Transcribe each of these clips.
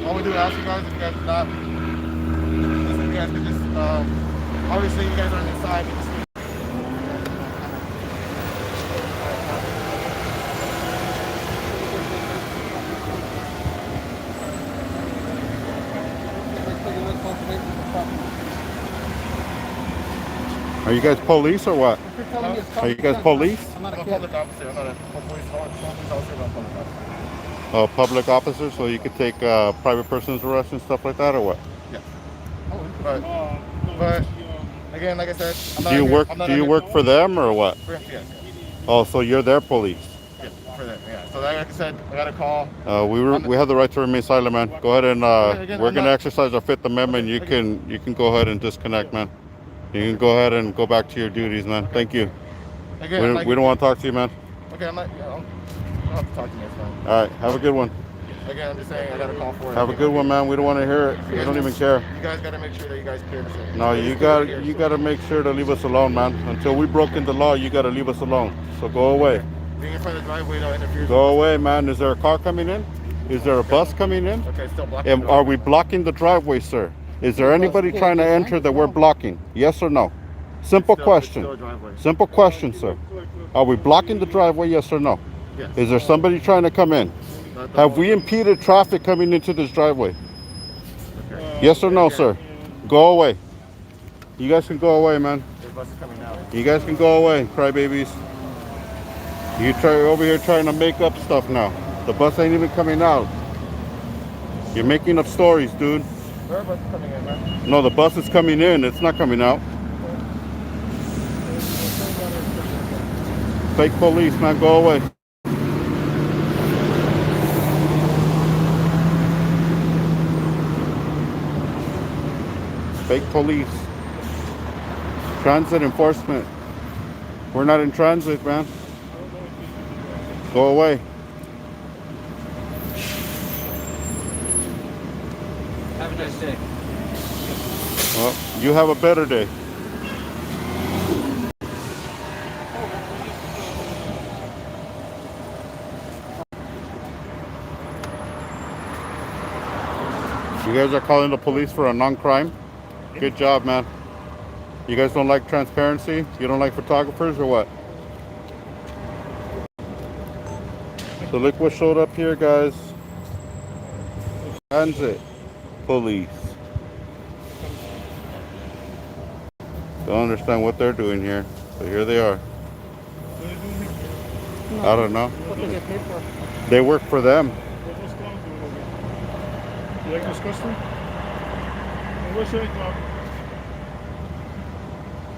all we do is ask you guys if you guys do not, if you guys could just, obviously you guys are inside, but just Are you guys police or what? Are you guys police? I'm a public officer. I'm not a police officer, but I'm a public officer. Oh, public officer, so you could take private person's arrest and stuff like that, or what? Yes. But again, like I said, I'm not Do you here, work? I'm not Do you here, work for them or what? for MTS. Oh, so you're their police. Yeah, for them. Yeah. So like I said, I got a call. We have the right to remain silent, man. Go ahead and Again, we're I'm gonna not- exercise our Fifth Amendment. You can go ahead and disconnect, man. You can go ahead and go back to your duties, man. Thank you. Again, We don't want to talk to you, man. Okay, I'm not. You know, you don't have to talk to me. It's fine. All right, have a good one. Again, I'm just saying I got a call for it. Have a good one, man. We don't want to hear it. We don't even care. You guys got to make sure that you guys clear this. No, you got to make sure to leave us alone, man. Until we broke in the law, you got to leave us alone. So go away. Being in front of the driveway don't interfere. Go away, man. Is there a car coming in? Is there a bus coming in? Okay, still blocking. And are we blocking the driveway, sir? Is there anybody trying to enter that we're blocking? Yes or no? Simple question. Simple question, sir. Are we blocking the driveway? Yes or no? Yes. Is there somebody trying to come in? Have we impeded traffic coming into this driveway? Okay. Yes or no, sir? Go away. You guys can go away, man. There's buses coming out. You guys can go away, crybabies. You try over here trying to make up stuff now. The bus ain't even coming out. You're making up stories, dude. There are buses coming in, man. No, the bus is coming in. It's not coming out. Fake police, man. Go away. Fake police. Transit enforcement. We're not in transit, man. Go away. Have a nice day. Well, you have a better day. You guys are calling the police for a non-crime? Good job, man. You guys don't like transparency? You don't like photographers or what? So look what showed up here, guys. Transit police. Don't understand what they're doing here, but here they are. I don't know. What they get paid for? They work for them. You like disgusting? What's your club?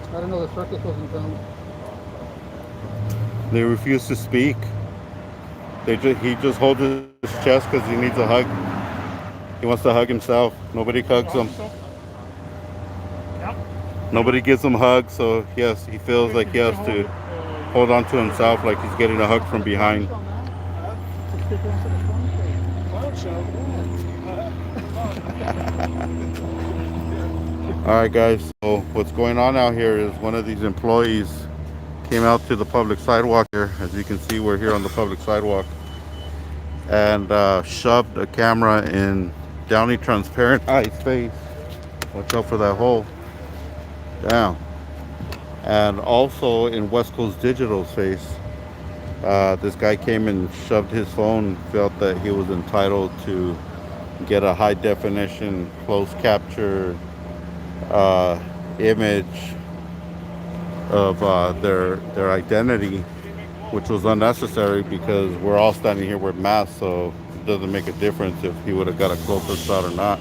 I don't know, the circus wasn't done. They refuse to speak. He just holds his chest because he needs a hug. He wants to hug himself. Nobody hugs him. Yep. Nobody gives him hugs, so yes, he feels like he has to hold on to himself like he's getting a hug from behind. All right, guys, so what's going on out here is one of these employees came out to the public sidewalk here. As you can see, we're here on the public sidewalk, and shoved a camera in Downey Transparent Eye's face. Watch out for that hole. Damn. And also in West Coast Digital's face. This guy came and shoved his phone, felt that he was entitled to get a high definition closed capture image of their identity, which was unnecessary because we're all standing here with masks, so it doesn't make a difference if he would have got a closer shot or not.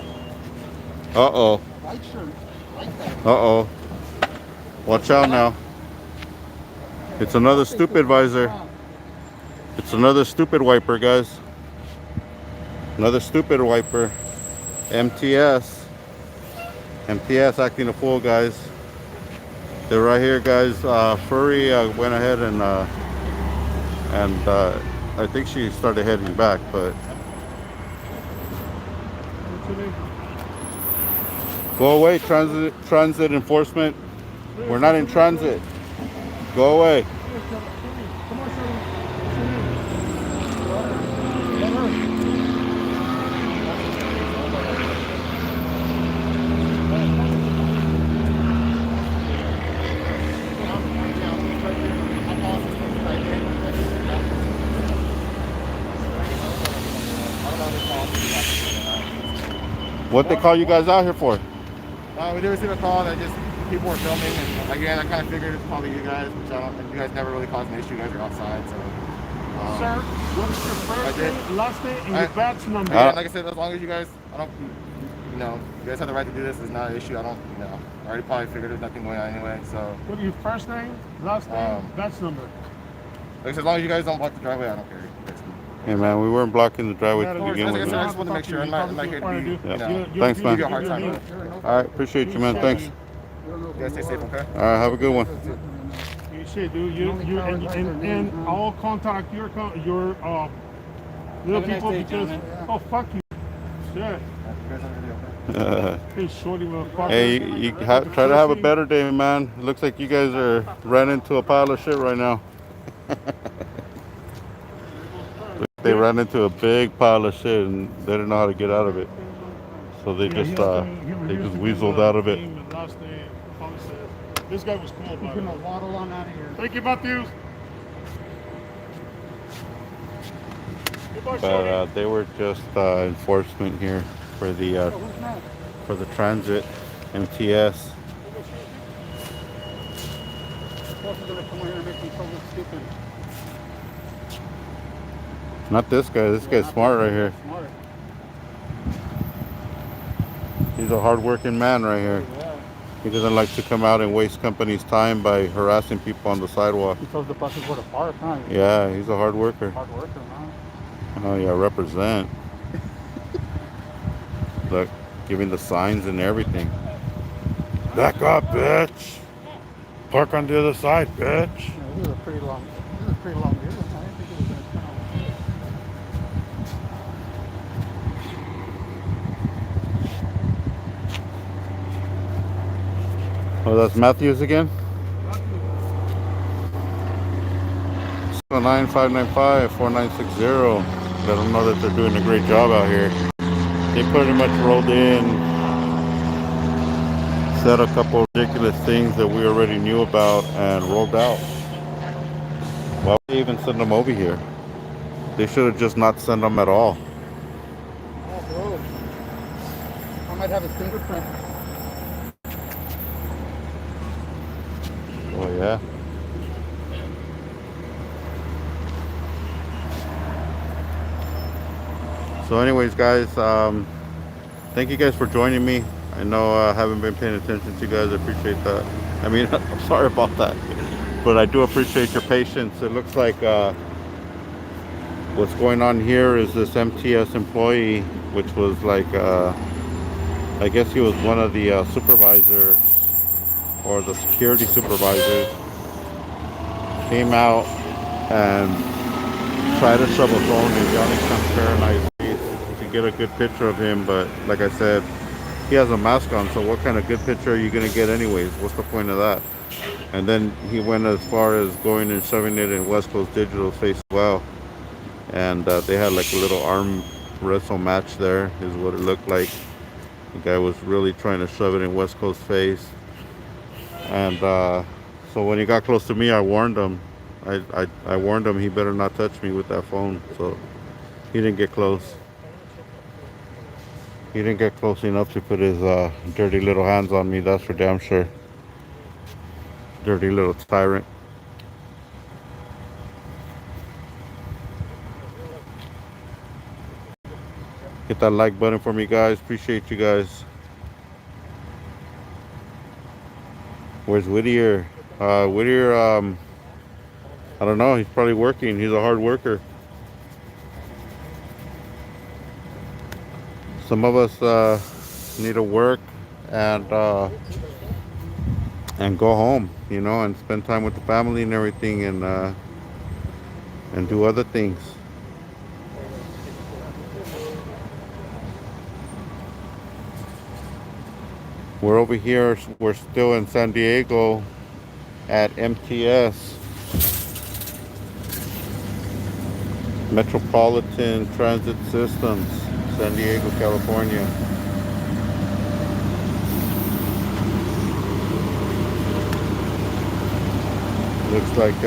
Uh-oh. Uh-oh. Watch out now. It's another stupid visor. It's another stupid wiper, guys. Another stupid wiper. MTS. MTS acting a fool, guys. They're right here, guys. Furry went ahead and I think she started heading back, but go away, transit enforcement. We're not in transit. Go away. What they call you guys out here for? We did receive a call that just people were filming, and again, I kind of figured it's probably you guys, which I don't. You guys never really caused an issue. You guys are outside, so. Sir, what is your first name, last name, and your badge number? Yeah, like I said, as long as you guys, I don't, you know, you guys have the right to do this. It's not an issue. I don't, you know, I already probably figured there's nothing going on anyway. So. What is your first name, last name, badge number? Like I said, as long as you guys don't block the driveway, I don't care. Hey man, we weren't blocking the driveway to begin Like I with. said, I just want to make sure I'm not here to be, you know, Thanks, man. give you a hard time. All right, appreciate you, man. Thanks. You guys stay safe, okay? All right, have a good one. You shit, dude. And I'll contact your little people because fuck you. Shit. Hey, shorty motherfucker. Hey, you try to have a better day, man. It looks like you guys are ran into a pile of shit right now. They ran into a big pile of shit and they didn't know how to get out of it. So they just weaseled out of it. This guy was cool about it. He's gonna waddle on out of here. Thank you, Matthews. But they were just enforcement here for the transit MTS. Not this guy. This guy's smart right here. He's a hard-working man right here. He doesn't like to come out and waste company's time by harassing people on the sidewalk. He tells the buses where to park, huh? Yeah, he's a hard worker. Hard worker, huh? Oh yeah, represent. Look, giving the signs and everything. Back up, bitch. Park on the other side, bitch. Yeah, this is a pretty long video. I didn't think it was gonna come Oh, that's Matthews again? 9595-4960. Let them know that they're doing a great job out here. They pretty much rolled in, said a couple of ridiculous things that we already knew about, and rolled out. Why would they even send them over here? They should have just not sent them at all. Oh, bro. I might have his fingerprint. Oh yeah. So anyways, guys, thank you guys for joining me. I know I haven't been paying attention to you guys. I appreciate that. I mean, I'm sorry about that, but I do appreciate your patience. It looks like what's going on here is this MTS employee, which was like, I guess he was one of the supervisors or the security supervisors, came out and tried to shove a phone in Johnny Transparent's face to get a good picture of him. But like I said, he has a mask on, so what kind of good picture are you gonna get anyways? What's the point of that? And then he went as far as going and shoving it in West Coast Digital's face as well. And they had like a little arm wrestle match there, is what it looked like. The guy was really trying to shove it in West Coast's face. And so when he got close to me, I warned him. I warned him he better not touch me with that phone. So he didn't get close. He didn't get close enough to put his dirty little hands on me, that's for damn sure. Dirty little tyrant. Hit that like button for me, guys. Appreciate you guys. Where's Whittier? Whittier, I don't know. He's probably working. He's a hard worker. Some of us need to work and go home, you know, and spend time with the family and everything, and do other things. We're over here. We're still in San Diego at MTS, Metropolitan Transit Systems, San Diego, California. Looks like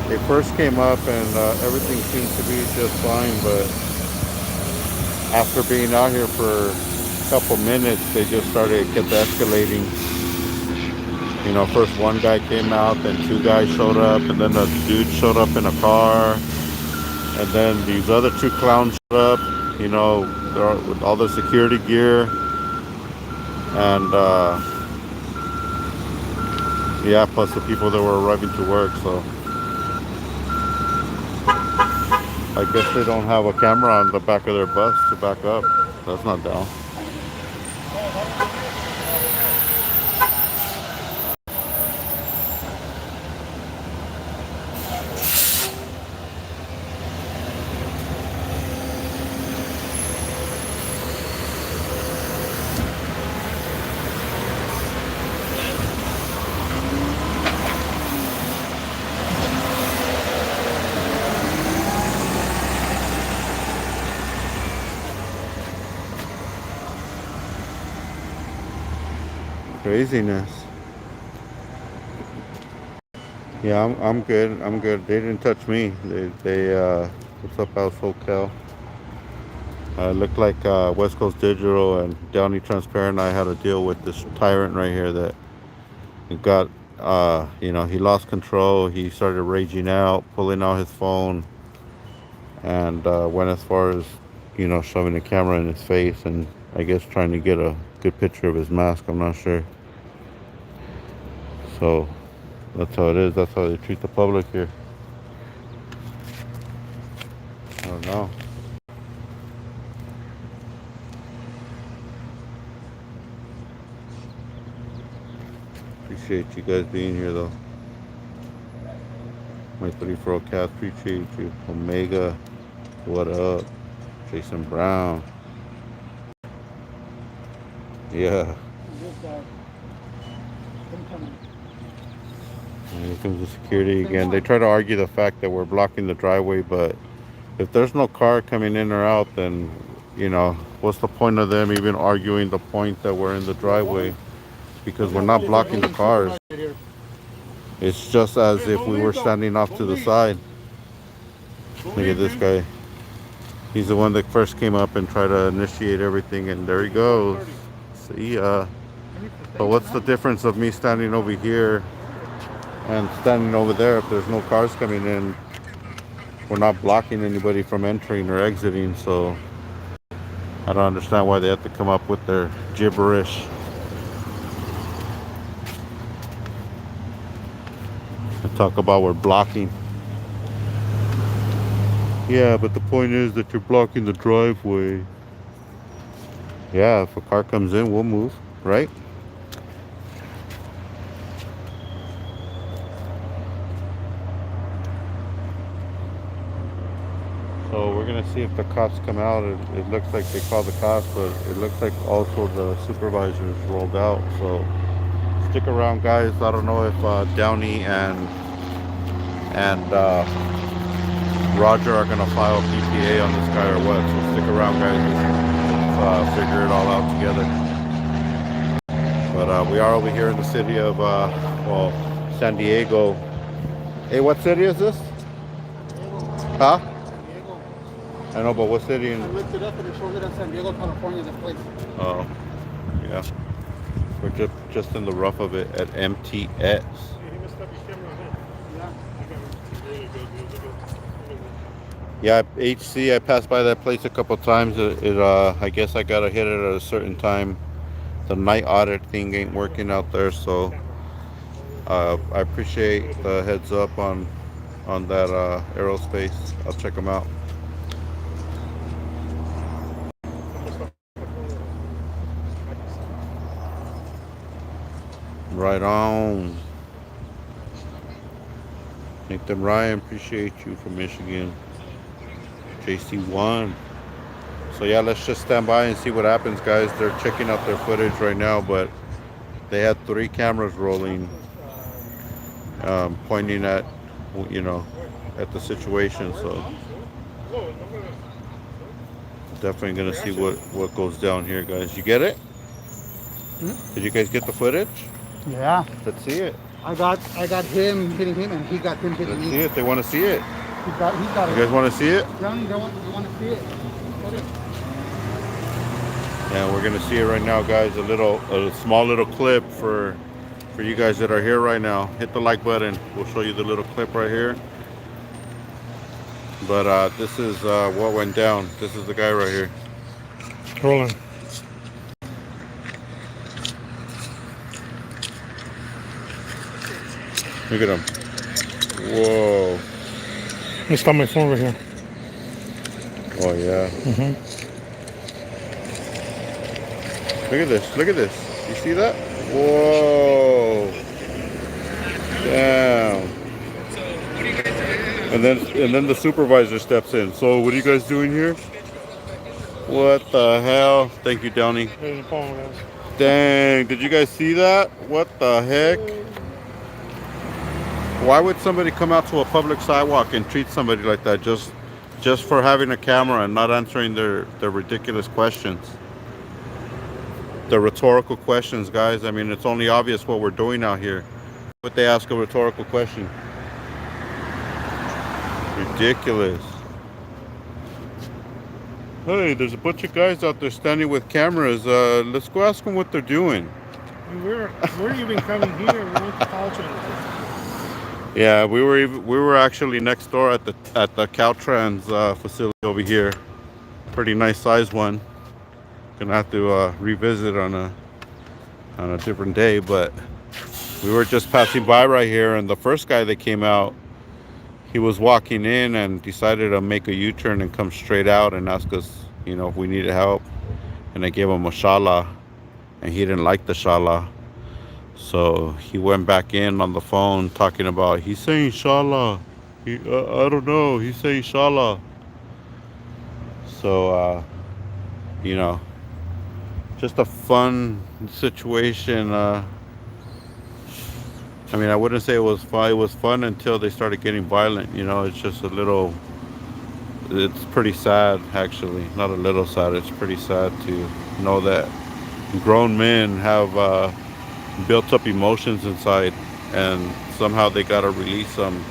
they first came up and everything seemed to be just fine, but after being out here for a couple minutes, they just kept escalating. You know, first one guy came out, then two guys showed up, and then a dude showed up in a car, and then these other two clowns showed up, you know, with all the security gear, and yeah, plus the people that were arriving to work. So I guess they don't have a camera on the back of their bus to back up. That's not down. Craziness. Yeah, I'm good. I'm good. They didn't touch me. What's up, House Hotel? Looked like West Coast Digital and Downey Transparent. I had to deal with this tyrant right here that got, you know, he lost control. He started raging out, pulling out his phone, and went as far as, you know, shoving the camera in his face and I guess trying to get a good picture of his mask. I'm not sure. So that's how it is. That's how they treat the public here. I don't know. Appreciate you guys being here though. My 34 Cats, appreciate you. Omega, what up? Jason Brown. Yeah. And here comes the security again. They try to argue the fact that we're blocking the driveway, but if there's no car coming in or out, then, you know, what's the point of them even arguing the point that we're in the driveway? Because we're not blocking the cars. It's just as if we were standing off to the side. Look at this guy. He's the one that first came up and tried to initiate everything, and there he goes. See ya. But what's the difference of me standing over here and standing over there? If there's no cars coming in, we're not blocking anybody from entering or exiting, so I don't understand why they have to come up with their gibberish. And talk about we're blocking. Yeah, but the point is that you're blocking the driveway. Yeah, if a car comes in, we'll move, right? So we're gonna see if the cops come out. It looks like they called the cops, but it looks like also the supervisors rolled out. So stick around, guys. I don't know if Downey and Roger are gonna file PPA on this guy or what. So stick around, guys. Let's figure it all out together. But we are over here in the city of well, San Diego. Hey, what city is this? Huh? I know, but what city? I looked it up and it showed it in San Diego, California, this place. Oh, yeah. We're just in the rough of it at MTS. Yeah, HC, I passed by that place a couple times. I guess I gotta hit it at a certain time. The night audit thing ain't working out there, so I appreciate the heads up on that aerospace. I'll check them out. Right on. Nathan Ryan, appreciate you from Michigan. JC1. So yeah, let's just stand by and see what happens, guys. They're checking out their footage right now, but they had 3 cameras rolling, pointing at, you know, at the situation. So definitely gonna see what goes down here, guys. You get it? Did you guys get the footage? Yeah. Let's see it. I got him hitting him and he got him hitting Let's me. see it. They want to see it. He got You guys want to see it? Johnny, you want to see it? And we're gonna see it right now, guys. A small little clip for you guys that are here right now. Hit the like button. We'll show you the little clip right here. But this is what went down. This is the guy right here. Rolling. Look at him. Whoa. Let's stop my phone right here. Oh yeah. Look at this. Look at this. You see that? Whoa. Damn. And then the supervisor steps in. So what are you guys doing here? What the hell? Thank you, Downey. There's the phone, guys. Dang, did you guys see that? What the heck? Why would somebody come out to a public sidewalk and treat somebody like that just for having a camera and not answering their ridiculous questions? The rhetorical questions, guys. I mean, it's only obvious what we're doing out here. But they ask a rhetorical question. Ridiculous. Hey, there's a bunch of guys out there standing with cameras. Let's go ask them what they're doing. We're even coming here. We went to culture. Yeah, we were actually next door at the Caltrans facility over here. Pretty nice size one. Gonna have to revisit on a different day, but we were just passing by right here, and the first guy that came out, he was walking in and decided to make a U-turn and come straight out and ask us, you know, if we needed help. And I gave him a shala, and he didn't like the shala. So he went back in on the phone talking about, he's saying shala. I don't know, he's saying shala. So, you know, just a fun situation. I mean, I wouldn't say it was fun. It was fun until they started getting violent. You know, it's just it's pretty sad, actually. Not a little sad. It's pretty sad to know that grown men have built up emotions inside, and somehow they got to release them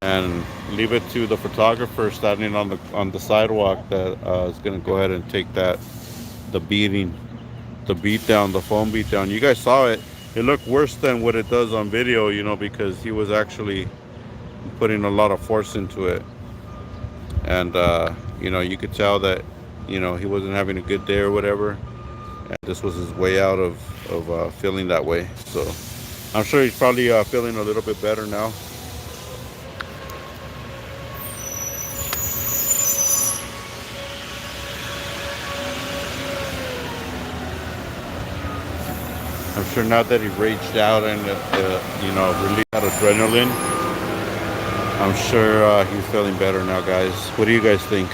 and leave it to the photographer standing on the sidewalk that is going to go ahead and take the beat down, the phone beat down. You guys saw it. It looked worse than what it does on video, you know, because he was actually putting a lot of force into it. And, you know, you could tell that, you know, he wasn't having a good day or whatever. And this was his way out of feeling that way. So I'm sure he's probably feeling a little bit better now. I'm sure now that he raged out and, you know, released that adrenaline, I'm sure he's feeling better now, guys. What do you guys think?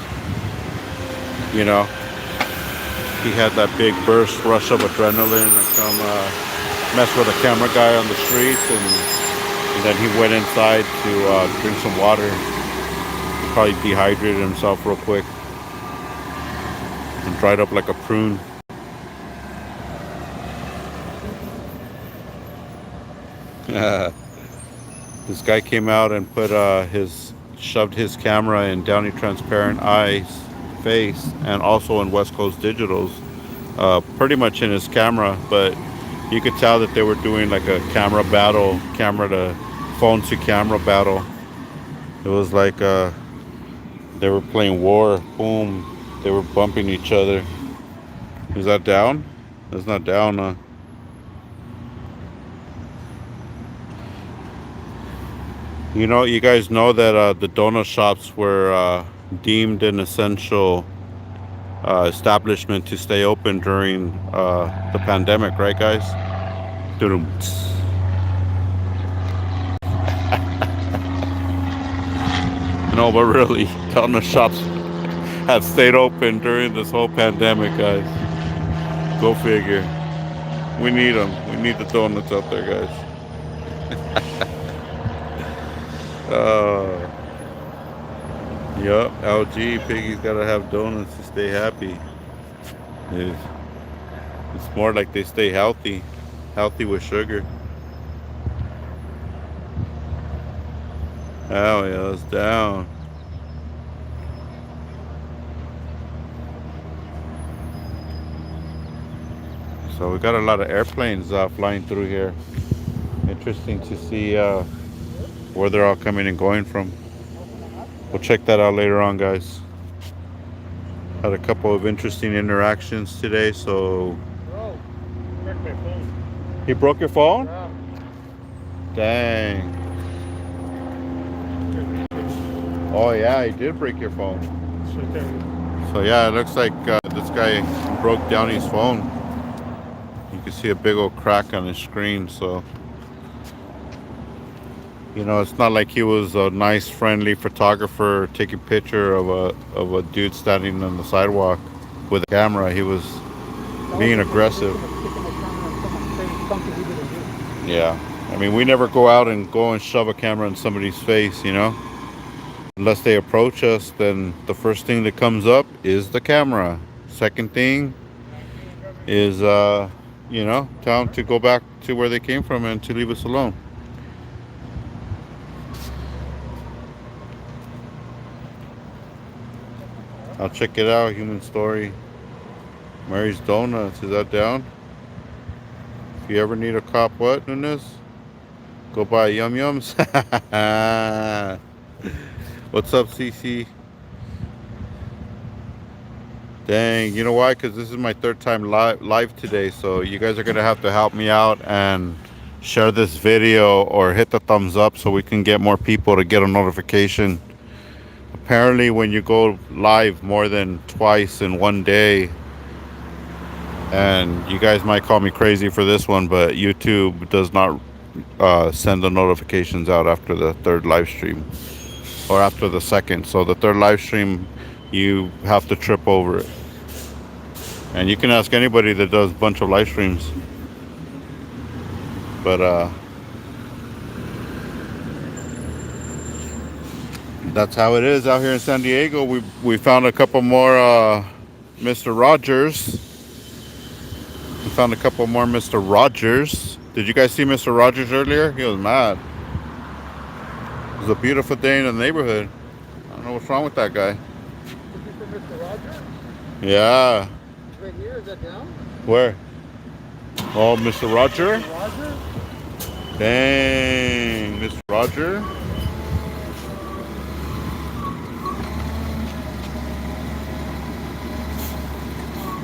You know, he had that big rush of adrenaline and come mess with a camera guy on the streets, and then he went inside to drink some water. He probably dehydrated himself real quick and dried up like a prune. This guy came out and shoved his camera in Downey Transparent Eye's face, and also in West Coast Digital's, pretty much in his camera, but you could tell that they were doing like a camera battle, camera to phone to camera battle. It was like they were playing war. Boom, they were bumping each other. Is that down? That's not down, huh? You know, you guys know that the donut shops were deemed an essential establishment to stay open during the pandemic, right, guys? No, but really, donut shops have stayed open during this whole pandemic, guys. Go figure. We need them. We need the donuts out there, guys. Yup, LG, Piggy's gotta have donuts to stay happy. It's more like they stay healthy with sugar. Oh yeah, it's down. So we got a lot of airplanes flying through here. Interesting to see where they're all coming and going from. We'll check that out later on, guys. Had a couple of interesting interactions today, so... Bro, break my phone. He broke your phone? Yeah. Dang. Oh yeah, he did break your phone. It's right there. So yeah, it looks like this guy broke down his phone. You can see a big old crack on his screen, so... You know, it's not like he was a nice, friendly photographer taking a picture of a dude standing on the sidewalk with a camera. He was being aggressive. Yeah. I mean, we never go out and shove a camera in somebody's face, you know? Unless they approach us, then the first thing that comes up is the camera. Second thing is, you know, tell them to go back to where they came from and to leave us alone. I'll check it out. Human Story. Mary's Donuts. Is that down? If you ever need a cop, what, Nunes? Go buy Yum Yums. What's up, CC? Dang, you know why? Because this is my third time live today, so you guys are going to have to help me out and share this video or hit the thumbs up so we can get more people to get a notification. Apparently, when you go live more than twice in one day, and you guys might call me crazy for this one, but YouTube does not send the notifications out after the third live stream or after the second. So the third live stream, you have to trip over it. And you can ask anybody that does a bunch of live streams. But that's how it is out here in San Diego. We found a couple more Mr. Rogers. We found a couple more Mr. Rogers. Did you guys see Mr. Rogers earlier? He was mad. It was a beautiful day in the neighborhood. I don't know what's wrong with that guy. Mr. Roger? Yeah. Right here, is that down? Where? Oh, Mr. Roger? Mr. Roger? Dang, Mr. Roger.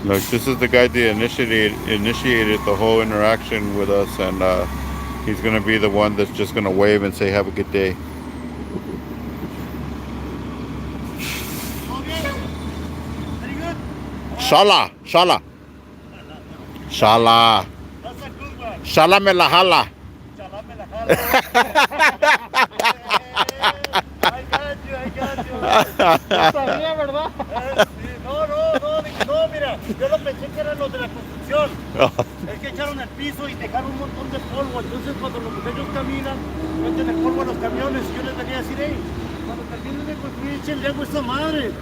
Look, this is the guy that initiated the whole interaction with us, and he's gonna be the one that's just gonna wave and say, "Have a good day." Very good. Shala, shala, shala, That's a good one. shala me la jala. Chalame la jala. I got you. Sabía, ¿verdad? Sí, no, mira, yo lo pensé que eran los de la construcción. Es que echaron el piso y dejaron un montón de polvo. Entonces, cuando los muchachos caminan, meten el polvo a los camiones. Y yo les venía a decir, hey, cuando terminen de construir, échenle agua a esa madre.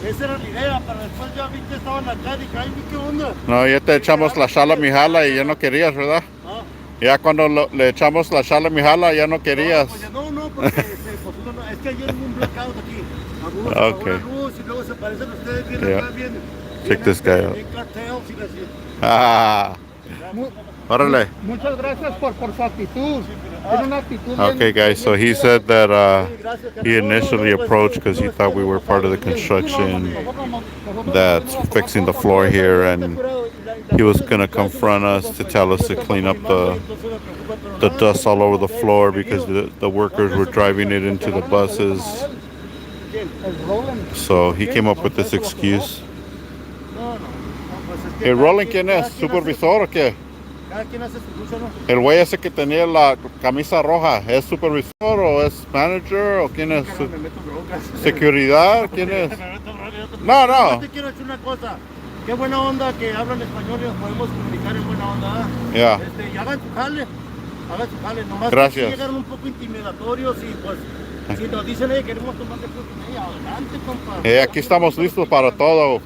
Esa era la idea, pero después ya vi que estaban acá y dije, ay, ¿qué onda? No, ya te echamos la shala mi jala y ya no querías, ¿verdad? Ah. Ya cuando le echamos la shala mi jala ya no querías. No, porque es que ayer hubo un blackout aquí. Algunos apagó la luz y luego se aparecen ustedes bien acá, bien. Check this guy out. Bien cartels y así. Ah, órale. Muchas gracias por su actitud. Tiene una actitud Okay, guys, so he said that he initially approached because he thought we were part of the construction that's fixing the floor here, and he was going to confront us to tell us to clean up the dust all over the floor because the workers were driving it into the buses. So he came up with this excuse. ¿El Roland quién es? ¿Supervisor o qué? Cada quien hace su lucha, ¿no? El güey ese que tenía la camisa roja, ¿es supervisor o es manager o quién es? Me meto broncas. ¿Seguridad? ¿Quién es? Me meto broncas. No. Yo te quiero decir una cosa. Qué buena onda que hablan español y nos podemos comunicar en buena onda. Ya. Y hagan su jale. Hagan su jale. Nomás Gracias. que llegan un poco intimidatorios y pues si nos dicen, queremos tomar de foto, adelante, compa. Aquí estamos listos para todo. Es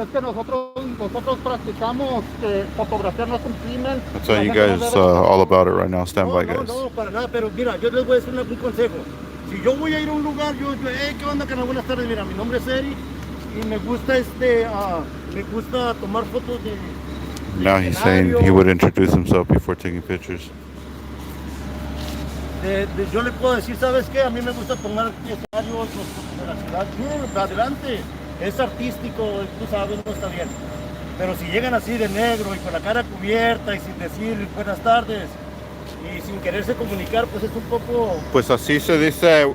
que nosotros practicamos que fotografiar no es un crimen. I'll tell you guys all about it right now. Stand by, guys. No, para nada, pero mira, yo les voy a decir un consejo. Si yo voy a ir a un lugar, ¿qué onda, canal? Buenas tardes, mira, mi nombre es Eri y me gusta tomar fotos now he's saying he would introduce himself before taking pictures. Yo le puedo decir, ¿sabes qué? A mí me gusta tomar escenarios de la ciudad. Adelante. Es artístico, tú sabes, no está bien. Pero si llegan así de negro y con la cara cubierta y sin decir buenas tardes y sin quererse comunicar, pues es un poco... Pues así se dice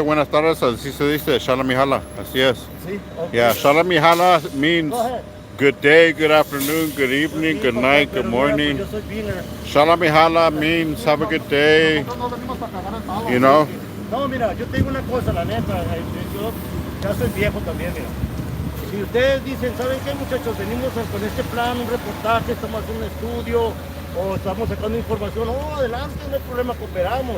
buenas tardes, así se dice shalom mihala, así es. Sí, okay. Yeah, shalom mihala means Go ahead. good day, good afternoon, good evening, good night, good morning. Yo soy beaner. Shalom mihala means have a good day, you know. No, mira, yo te digo una cosa, la neta, yo ya soy viejo también, mira. Si ustedes dicen, ¿saben qué, muchachos? Venimos con este plan, un reportaje, estamos haciendo un estudio, o estamos sacando información, adelante, no hay problema, cooperamos.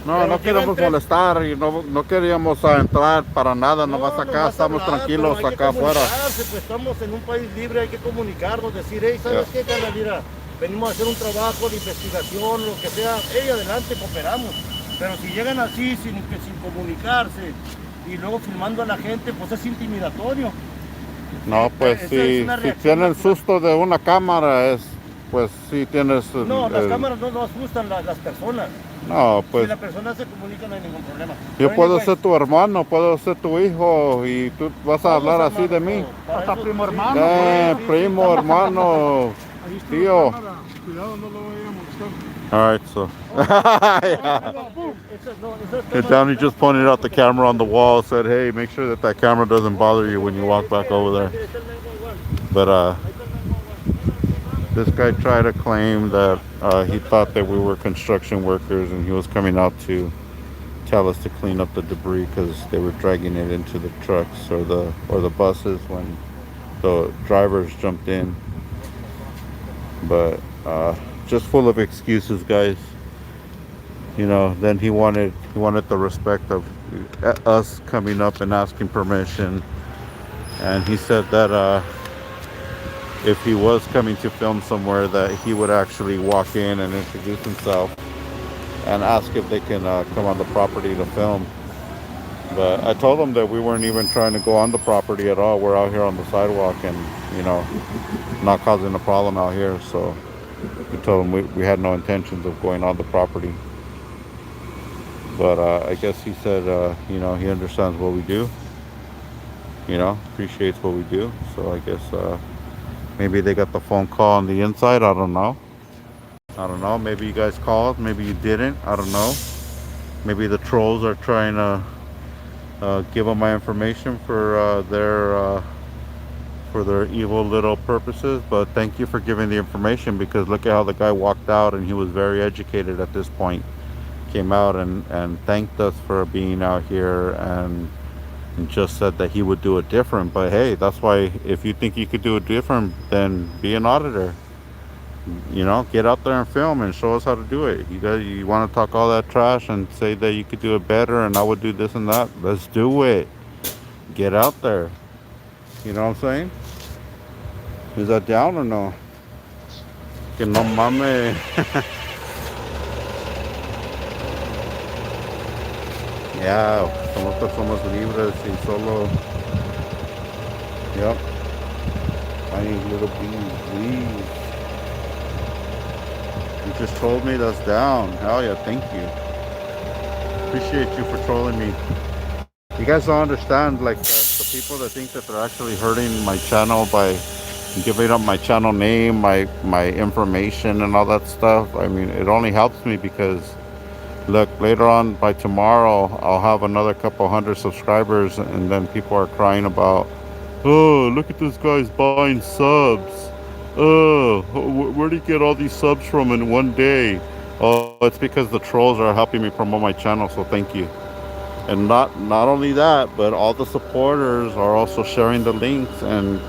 No, no queremos molestar y no queríamos entrar para nada, nomás acá estamos tranquilos, acá afuera. Pues estamos en un país libre, hay que comunicarnos, decir, hey, ¿sabes qué, carnal? Mira, venimos a hacer un trabajo de investigación, lo que sea, hey, adelante, cooperamos. Pero si llegan así, sin comunicarse, y luego filmando a la gente, pues es intimidatorio. No, pues si tienen susto de una cámara, pues sí tienes... No, las cámaras no nos asustan las personas. No, pues... Si la persona se comunica no hay ningún problema. Yo puedo ser tu hermano, puedo ser tu hijo y tú vas a hablar así de mí. Hasta primo hermano. Primo, hermano, tío. Cuidado, no lo vayan a molestar. All right, so... And Downey just pointed out the camera on the wall, said, hey, make sure that camera doesn't bother you when you walk back over there. But this guy tried to claim that he thought that we were construction workers and he was coming out to tell us to clean up the debris because they were dragging it into the trucks or the buses when the drivers jumped in. But just full of excuses, guys. You know, then he wanted the respect of us coming up and asking permission. And he said that if he was coming to film somewhere, that he would actually walk in and introduce himself and ask if they can come on the property to film. But I told him that we weren't even trying to go on the property at all. We're out here on the sidewalk and, you know, not causing a problem out here. So we told him we had no intentions of going on the property. But I guess he said, you know, he understands what we do. You know, appreciates what we do. So I guess maybe they got the phone call on the inside. I don't know. Maybe you guys called. Maybe you didn't. I don't know. Maybe the trolls are trying to give them my information for their evil little purposes. But thank you for giving the information, because look at how the guy walked out and he was very educated at this point. Came out and thanked us for being out here and just said that he would do it different. But hey, that's why if you think you could do it different, then be an auditor. You know, get out there and film and show us how to do it. You want to talk all that trash and say that you could do it better and I would do this and that. Let's do it. Get out there. You know what I'm saying? Is that down or no? Que no mames. Yeah, somos personas libres y solo, yep, tiny little bees. You just told me that's down. Hell yeah, thank you. Appreciate you for trolling me. You guys don't understand, like the people that think that they're actually hurting my channel by giving up my channel name, my information and all that stuff. I mean, it only helps me because look, later on by tomorrow, I'll have another couple hundred subscribers and then people are crying about, oh, look at this guy's buying subs. Oh, where'd he get all these subs from in one day? Oh, it's because the trolls are helping me promote my channel, so thank you. And not only that, but all the supporters are also sharing the links and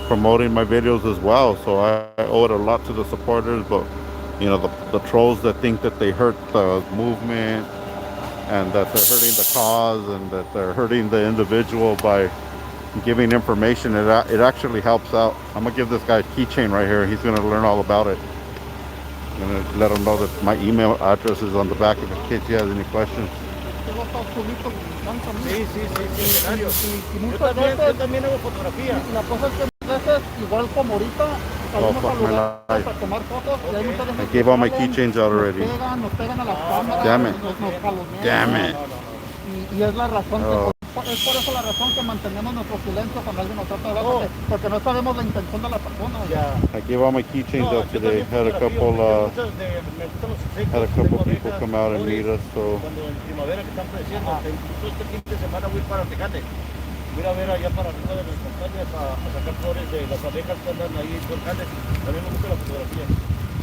promoting my videos as well. So I owe it a lot to the supporters, but you know, the trolls that think that they hurt the movement and that they're hurting the cause and that they're hurting the individual by giving information, it actually helps out. I'm gonna give this guy a keychain right here. He's gonna learn all about it. I'm gonna let him know that my email address is on the back if in case he has any questions. Sí. Yo también hago fotografía. La cosa es que veces, igual como ahorita, Oh, fuck my life. a tomar fotos y hay muchas I veces gave all my salen, keychains out already. nos pegan a las cámaras, Damn it. nos jalonean. Damn it. Y es la razón Oh. que, es por eso la razón que mantenemos nuestro silencio cuando alguien nos trata de hablar, porque no sabemos la intención de la persona. I gave all my keychains out today. Had a couple people come out and meet us. So Cuando en primavera que están creciendo, incluso este fin de semana voy para Tecate. Voy a ver allá para arriba de las montañas a sacar flores de las abejas que andan ahí volcanes. También me gusta la fotografía.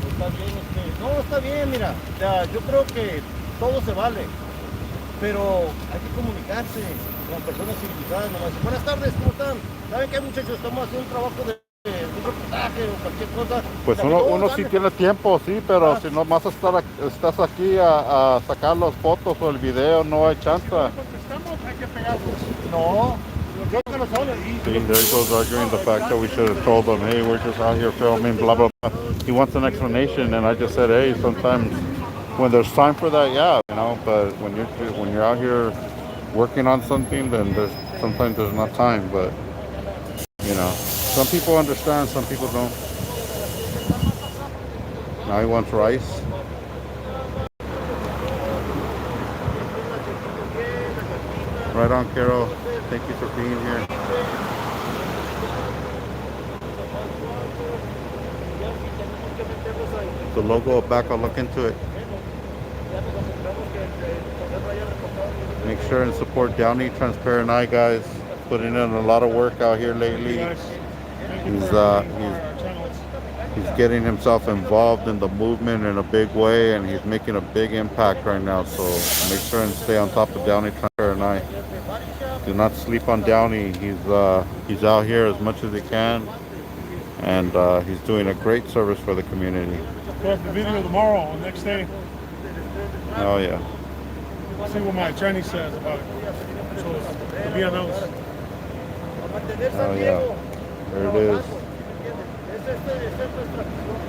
Está bien, no, está bien, mira. Yo creo que todo se vale, pero hay que comunicarse con personas civilizadas nomás. Buenas tardes, ¿cómo están? ¿Saben qué, muchachos? Estamos haciendo un trabajo de un reportaje o cualquier cosa. pues uno sí tiene tiempo, sí, pero si nomás estás aquí a sacar las fotos o el video, no hay chance. No, yo que no solo. See, there he goes arguing the fact that we should have told them, hey, we're just out here filming, blah, blah, blah. He wants an explanation, and I just said, hey, sometimes when there's time for that, yeah, you know, but when you're out here working on something, then sometimes there's not time, but, you know, some people understand, some people don't. Now he wants rice. Right on, Carol. Thank you for being here. The logo back, I'll look into it. Make sure and support Downey Transparent Eye, guys. Putting in a lot of work out here lately. He's getting himself involved in the movement in a big way, and he's making a big impact right now. So make sure and stay on top of Downey Transparent Eye. Do not sleep on Downey. He's out here as much as he can, and he's doing a great service for the community. We'll have the video tomorrow, next day. Oh yeah. See what my attorney says about it. So it'll be announced. Oh yeah. There it is.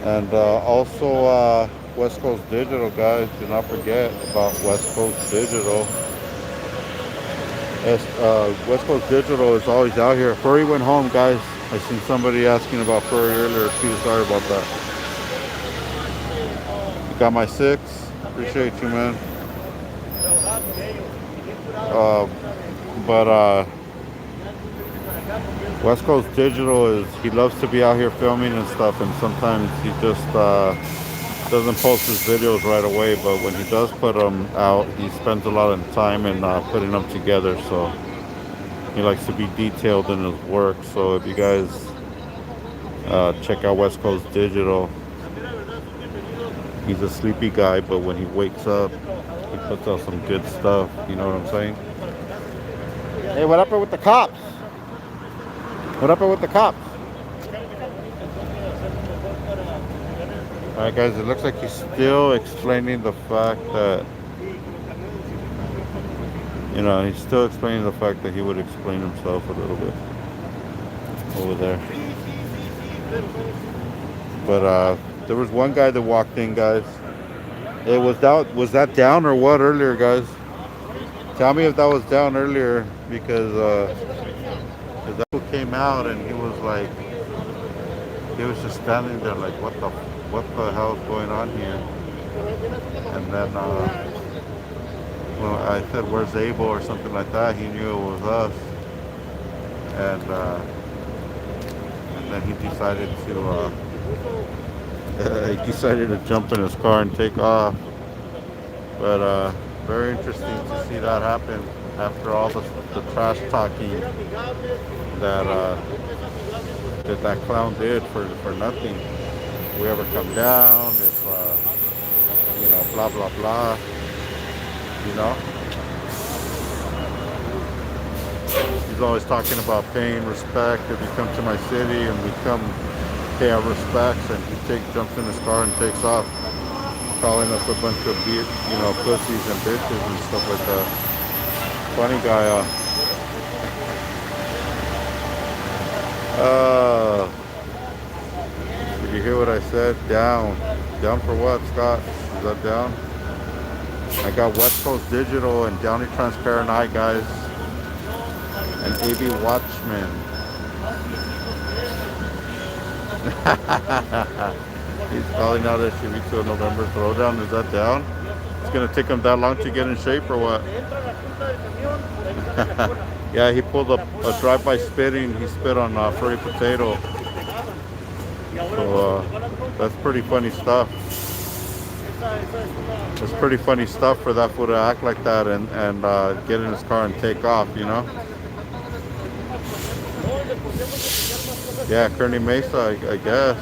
And also West Coast Digital, guys. Do not forget about West Coast Digital. West Coast Digital is always out here. Furry went home, guys. I seen somebody asking about Furry earlier too. Sorry about that. You got my 6. Appreciate you, man. But West Coast Digital he loves to be out here filming and stuff, and sometimes he just doesn't post his videos right away, but when he does put them out, he spends a lot of time in putting them together. So he likes to be detailed in his work. So if you guys check out West Coast Digital, he's a sleepy guy, but when he wakes up, he puts out some good stuff. You know what I'm saying? Hey, what happened with the cops? What happened with the cops? Alright guys, it looks like he's still explaining the fact that, you know, he's still explaining the fact that he would explain himself a little bit over there. But there was one guy that walked in, guys. It was that down or what earlier, guys? Tell me if that was down earlier, because that who came out and he was like, he was just standing there like, what the hell is going on here? And then well, I said, where's Abel or something like that. He knew it was us, and then he decided to jump in his car and take off. But very interesting to see that happen after all the trash talking that clown did for nothing. If we ever come down, if you know, blah blah blah, you know. He's always talking about paying respect. If you come to my city and we come pay our respects, and he jumps in his car and takes off, calling us a bunch of pussies and bitches and stuff like that. Funny guy. Did you hear what I said? Down for what, Scott? Is that down? I got West Coast Digital and Downey Transparent Eye, guys, and AB Watchman. He's calling out SUV to a November throwdown. Is that down? It's gonna take him that long to get in shape or what? Yeah, he pulled a drive-by spitting. He spit on furry potato. So that's pretty funny stuff. It's pretty funny stuff for that fool to act like that and get in his car and take off, you know? Yeah, Kearney Mesa, I guess.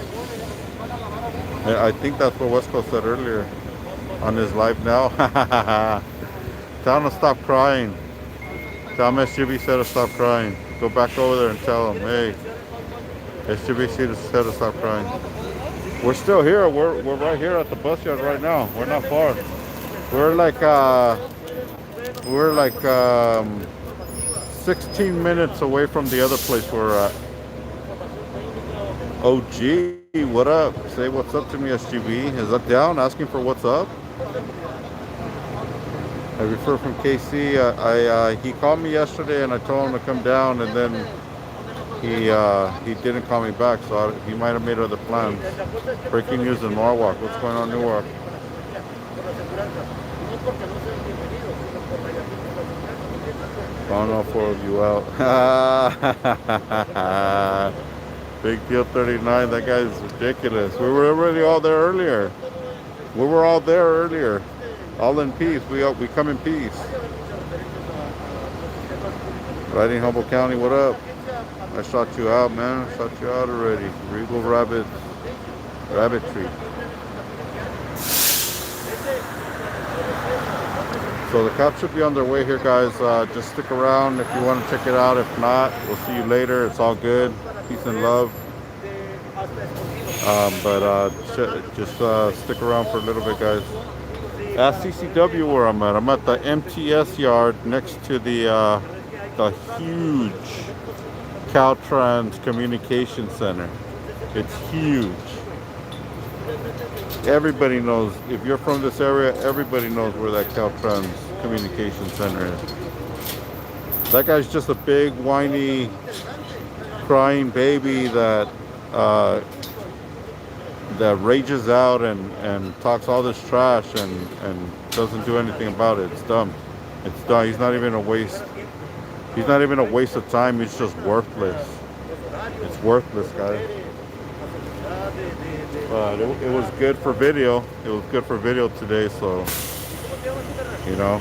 I think that's what Wesco said earlier on his live now. Tell him to stop crying. Tell him SGB said to stop crying. Go back over there and tell him, hey, SGB said to stop crying. We're still here. We're right here at the bus yard right now. We're not far. We're like 16 minutes away from the other place we're at. Oh, gee, what up? Say what's up to me, SGB. Is that down? Asking for what's up? I refer from KC. He called me yesterday and I told him to come down, and then he didn't call me back, so he might have made other plans. Breaking news in Norwalk. What's going on in Newark? Found all 4 of you out. Big Deal 39. That guy's ridiculous. We were already all there earlier. We were all there earlier. All in peace. We come in peace. Riding Humboldt County. What up? I shot you out, man. I shot you out already. Regal Rabbit Tree. So the cops should be on their way here, guys. Just stick around if you want to check it out. If not, we'll see you later. It's all good. Peace and love. Just stick around for a little bit, guys. Ask CCW where I'm at. I'm at the MTS yard next to the huge Caltrans Communication Center. It's huge. Everybody knows, if you're from this area, everybody knows where that Caltrans Communication Center is. That guy's just a big, whiny, crying baby that rages out and talks all this trash and doesn't do anything about it. It's dumb. It's dumb. He's not even a waste. He's not even a waste of time. He's just worthless. It's worthless, guys. But it was good for video. It was good for video today, so, you know,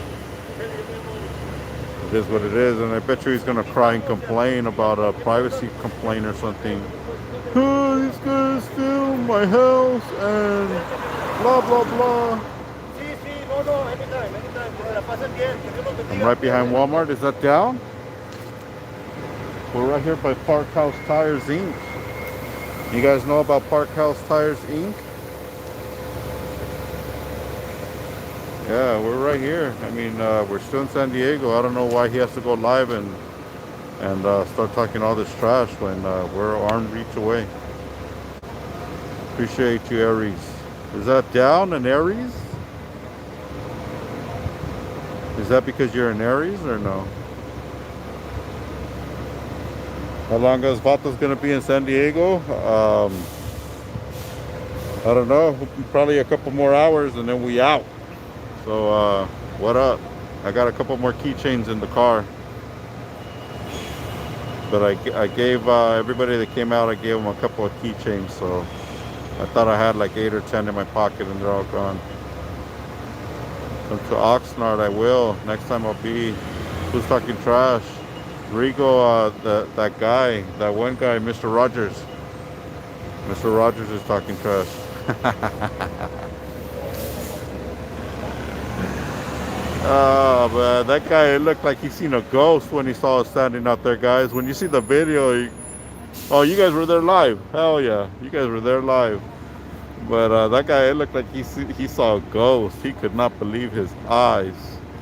it is what it is. And I bet you he's going to cry and complain about a privacy complaint or something. Oh, these guys steal my house and blah, blah, blah. I'm right behind Walmart. Is that down? We're right here by Park House Tires, Inc. You guys know about Park House Tires, Inc.? Yeah, we're right here. I mean, we're still in San Diego. I don't know why he has to go live and start talking all this trash when we're arm reach away. Appreciate you, Aries. Is that down in Aries? Is that because you're in Aries or no? How long is Vato's gonna be in San Diego? I don't know. Probably a couple more hours and then we out. So what up? I got a couple more keychains in the car. But I gave everybody that came out, I gave them a couple of keychains. So I thought I had like 8 or 10 in my pocket and they're all gone. Come to Oxnard, I will. Next time I'll be. Who's talking trash? Rigo, that guy, that one guy, Mr. Rogers. Mr. Rogers is talking trash. Oh man, that guy, it looked like he seen a ghost when he saw us standing out there, guys. When you see the video, oh, you guys were there live. Hell yeah, you guys were there live. But that guy, it looked like he saw a ghost. He could not believe his eyes.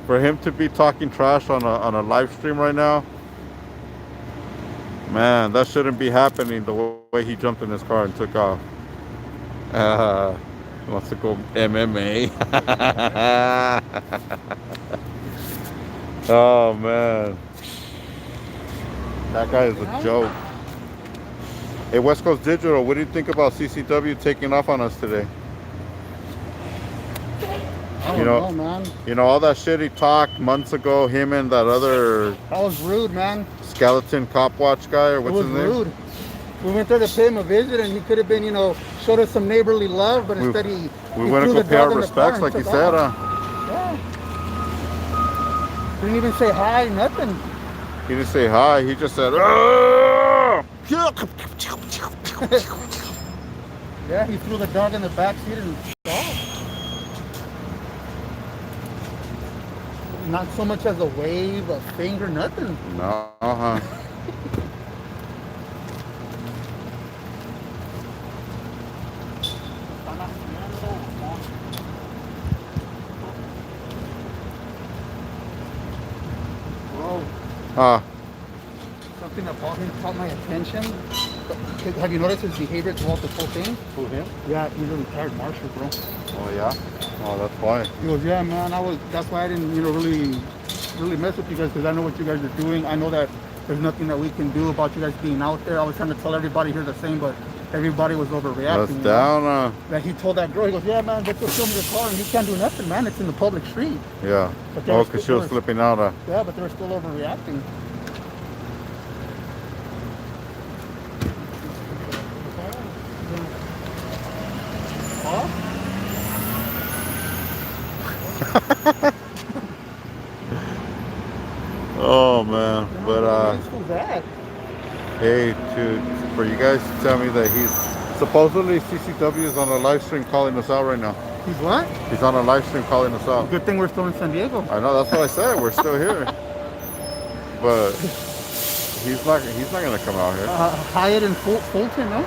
For him to be talking trash on a live stream right now, man, that shouldn't be happening the way he jumped in his car and took off. He wants to go MMA. Oh, man. That guy is a joke. Hey, West Coast Digital, what do you think about CCW taking off on us today? I You don't know- know, man. You know, all that shit he talked months ago, him and that other That was rude, man. skeleton cop watch guy, or It what's was his name? rude. We went there to pay him a visit, and he could have been, showed us some neighborly love, but We- instead he We he went to threw go the pay dog our in the car respects, and like you took said, off. huh? Yeah. Didn't even say hi, nothing. He didn't say hi, he just said, "Ah!" Yeah, he threw the dog in the back seat and off. Not so much as a wave, a finger, nothing. No, huh? Whoa. Something about him caught my attention. Have you noticed his behavior throughout the whole thing? Who, him? Yeah, he's a retired marshal, bro. Oh, yeah? Oh, that's why. He goes, yeah, man, that's why I didn't, really mess with you guys, because I know what you guys are doing. I know that there's nothing that we can do about you guys being out there. I was trying to tell everybody here the same, but everybody was overreacting. That's you know? down, That he told that girl, he goes, yeah, man, let's go film your car, and he can't do nothing, man. It's in the public street. yeah. But they Oh, were because she still- was slipping out, Yeah, but they were still overreacting. Huh? Oh, man. But, Who's that? hey, for you guys to tell me that he's supposedly CCW is on a live stream calling us out right now. He's what? He's on a live stream calling us out. Good thing we're still in San Diego. I know, that's what I said. We're still here. But he's not gonna come out here. Hyatt and Fulton, no?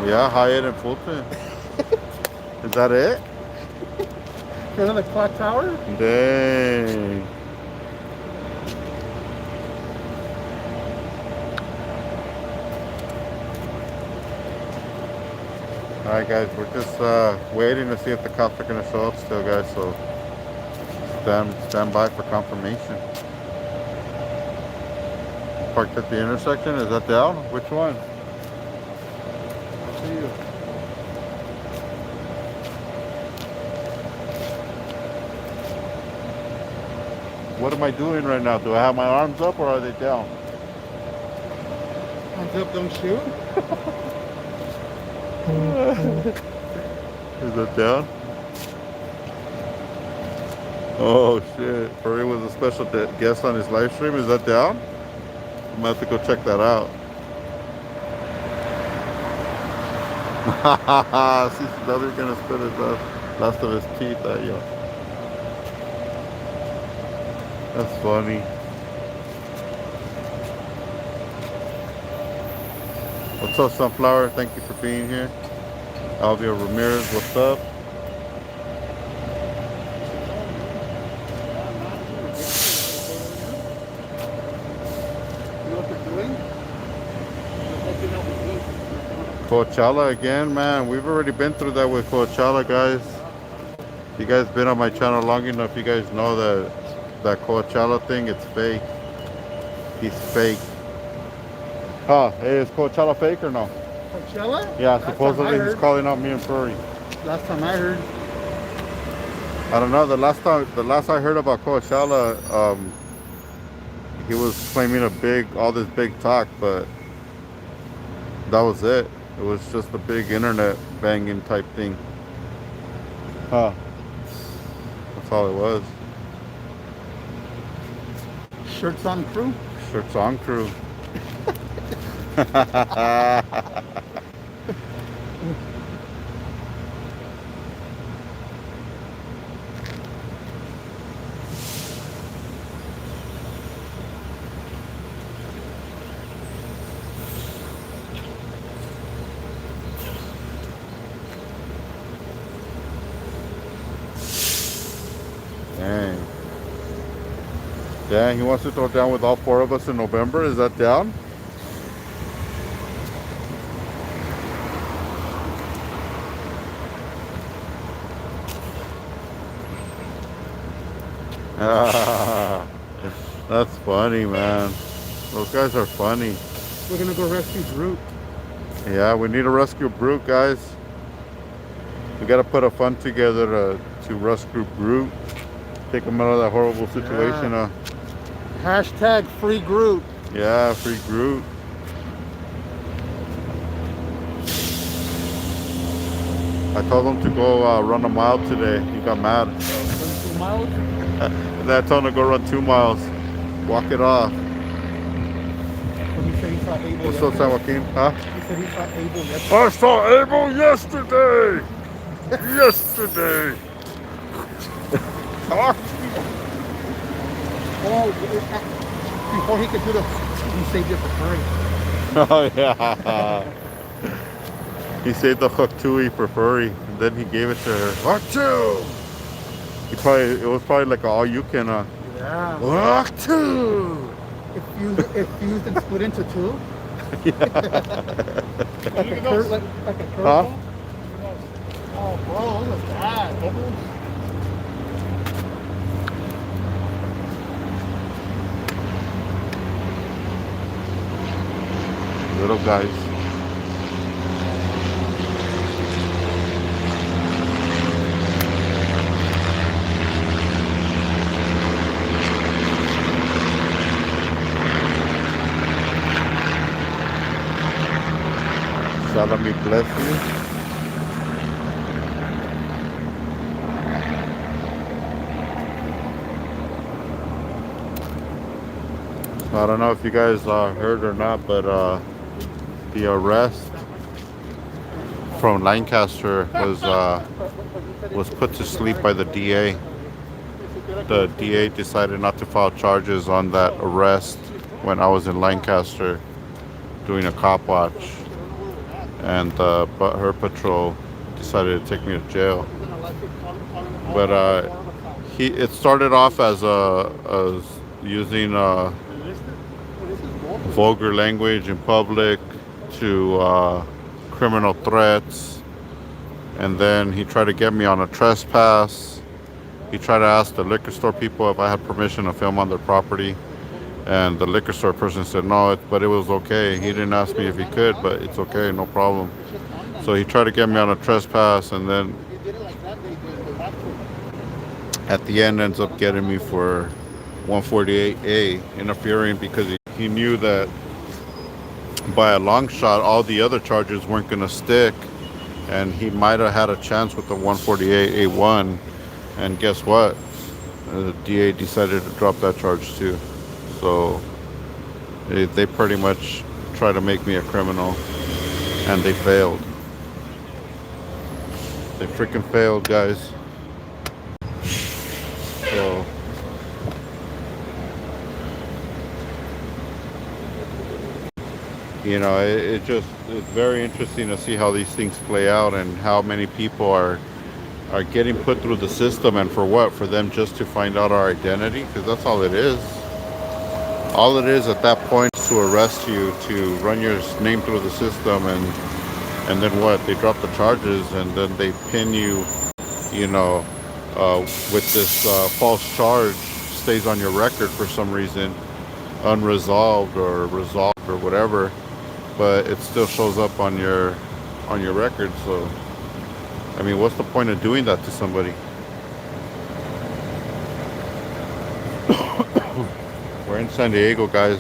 Yeah, Hyatt and Fulton. Is that it? Another clock tower? Dang. Alright guys, we're just waiting to see if the cops are gonna show up still, guys, so stand by for confirmation. Parked at the intersection, is that down? Which one? I see you. What am I doing right now? Do I have my arms up or are they down? Hands up, don't shoot. Is it down? Oh shit. Furry was a special guest on his live stream. Is that down? I'm gonna have to go check that out. CCW gonna spit his last of his teeth at you. That's funny. What's up, Sunflower? Thank you for being here. Alvia Ramirez, what's up? You know what they're doing? They're hooking up with me. Coachella again, man. We've already been through that with Coachella, guys. If you guys been on my channel long enough, you guys know that Coachella thing, it's fake. He's fake. Huh, hey, is Coachella fake or no? Coachella? Yeah, Last time supposedly I he's heard. calling out me and Furry. Last time I heard. I don't know, the last I heard about Coachella, he was claiming all this big talk, but that was it. It was just a big internet banging type thing. Huh. That's all it was. Shirts on crew. Shirts on crew. Dang. Dang, he wants to throw down with all four of us in November. Is that down? That's funny, man. Those guys are funny. We're gonna go rescue Groot. Yeah, we need a rescue Brute, guys. We got to put a fund together to rescue Brute. Take him out of that horrible situation. Yeah. Hashtag free Groot. Yeah, free Groot. I told him to go run a mile today. He got mad. 2 miles? And then I told him to go run 2 miles. Walk it off. But he said he saw Abel What's up, San Joaquin? Huh? He said he saw Abel yesterday. I saw Abel yesterday. Yesterday. Oh, before he could do the, he saved it for free. Oh yeah. He saved the hook tui for furry, and then he gave it to her. Hook two. It was probably like all you can. Yeah. Hook two. It fused and split into two. Look Like a at curve, those. like a Huh? curveball. Oh, bro, look at that. Bubbles. Little guys. Salami bless you. I don't know if you guys heard or not, but the arrest from Lancaster was put to sleep by the DA. The DA decided not to file charges on that arrest when I was in Lancaster doing a cop watch, and but her patrol decided to take me to jail. But it started off as using vulgar language in public to criminal threats, and then he tried to get me on a trespass. He tried to ask the liquor store people if I had permission to film on their property, and the liquor store person said no, but it was okay. He didn't ask me if he could, but it's okay, no problem. So he tried to get me on a trespass, and then at the end ends up getting me for 148A, interfering because he knew that by a long shot all the other charges weren't going to stick, and he might have had a chance with the 148A1, and guess what, the DA decided to drop that charge too. So they pretty much tried to make me a criminal, and they failed. They freaking failed, guys. So you know, it's very interesting to see how these things play out, and how many people are getting put through the system, and for what? For them just to find out our identity, because that's all it is. All it is at that point is to arrest you, to run your name through the system, and then what? They drop the charges, and then they pin you, you know, with this false charge, stays on your record for some reason, unresolved or resolved or whatever, but it still shows up on your record. So I mean, what's the point of doing that to somebody? We're in San Diego, guys.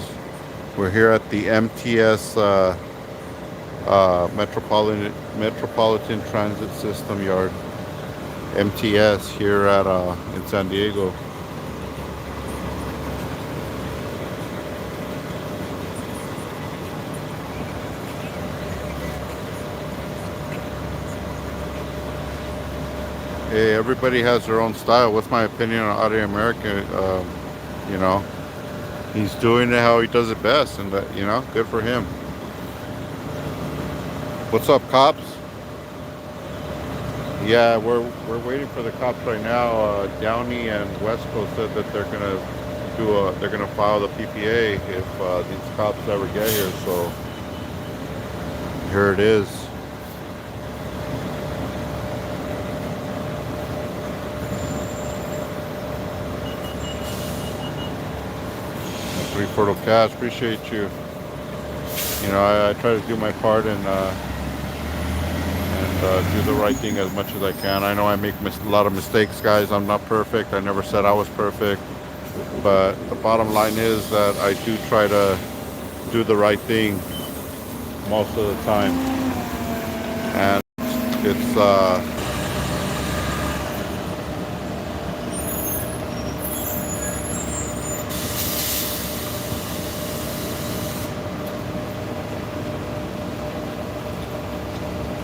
We're here at the MTS Metropolitan Transit System Yard, MTS, here at in San Diego. Hey, everybody has their own style. What's my opinion on Audio America? You know, he's doing it how he does it best, and that, you know, good for him. What's up, cops? Yeah, we're waiting for the cops right now. Downey and West Coast said that they're gonna file the PPA if these cops ever get here. So here it is. Three Portal Cash, appreciate you. You know, I try to do my part and do the right thing as much as I can. I know I make a lot of mistakes, guys. I'm not perfect. I never said I was perfect. But the bottom line is that I do try to do the right thing most of the time. And it's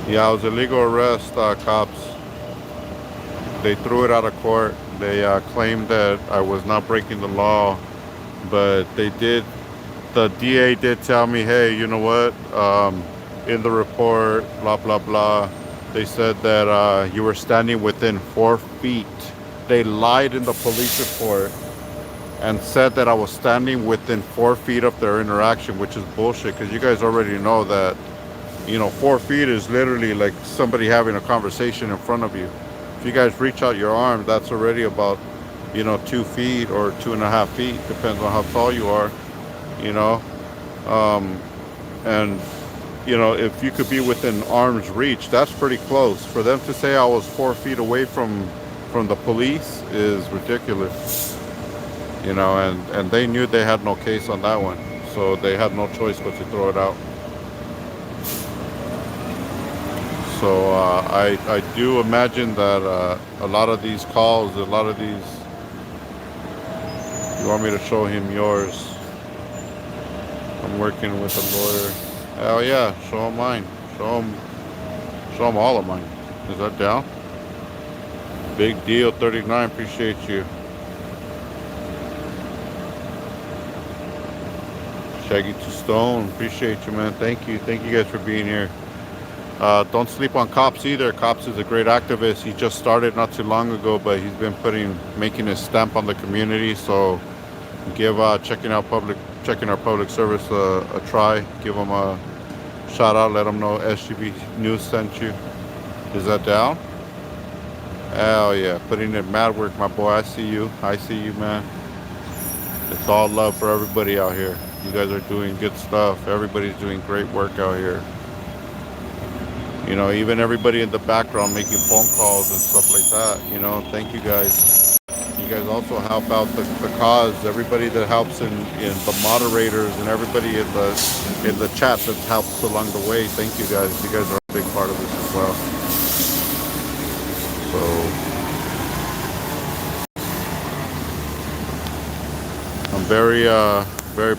yeah, it was illegal arrest, cops. They threw it out of court. They claimed that I was not breaking the law, but they did. The DA did tell me, hey, you know what? In the report, blah blah blah, they said that you were standing within 4 feet. They lied in the police report and said that I was standing within 4 feet of their interaction, which is bullshit. Because you guys already know that, you know, 4 feet is literally like somebody having a conversation in front of you. If you guys reach out your arm, that's already about, you know, 2 feet or 2.5 feet, depends on how tall you are, you know. And, you know, if you could be within arm's reach, that's pretty close. For them to say I was 4 feet away from the police is ridiculous, you know, and they knew they had no case on that one. So they had no choice but to throw it out. So I do imagine that a lot of these calls, a lot of these, you want me to show him yours? I'm working with a lawyer. Hell yeah, show him mine. Show him all of mine. Is that down? Big deal, 39, appreciate you. Shaggy to Stone, appreciate you, man. Thank you guys for being here. Don't sleep on Cops either. Cops is a great activist. He just started not too long ago, but he's been making his stamp on the community. So give checking our public service a try. Give him a shout out. Let him know SGB News sent you. Is that down? Hell yeah, putting in mad work, my boy. I see you, man. It's all love for everybody out here. You guys are doing good stuff. Everybody's doing great work out here. You know, even everybody in the background making phone calls and stuff like that. You know, thank you guys. You guys also help out the cause. Everybody that helps in the moderators and everybody in the chat that helps along the way. Thank you guys. You guys are a big part of this as well. So I'm very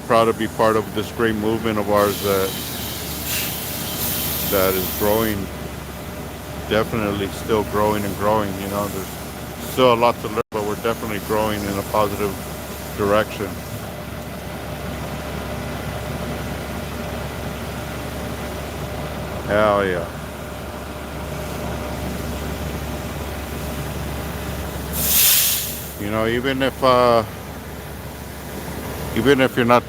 proud to be part of this great movement of ours that is growing, definitely still growing and growing. You know, there's still a lot to learn, but we're definitely growing in a positive direction. Hell yeah. You know, even if you're not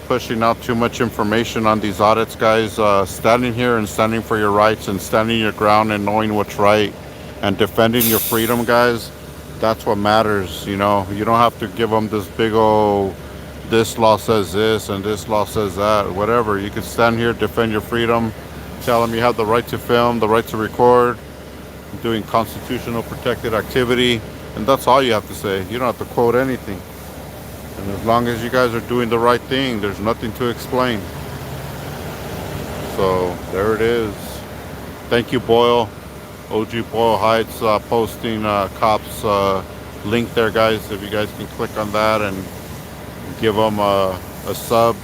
pushing out too much information on these audits, guys, standing here and standing for your rights and standing your ground and knowing what's right and defending your freedom, guys, that's what matters. You know, you don't have to give them this big old, this law says this and this law says that, whatever. You can stand here, defend your freedom, tell them you have the right to film, the right to record, doing constitutional protected activity, and that's all you have to say. You don't have to quote anything. And as long as you guys are doing the right thing, there's nothing to explain. So there it is. Thank you, Boyle. OG Boyle Heights posting Cops link there, guys. If you guys can click on that and give them a sub.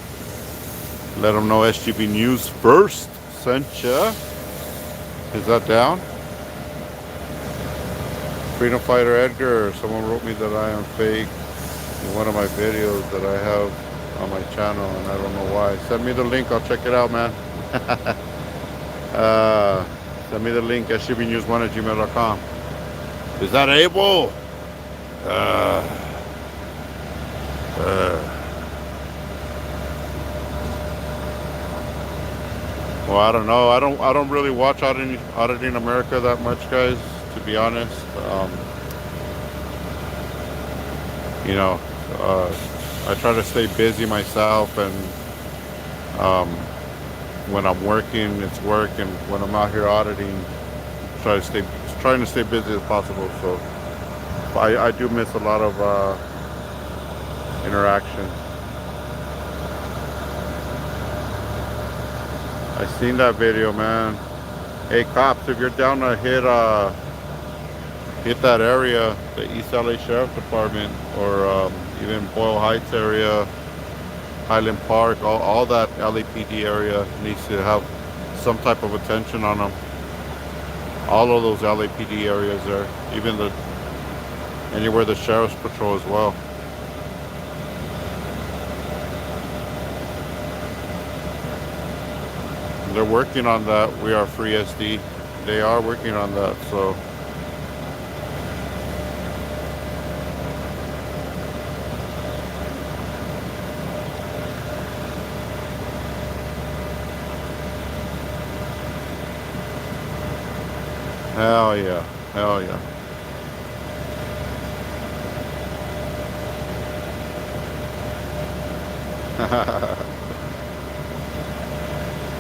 Let them know SGB News first sent ya. Is that down? Freedom Fighter Edgar. Someone wrote me that I am fake in one of my videos that I have on my channel, and I don't know why. Send me the link, I'll check it out, man. Send me the link, sgbnews1@gmail.com. Is that able? Well, I don't know. I don't really watch Auditing America that much, guys, to be honest. You know, I try to stay busy myself, and when I'm working, it's work, and when I'm out here auditing, trying to stay busy as possible. So I do miss a lot of interaction. I seen that video, man. Hey cops, if you're down to hit that area, the East LA Sheriff Department, or even Boyle Heights area, Highland Park, all that LAPD area needs to have some type of attention on them. All of those LAPD areas there, even anywhere the Sheriff's Patrol as well. They're working on that. We are Free SD. They are working on that, so. Hell yeah. Hell yeah.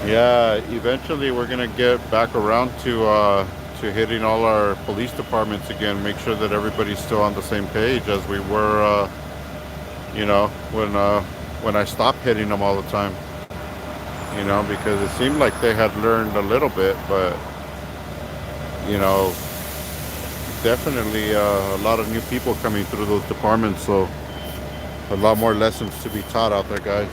Yeah, eventually we're gonna get back around to hitting all our police departments again. Make sure that everybody's still on the same page as we were, you know, when I stopped hitting them all the time. You know, because it seemed like they had learned a little bit, but you know, definitely a lot of new people coming through those departments, so a lot more lessons to be taught out there, guys.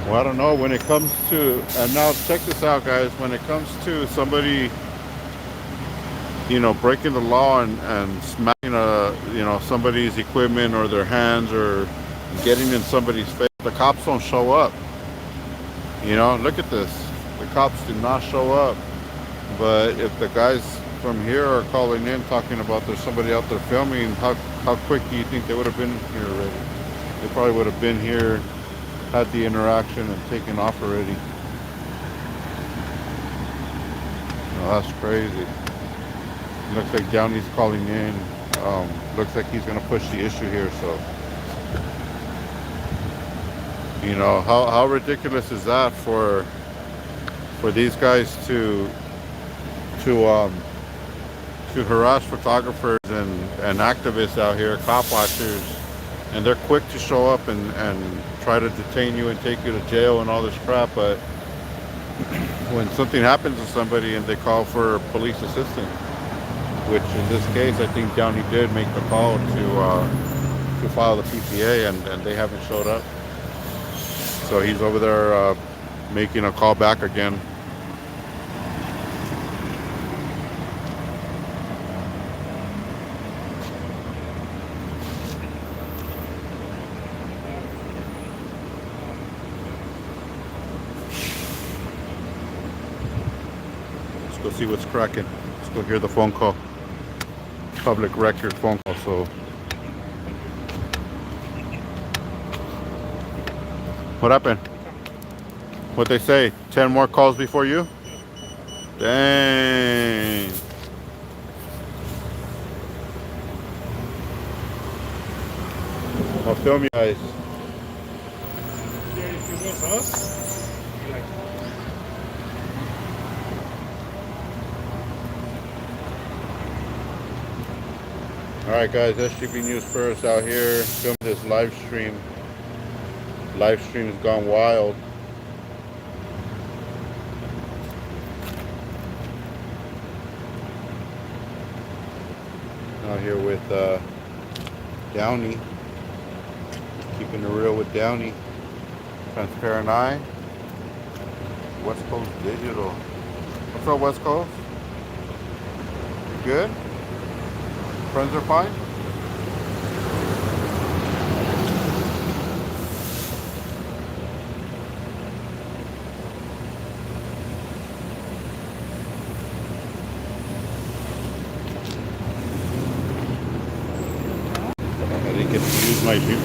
Well, I don't know, when it comes to, and now check this out, guys, when it comes to somebody, you know, breaking the law and smacking you know, somebody's equipment or their hands or getting in somebody's face, the cops don't show up. You know, look at this. The cops do not show up. But if the guys from here are calling in talking about there's somebody out there filming, how quick do you think they would have been here already? They probably would have been here, had the interaction, and taken off already. Oh, that's crazy. Looks like Downey's calling in. Looks like he's going to push the issue here, so. You know, how ridiculous is that for these guys to harass photographers and activists out here, cop watchers, and they're quick to show up and try to detain you and take you to jail and all this crap, but when something happens to somebody and they call for police assistance, which in this case I think Downey did make the call to file the PPA, and they haven't showed up. So he's over there making a call back again. Let's go see what's cracking. Let's go hear the phone call. Public record phone call. So. What happened? What they say? 10 more calls before you? Dang. I'll film you guys. Yeah, if it was us, like, Alright guys, SGB News First out here filming this live stream. Live stream has gone wild. Out here with Downey. Keeping it real with Downey. Transparent Eye. West Coast Digital. What's up, West Coast? You good? Friends are fine?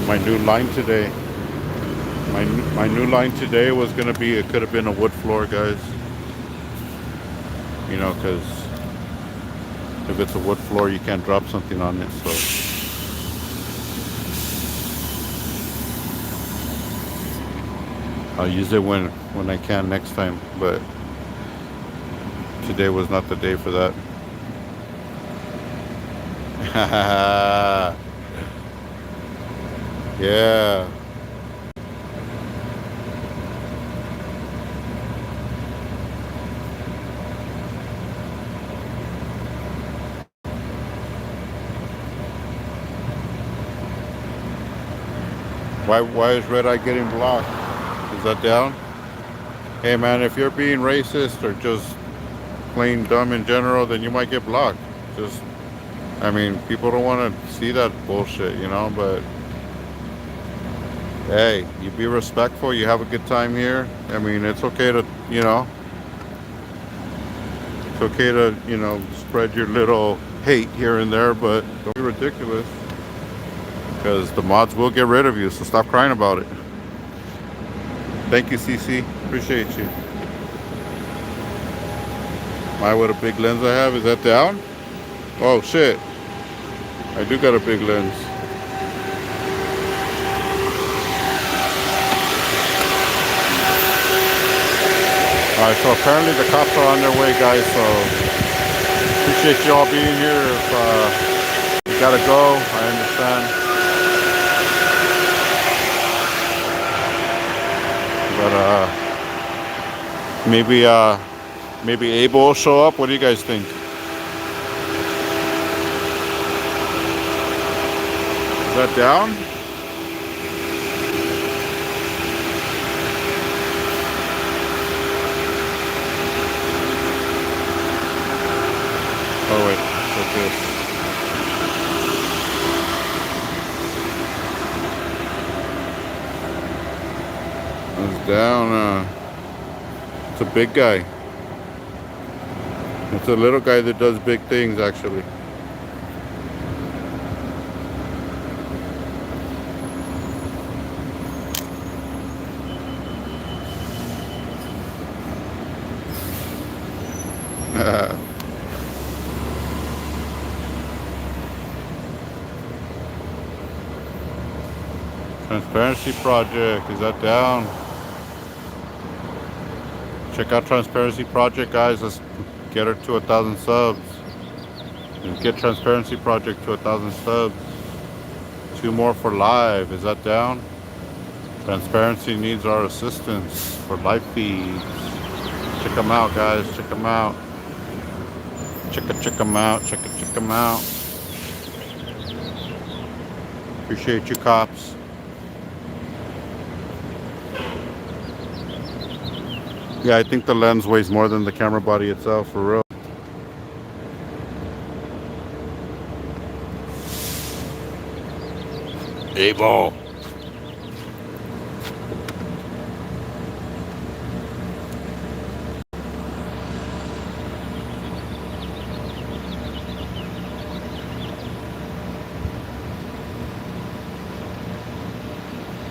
My new line today. My new line today was gonna be, it could have been a wood floor, guys. You know, because if it's a wood floor, you can't drop something on it. So I'll use it when I can next time, but today was not the day for that. Yeah. Why is Red Eye getting blocked? Is that down? Hey man, if you're being racist or just plain dumb in general, then you might get blocked. Just, I mean, people don't want to see that bullshit, you know, but hey, you be respectful, you have a good time here. I mean, it's okay to, you know, it's okay to, you know, spread your little hate here and there, but don't be ridiculous. Because the mods will get rid of you, so stop crying about it. Thank you, CC. Appreciate you. My, what a big lens I have. Is that down? Oh, shit. I do got a big lens. Alright, so apparently the cops are on their way, guys, so appreciate you all being here. If you gotta go, I understand. But maybe Abel will show up. What do you guys think? Is that down? Oh wait, what's this? It's down. It's a big guy. It's a little guy that does big things, actually. Transparency Project, is that down? Check out Transparency Project, guys. Let's get her to 1,000 subs. Let's get Transparency Project to 1,000 subs. 2 more for live. Is that down? Transparency needs our assistance for live feeds. Check them out, guys. Check them out. Check them out. Check them out. Appreciate you, cops. Yeah, I think the lens weighs more than the camera body itself, for real. Abel.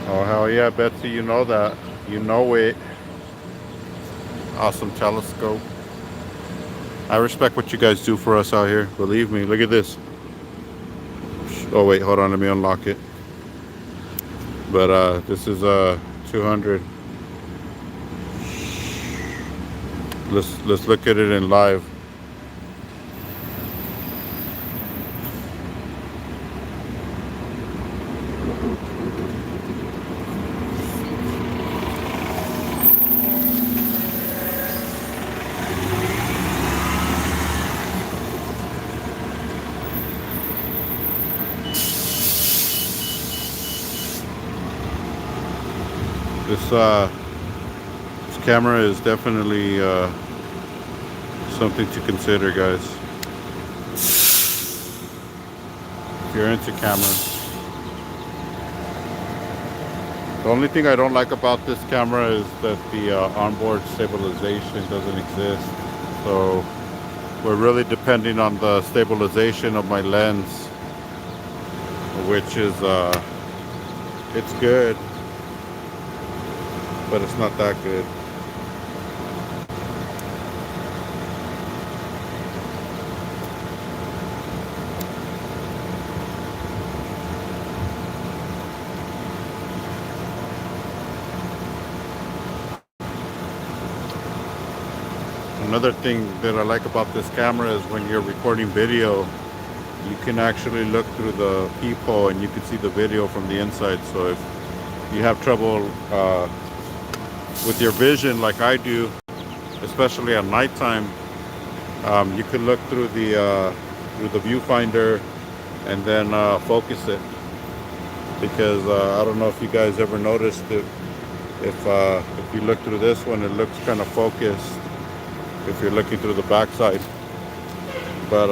Oh, hell yeah, Betsy, you know that. You know it. Awesome telescope. I respect what you guys do for us out here. Believe me. Look at this. Oh wait, hold on. Let me unlock it. But this is 200. Let's look at it in live. This camera is definitely something to consider, guys. If you're into cameras. The only thing I don't like about this camera is that the onboard stabilization doesn't exist. So we're really depending on the stabilization of my lens, which is it's good, but it's not that good. Another thing that I like about this camera is when you're recording video, you can actually look through the peephole and you can see the video from the inside. So if you have trouble with your vision like I do, especially at nighttime, you can look through the viewfinder and then focus it. Because I don't know if you guys ever noticed it, if you look through this one, it looks kind of focused if you're looking through the backside. But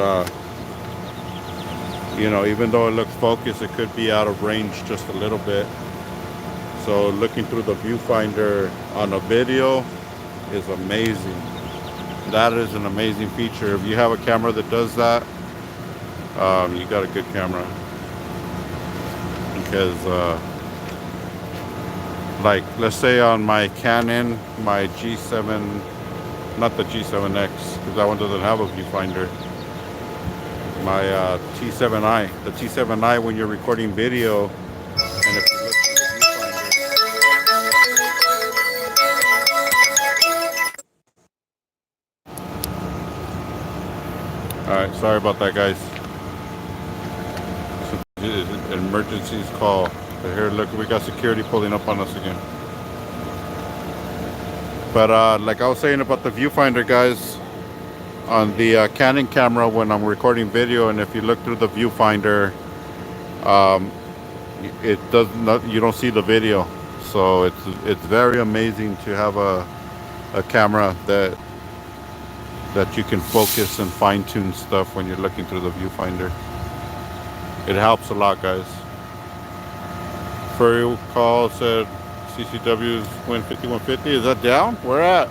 you know, even though it looks focused, it could be out of range just a little bit. So looking through the viewfinder on a video is amazing. That is an amazing feature. If you have a camera that does that, you got a good camera. Because like, let's say on my Canon, my G7, not the G7X, because that one doesn't have a viewfinder. My T7i, the T7i, when you're recording video, and if you look through the viewfinder. All right, sorry about that, guys. An emergency's call. But here, look, we got security pulling up on us again. But like I was saying about the viewfinder, guys, on the Canon camera, when I'm recording video, and if you look through the viewfinder, it does not, you don't see the video. So it's very amazing to have a camera that you can focus and fine-tune stuff when you're looking through the viewfinder. It helps a lot, guys. Furry call said CCW's win 5150. Is that down? Where at?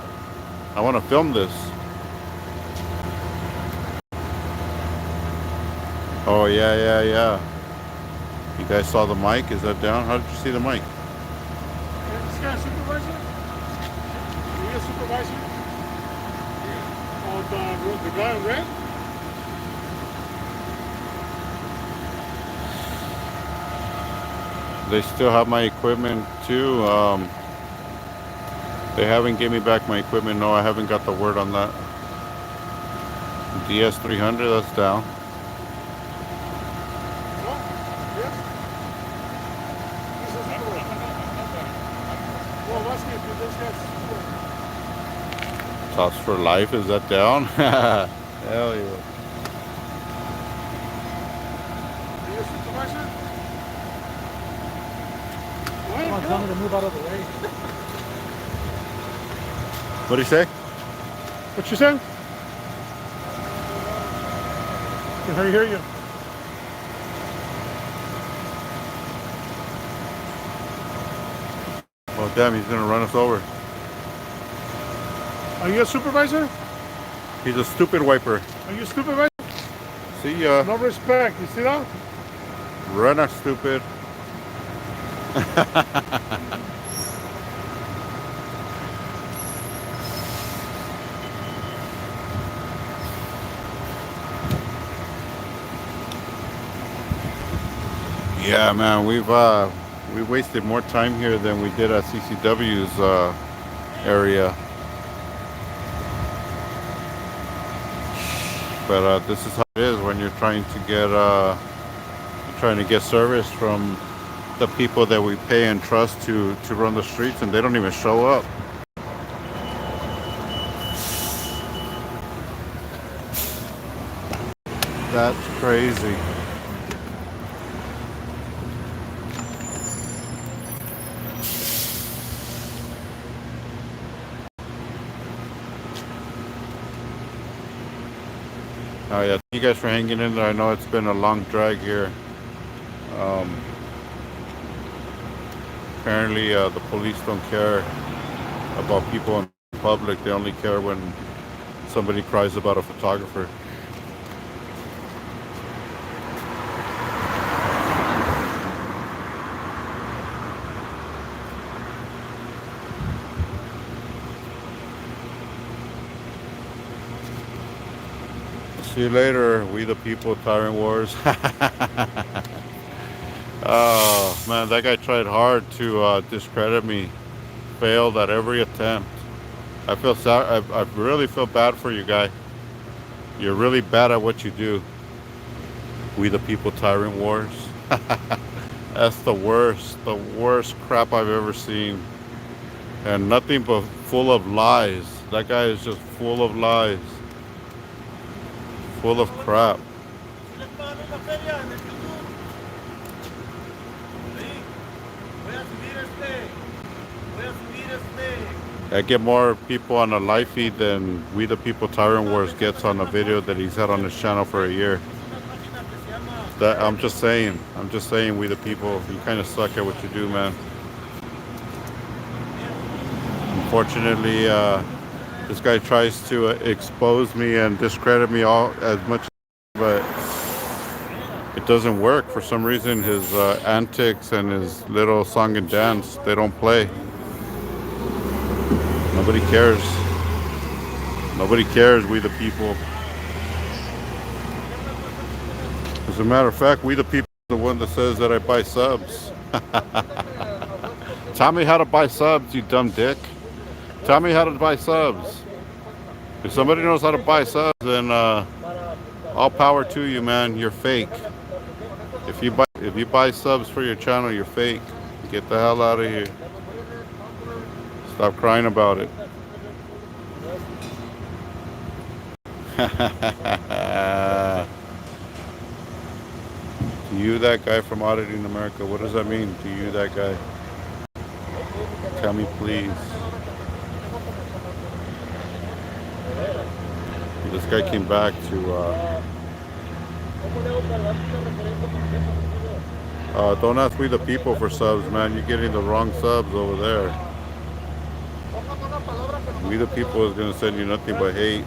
I want to film this. Oh, yeah. You guys saw the mic? Is that down? How did you see the mic? This guy a supervisor? Are you a supervisor? Oh, the guy in red? They still have my equipment too. They haven't given me back my equipment. No, I haven't got the word on that. DS300, that's down. Tops for life, is that down? Hell yeah. Come on, tell me to move out of the way. What do you say? What you saying? Can I hear you? Oh damn, he's gonna run us over. Are you a supervisor? He's a stupid wiper. Are you a supervisor? See ya. No respect. You see that? Run us, stupid. Yeah, man, we wasted more time here than we did at CCW's area. But this is how it is when you're trying to get service from the people that we pay and trust to run the streets, and they don't even show up. That's crazy. Oh yeah, thank you guys for hanging in there. I know it's been a long drag here. Apparently the police don't care about people in public. They only care when somebody cries about a photographer. See you later, we the people, Tyrant Wars. Oh man, that guy tried hard to discredit me. Failed at every attempt. I feel sorry. I really feel bad for you, guy. You're really bad at what you do. We the People Tyrant Wars. That's the worst crap I've ever seen. And nothing but full of lies. That guy is just full of lies. Full of crap. Si les pagan una feria en el YouTube. Sí. Voy a subir I get more people on a live feed than We the People Tyrant Wars gets on a video that he's had on his channel for a year. That I'm just saying, We the People, you kind of suck at what you do, man. Unfortunately, this guy tries to expose me and discredit me all as much, but it doesn't work. For some reason, his antics and his little song and dance, they don't play. Nobody cares. Nobody cares, We the People. As a matter of fact, We the People is the one that says that I buy subs. Tell me how to buy subs, you dumb dick. Tell me how to buy subs. If somebody knows how to buy subs, then all power to you, man. You're fake. If you buy subs for your channel, you're fake. Get the hell out of here. Stop crying about it. To you, that guy from Auditing America, what does that mean? To you, that guy? Tell me, please. This guy came back to don't ask We the People for subs, man. You're getting the wrong subs over there. We the People is gonna send you nothing but hate.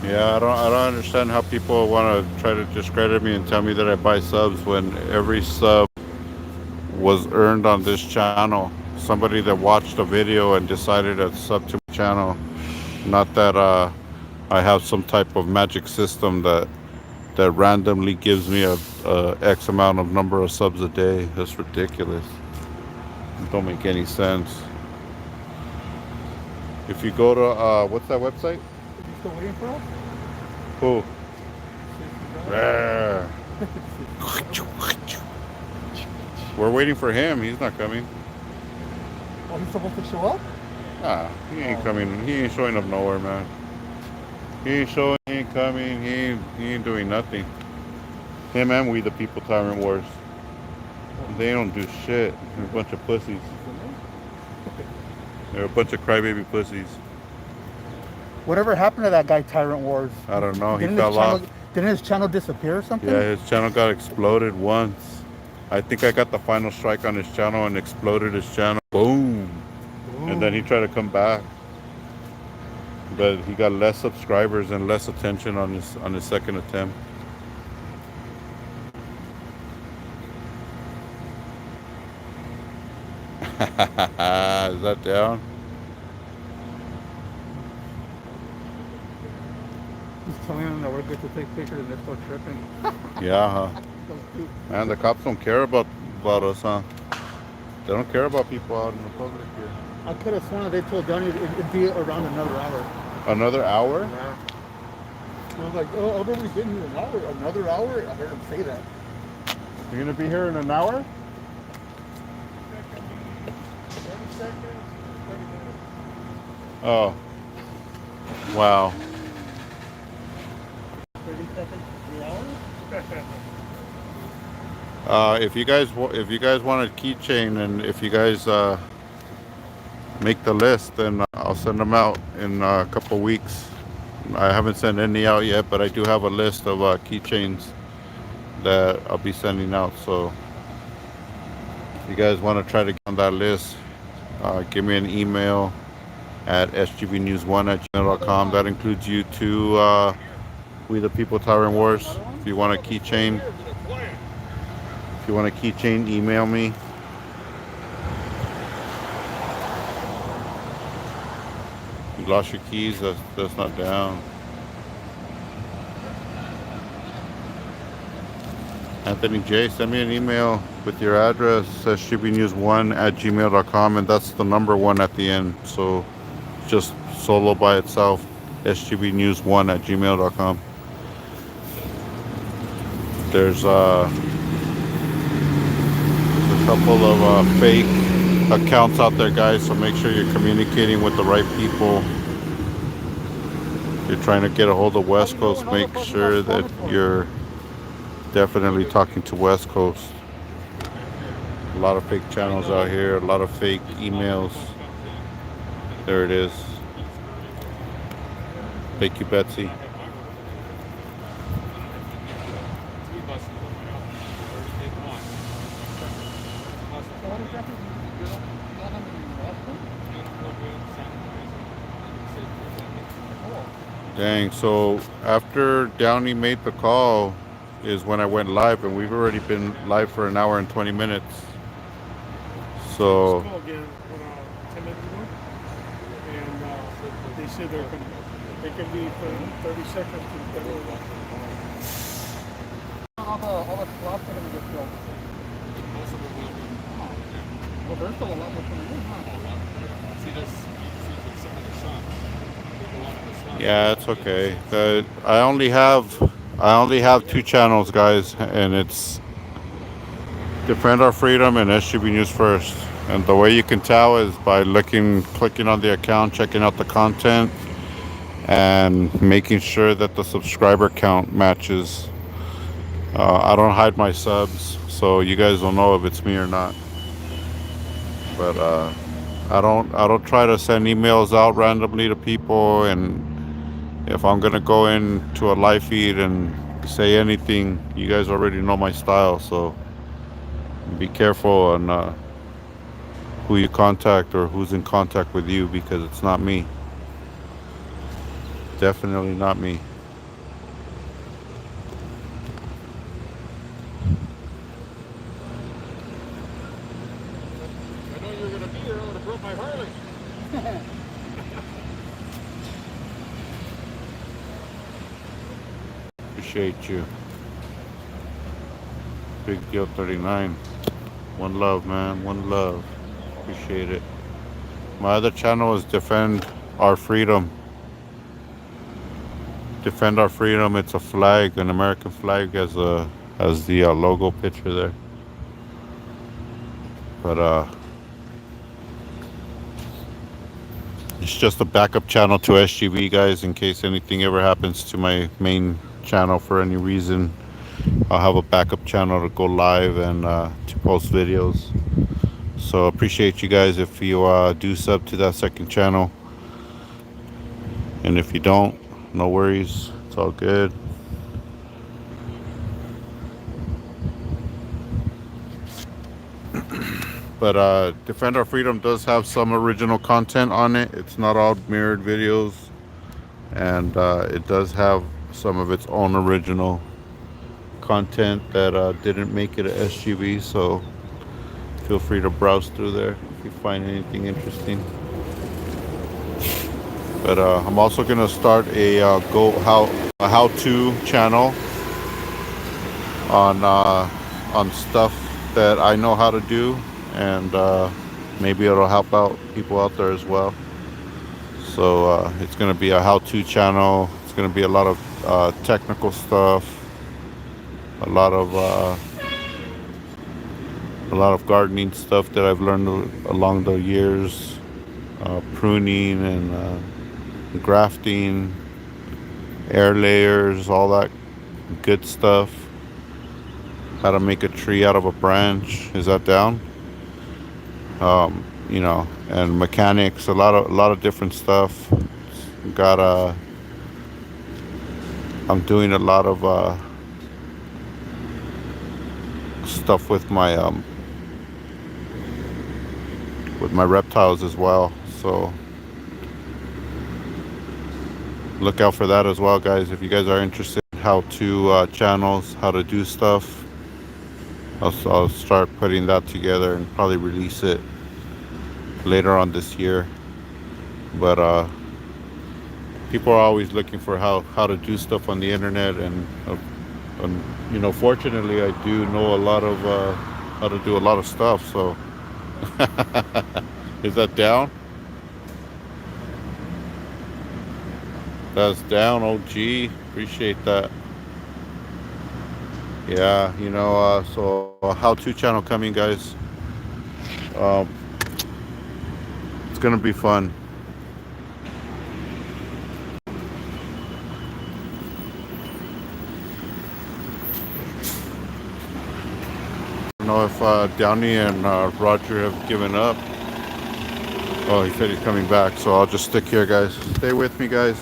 Yeah, I don't understand how people want to try to discredit me and tell me that I buy subs when every sub was earned on this channel. Somebody that watched a video and decided to sub to my channel. Not that I have some type of magic system that randomly gives me a X amount of number of subs a day. That's ridiculous. It don't make any sense. If you go to what's that website? You still waiting for us? Who? Rare. We're waiting for him. He's not coming. Oh, he's supposed to show up? Nah, he ain't coming. He ain't showing up nowhere, man. He ain't showing. He ain't coming. He ain't doing nothing. Him and We the People Tyrant Wars. They don't do shit. They're a bunch of pussies. They're a bunch of crybaby pussies. Whatever happened to that guy, Tyrant Wars? I don't know. He Didn't fell off. Didn't his channel disappear or something? Yeah, his channel got exploded once. I think I got the final strike on his channel and exploded his channel. Boom. And then he tried to come back. But he got less subscribers and less attention on his second attempt. Is that down? He's telling them that we're good to take pictures and they're still tripping. Yeah, huh? Man, the cops don't care about us, huh? They don't care about people out in the public here. I could have sworn that they told Donnie it'd be around another hour. Another hour? Yeah. I was like, oh, I've only been here an hour. Another hour? I heard him say that. You're gonna be here in an hour? 30 seconds, 30 minutes. Oh. Wow. 30 seconds, 3 hours? If you guys want a keychain and if you guys make the list, then I'll send them out in a couple weeks. I haven't sent any out yet, but I do have a list of keychains that I'll be sending out. So if you guys want to try to get on that list, give me an email at sgbnews1@gmail.com. That includes you too, We the People Tyrant Wars. If you want a keychain, email me. You lost your keys. That's not down. Anthony J, send me an email with your address, sgbnews1@gmail.com, and that's the number 1 at the end. So just solo by itself, sgbnews1@gmail.com. There's a couple of fake accounts out there, guys, so make sure you're communicating with the right people. If you're trying to get a hold of West Coast, make sure that you're definitely talking to West Coast. A lot of fake channels out here, a lot of fake emails. There it is. Thank you, Betsy. Dang, so after Downey made the call is when I went live, and we've already been live for an hour and 20 minutes. So Call again 10 minutes ago, and they said they can be for 30 seconds to get over. All the slots are gonna get filled. Well, there's still a lot more coming in, huh? yeah, it's okay. I only have 2 channels, guys, and it's Defend Our Freedom and SGB News First. And the way you can tell is by clicking on the account, checking out the content, and making sure that the subscriber count matches. I don't hide my subs, so you guys will know if it's me or not. But I don't try to send emails out randomly to people, and if I'm gonna go into a live feed and say anything, you guys already know my style, so be careful on who you contact or who's in contact with you, because it's not me. Definitely not me. I know you were gonna be there. I would have brought my Harley. Appreciate you. Big Deal 39. One love, man. One love. Appreciate it. My other channel is Defend Our Freedom. Defend Our Freedom. It's a flag, an American flag, as the logo picture there. But it's just a backup channel to SGV, guys, in case anything ever happens to my main channel for any reason. I'll have a backup channel to go live and to post videos. So appreciate you guys if you do sub to that second channel, and if you don't, no worries, it's all good. But Defend Our Freedom does have some original content on it. It's not all mirrored videos, and it does have some of its own original content that didn't make it a SGV, so feel free to browse through there if you find anything interesting. But I'm also gonna start a how-to channel on stuff that I know how to do, and maybe it'll help out people out there as well. So it's gonna be a how-to channel. It's gonna be a lot of technical stuff, a lot of gardening stuff that I've learned along the years, pruning and grafting, air layers, all that good stuff. How to make a tree out of a branch. Is that down? You know, and mechanics, a lot of different stuff. I'm doing a lot of stuff with my reptiles as well, so look out for that as well, guys. If you guys are interested in how to channels, how to do stuff, I'll start putting that together and probably release it later on this year. But people are always looking for how to do stuff on the internet, and you know, fortunately, I do know a lot of how to do a lot of stuff. So, is that down? That's down, OG. Appreciate that. Yeah, you know, so a how-to channel coming, guys. Um, it's gonna be fun. I don't know if Downey and Roger have given up. Oh, he said he's coming back, so I'll just stick here, guys. Stay with me, guys.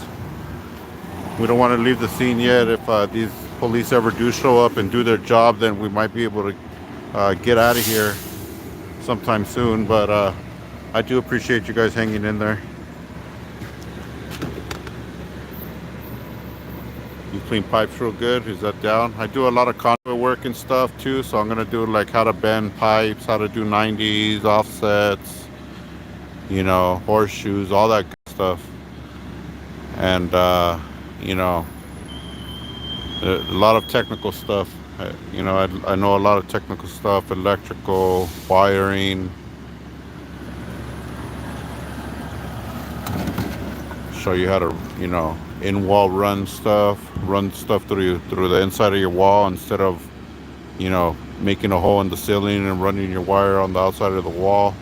We don't want to leave the scene yet. If these police ever do show up and do their job, then we might be able to get out of here sometime soon. But I do appreciate you guys hanging in there. You clean pipes real good. Is that down? I do a lot of conduit work and stuff too, so I'm gonna do like how to bend pipes, how to do 90s, offsets, you know, horseshoes, all that good stuff. And you know, a lot of technical stuff. You know, I know a lot of technical stuff, electrical, wiring. Show you how to, you know, in-wall run stuff through the inside of your wall, instead of, you know, making a hole in the ceiling and running your wire on the outside of the wall.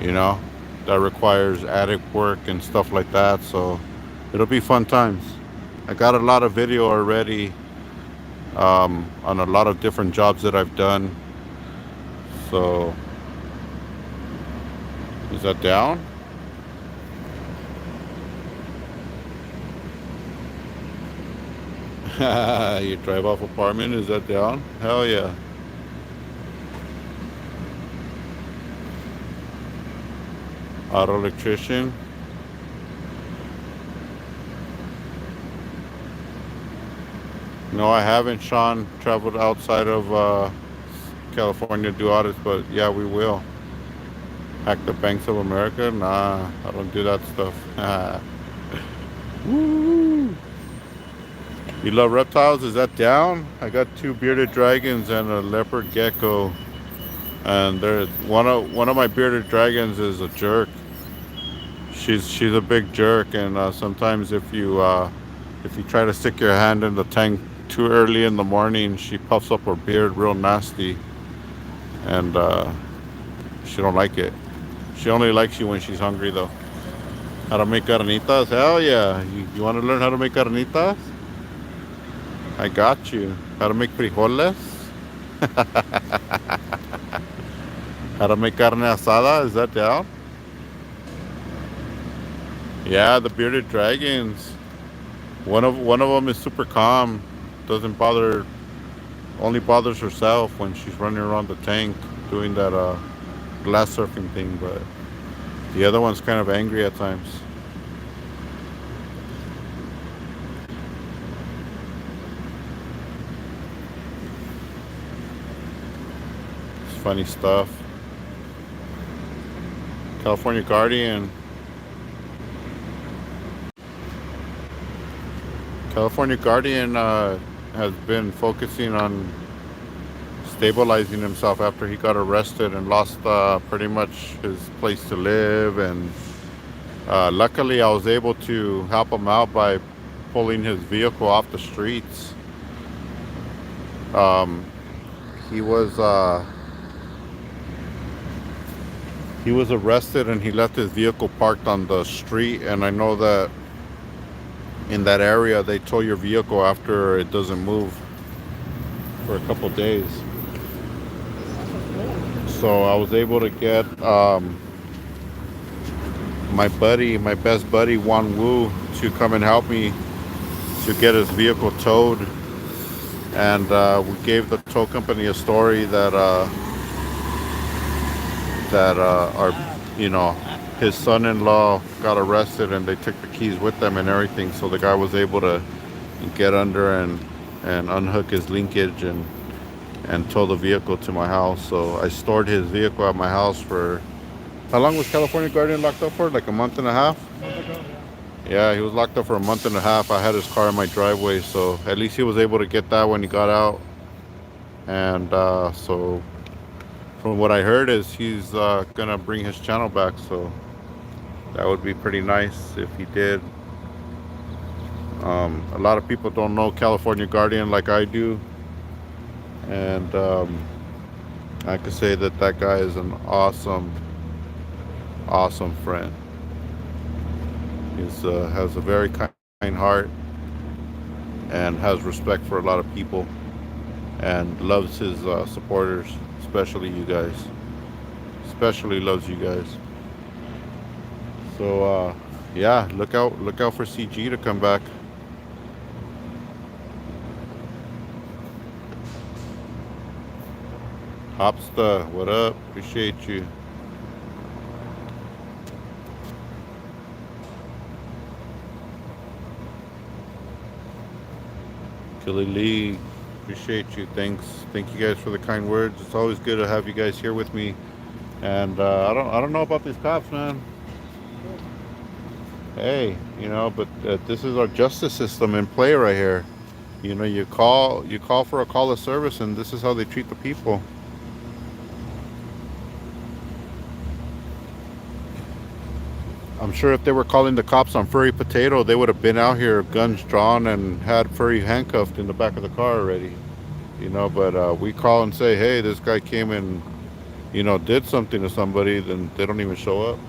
You know, that requires attic work and stuff like that. So it'll be fun times. I got a lot of video already on a lot of different jobs that I've done. So, is that down? Your drive-off apartment, is that down? Hell yeah. Auto electrician. No, I haven't, Sean, traveled outside of California to do audits, but yeah, we will. Hack the banks of America? Nah, I don't do that stuff. Woo! You love reptiles? Is that down? I got 2 bearded dragons and a leopard gecko, and one of my bearded dragons is a jerk. She's a big jerk, and sometimes if you try to stick your hand in the tank too early in the morning, she puffs up her beard real nasty, and she don't like it. She only likes you when she's hungry, though. How to make carnitas? Hell yeah! You want to learn how to make carnitas? I got you. How to make frijoles? How to make carne asada? Is that down? Yeah, the bearded dragons. One of them is super calm. Doesn't bother. Only bothers herself when she's running around the tank doing that glass surfing thing. But the other one's kind of angry at times. It's funny stuff. California Guardian. California Guardian has been focusing on stabilizing himself after he got arrested and lost pretty much his place to live. And luckily I was able to help him out by pulling his vehicle off the streets. He was arrested and he left his vehicle parked on the street, and I know that in that area they tow your vehicle after it doesn't move for a couple days. So I was able to get my best buddy Wan Wu to come and help me to get his vehicle towed. And we gave the tow company a story that our, you know, his son-in-law got arrested and they took the keys with them and everything. So the guy was able to get under and unhook his linkage and tow the vehicle to my house. So I stored his vehicle at my house for, how long was California Guardian locked up for? Like a month and a half? Yeah, he was locked up for a month and a half. I had his car in my driveway, so at least he was able to get that when he got out. And so from what I heard is he's gonna bring his channel back, so that would be pretty nice if he did. A lot of people don't know California Guardian like I do, and I could say that that guy is an awesome friend. He's has a very kind heart and has respect for a lot of people and loves his supporters, especially you guys. Especially loves you guys. So yeah, look out for CG to come back. Hopsta, what up? Appreciate you. Killy Lee, appreciate you. Thank you guys for the kind words. It's always good to have you guys here with me. And I don't know about these cops, man. Hey, you know, but this is our justice system in play right here. You know, you call for a call of service, and this is how they treat the people. I'm sure if they were calling the cops on Furry Potato, they would have been out here, guns drawn, and had Furry handcuffed in the back of the car already. You know, but we call and say, hey, this guy came and, you know, did something to somebody, then they don't even show up.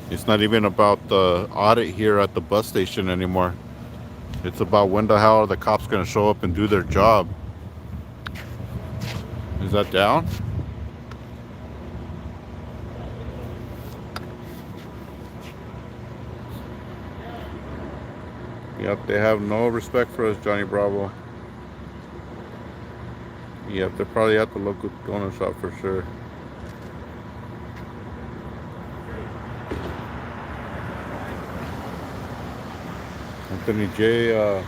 It's not even about the audit here at the bus station anymore. It's about when the hell are the cops going to show up and do their job. Is that down? Yep, they have no respect for us, Johnny Bravo. Yep, they're probably at the local donut shop for sure. Anthony J,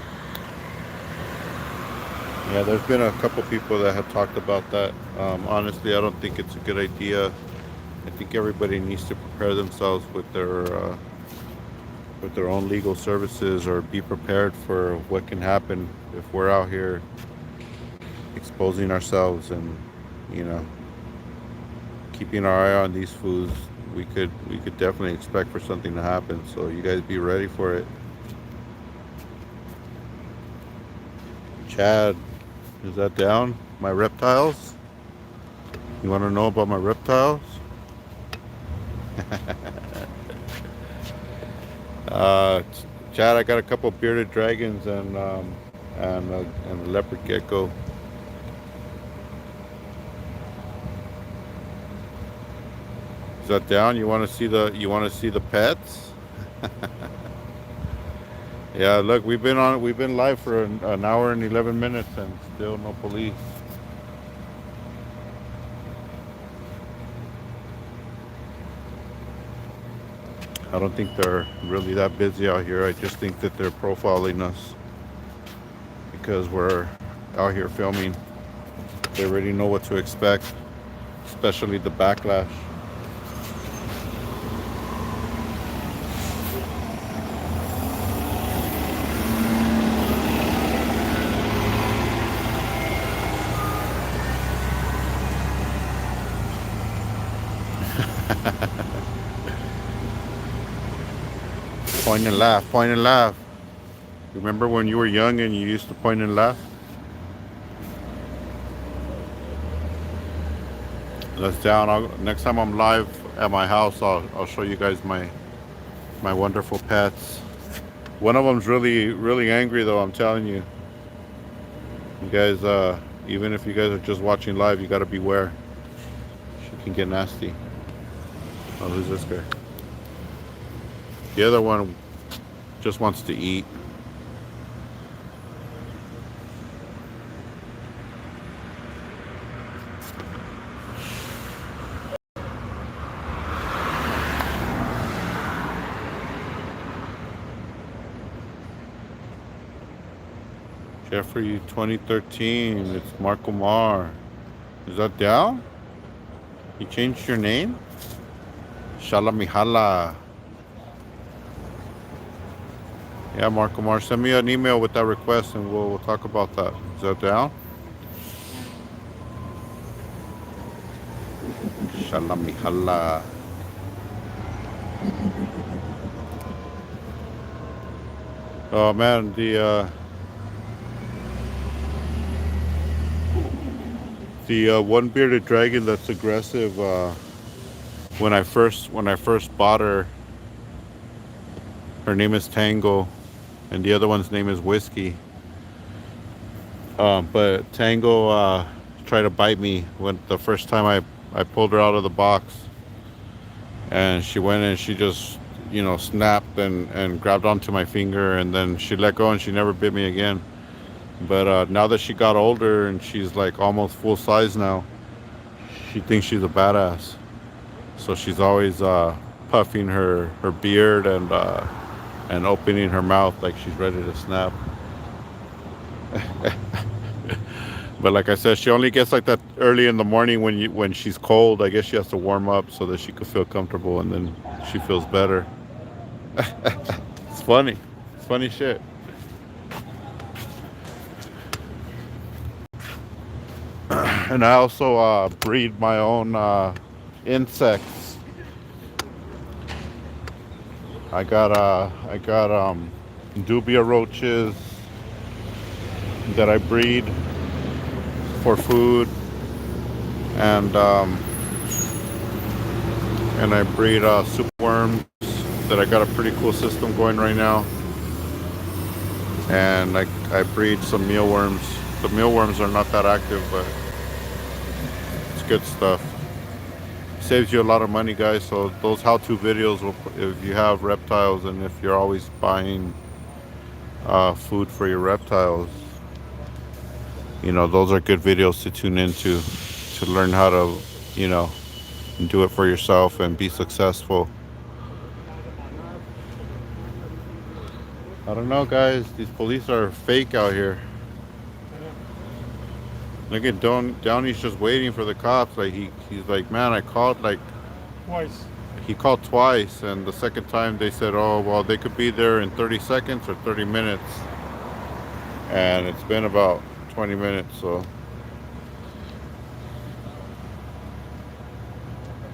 yeah, there's been a couple people that have talked about that. Honestly, I don't think it's a good idea. I think everybody needs to prepare themselves with their own legal services, or be prepared for what can happen if we're out here exposing ourselves and, you know, keeping our eye on these fools. We could definitely expect for something to happen. So you guys be ready for it. Chad, is that down? My reptiles? You want to know about my reptiles? Chad, I got a couple bearded dragons and a leopard gecko. Is that down? You want to see the pets? Yeah, look, we've been live for an hour and 11 minutes and still no police. I don't think they're really that busy out here. I just think that they're profiling us because we're out here filming. They already know what to expect, especially the backlash. Point and laugh, point and laugh. Remember when you were young and you used to point and laugh? That's down. Next time I'm live at my house, I'll show you guys my wonderful pets. One of them's really angry though, I'm telling you. You guys, even if you guys are just watching live, you gotta beware. She can get nasty. Oh, who's this guy? The other one just wants to eat. Jeffrey 2013, it's Mark Omar. Is that down? You changed your name? Shalamihala. Yeah, Marco Mar, send me an email with that request and we'll talk about that. Is that down? Shalamihala. Oh man, the one bearded dragon that's aggressive. When I first bought her, her name is Tango, and the other one's name is Whiskey. But Tango tried to bite me when the first time I pulled her out of the box, and she went and she just snapped and grabbed onto my finger, and then she let go and she never bit me again. But now that she got older and she's like almost full size now, she thinks she's a badass. So she's always puffing her beard and opening her mouth like she's ready to snap. But like I said, she only gets like that early in the morning when she's cold. I guess she has to warm up so that she could feel comfortable, and then she feels better. It's funny. It's funny shit. And I also breed my own insects. I got dubia roaches that I breed for food, and I breed soup worms that I got a pretty cool system going right now. And I breed some mealworms. The mealworms are not that active, but it's good stuff. Saves you a lot of money, guys. So those how-to videos will, if you have reptiles and if you're always buying food for your reptiles, those are good videos to tune into to learn how to do it for yourself and be successful. I don't know, guys. These police are fake out here. Look at Downey's just waiting for the cops. Like he's like, man, I called like Twice. he called twice, and the second time they said, oh well, they could be there in 30 seconds or 30 minutes, and it's been about 20 minutes. So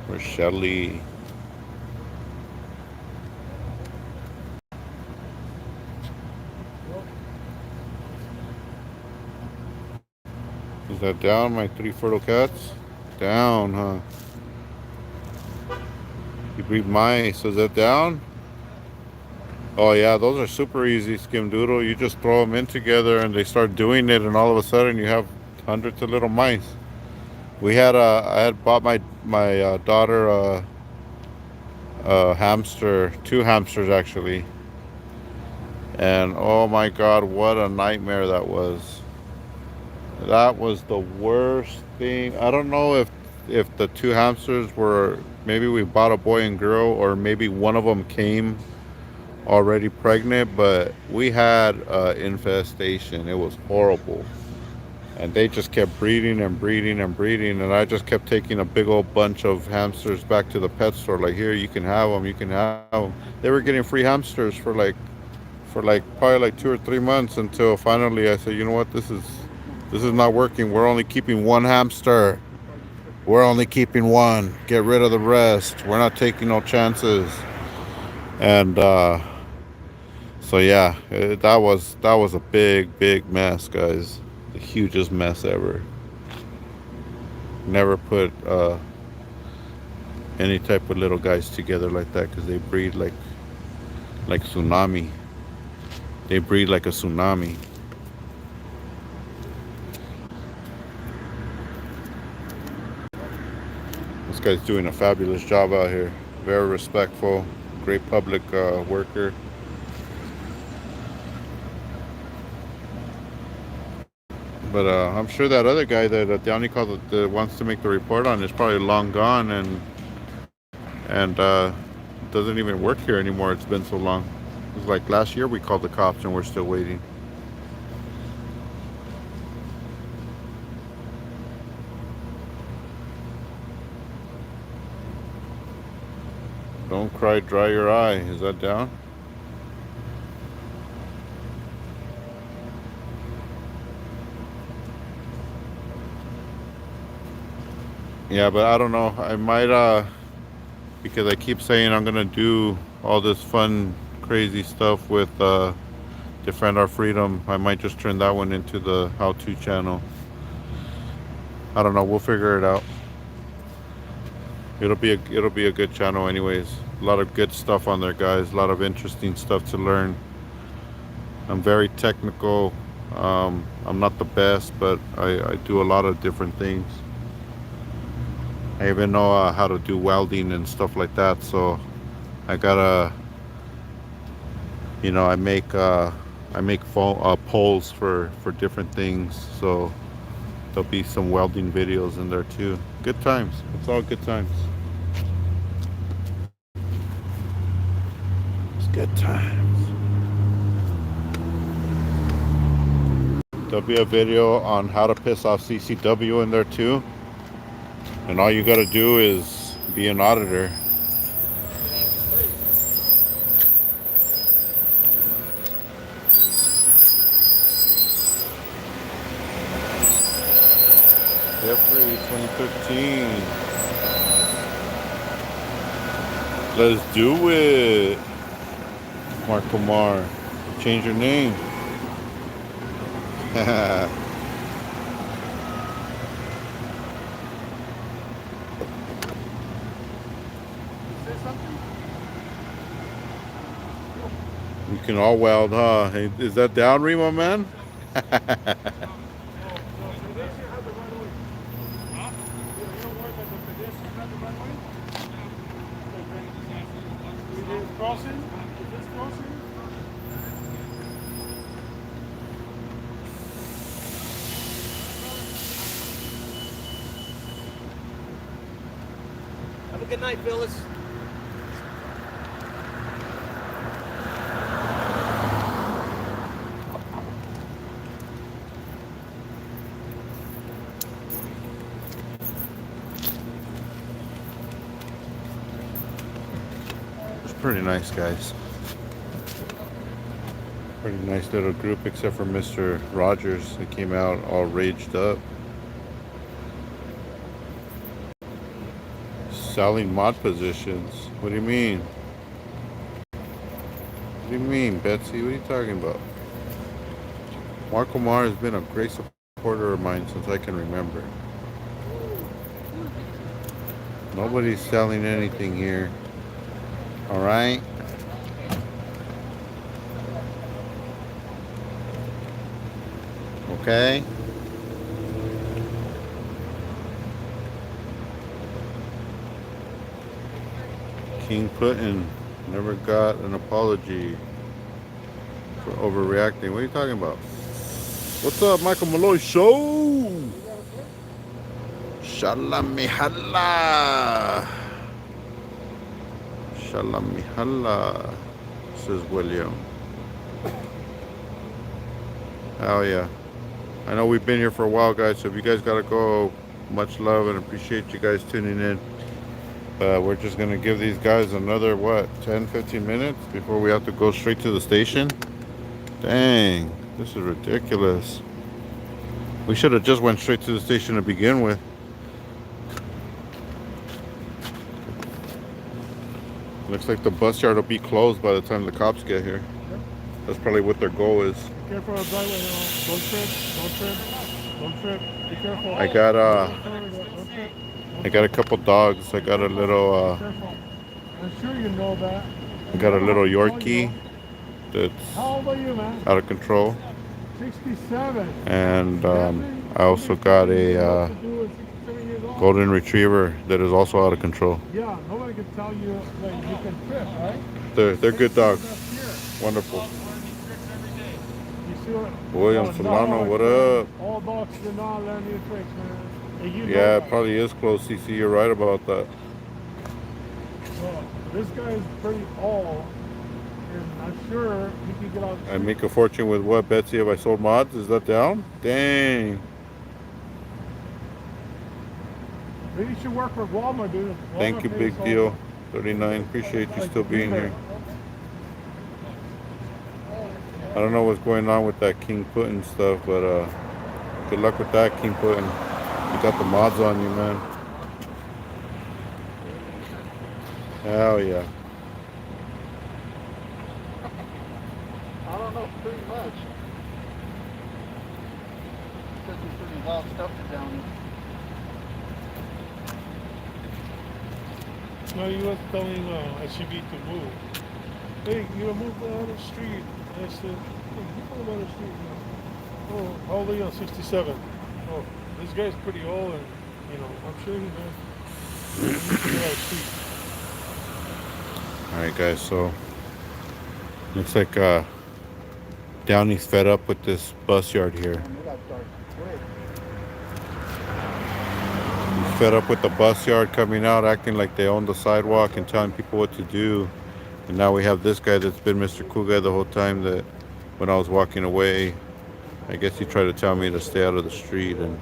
where's Shelly? Is that down, my 3 fertile cats? Down, huh? You breed mice. Is that down? Oh yeah, those are super easy, Skim Doodle. You just throw them in together and they start doing it, and all of a sudden you have hundreds of little mice. I had bought my daughter a hamster, 2 hamsters actually. And oh my God, what a nightmare that was. That was the worst thing. I don't know if the 2 hamsters were, maybe we bought a boy and girl, or maybe one of them came already pregnant, but we had infestation. It was horrible. And they just kept breeding and breeding and breeding, and I just kept taking a big old bunch of hamsters back to the pet store, like, here, you can have them, you can have them. They were getting free hamsters for probably like 2 or 3 months, until finally I said, you know what, this is not working. We're only keeping 1 hamster. We're only keeping 1. Get rid of the rest. We're not taking no chances. And so yeah, that was a big mess, guys. The hugest mess ever. Never put any type of little guys together like that, because they breed like tsunami. They breed like a tsunami. This guy's doing a fabulous job out here. Very respectful, great public worker. But I'm sure that other guy that Downey called that wants to make the report on is probably long gone and doesn't even work here anymore. It's been so long. It was like last year we called the cops and we're still waiting. Don't cry, dry your eye. Is that down? Yeah, but I don't know. I might because I keep saying I'm gonna do all this fun, crazy stuff with Defend Our Freedom. I might just turn that one into the how-to channel. I don't know. We'll figure it out. It'll be a good channel anyways. A lot of good stuff on there, guys. A lot of interesting stuff to learn. I'm very technical. I'm not the best, but I do a lot of different things. I even know how to do welding and stuff like that. So I gotta, you know, I make poles for different things. So there'll be some welding videos in there too. Good times. It's all good times. It's good times. There'll be a video on how to piss off CCW in there too. And all you gotta do is be an auditor. Jeffrey 2013. Let's do it. Mark Kumar. Change your name. You can all weld, huh? Hey, is that down, Remo, man? Crossing? Is this crossing? Have a good night, Phyllis. Pretty nice, guys. Pretty nice little group, except for Mr. Rogers. He came out all raged up. Selling mod positions. What do you mean? What do you mean, Betsy? What are you talking about? Mark Omar has been a great supporter of mine since I can remember. Nobody's selling anything here. All right. Okay. King Putin never got an apology for overreacting. What are you talking about? What's up, Michael Malloy Show? Shalamihala. Shalamihala, says William. Hell yeah. I know we've been here for a while, guys, so if you guys gotta go, much love and appreciate you guys tuning in. We're just gonna give these guys another, what, 10-15 minutes before we have to go straight to the station. Dang, this is ridiculous. We should have just went straight to the station to begin with. Looks like the bus yard will be closed by the time the cops get here. That's probably what their goal is. Careful on the driveway now. Don't trip, don't trip, don't trip. Be careful. I got a couple dogs. I got a little Careful. I'm sure you know that. I got a little Yorkie that's How old are you, man? out of control. 67. And I also got a golden retriever that is also out of control. Yeah, nobody can tell you that you can trip, right? They're good dogs. Wonderful. You see what? William Solano, what up? All dogs do not learn new tricks, man. And you know Yeah, it that. probably is close, CC. You're right about that. Well, this guy is pretty old, and I'm sure he can get out. I make a fortune with what, Betsy? If I sold mods, is that down? Dang. Maybe you should work for Walmart, dude. Thank you, Walmart big pays deal. all 39. Appreciate you still being here. I don't know what's going on with that King Putin stuff, but good luck with that, King Putin. You got the mods on you, man. Hell yeah. I don't know, pretty much. Says some pretty wild stuff to Downey. No, you was telling SUV to move. Hey, you move down the street. I said, hey, you come down the street now. Oh, how old are you? 67. Oh, this guy's pretty old, and you know, I'm sure he knows. Alright guys, so looks like Downey's fed up with this bus yard here. He's fed up with the bus yard coming out, acting like they own the sidewalk and telling people what to do. And now we have this guy that's been Mr. Cool Guy the whole time, that when I was walking away, I guess he tried to tell me to stay out of the street, and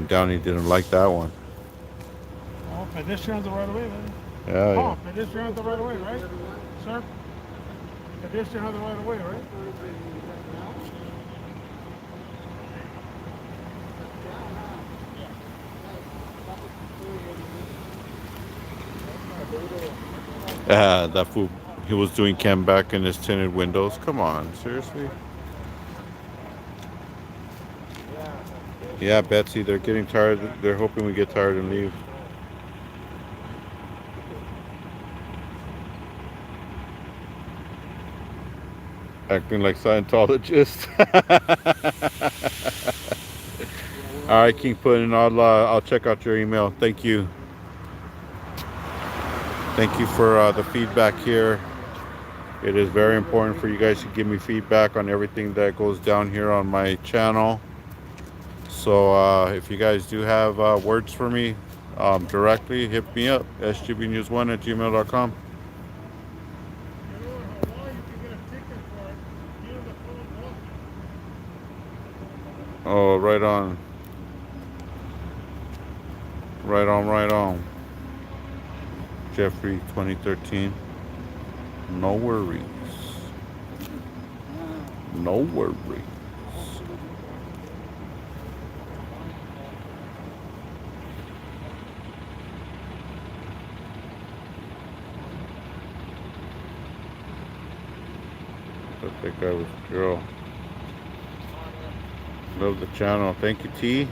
Downey didn't like that one. Oh, pedestrians are right away, man. Yeah, Oh, pedestrians are right away, right? Sir? Pedestrians are right away, right? That fool, he was doing cam back in his tinted windows. Come on, seriously? Yeah, Betsy, they're getting tired. They're hoping we get tired and leave. Acting like Scientologists. All right, King Puddin', I'll check out your email. Thank you. Thank you for the feedback here. It is very important for you guys to give me feedback on everything that goes down here on my channel. So if you guys do have words for me directly, hit me up, sgbnews1@gmail.com. Oh, right on. Right on, right on. Jeffrey 2013. No worries. No worries. Thought that guy was a girl. Love the channel. Thank you, T.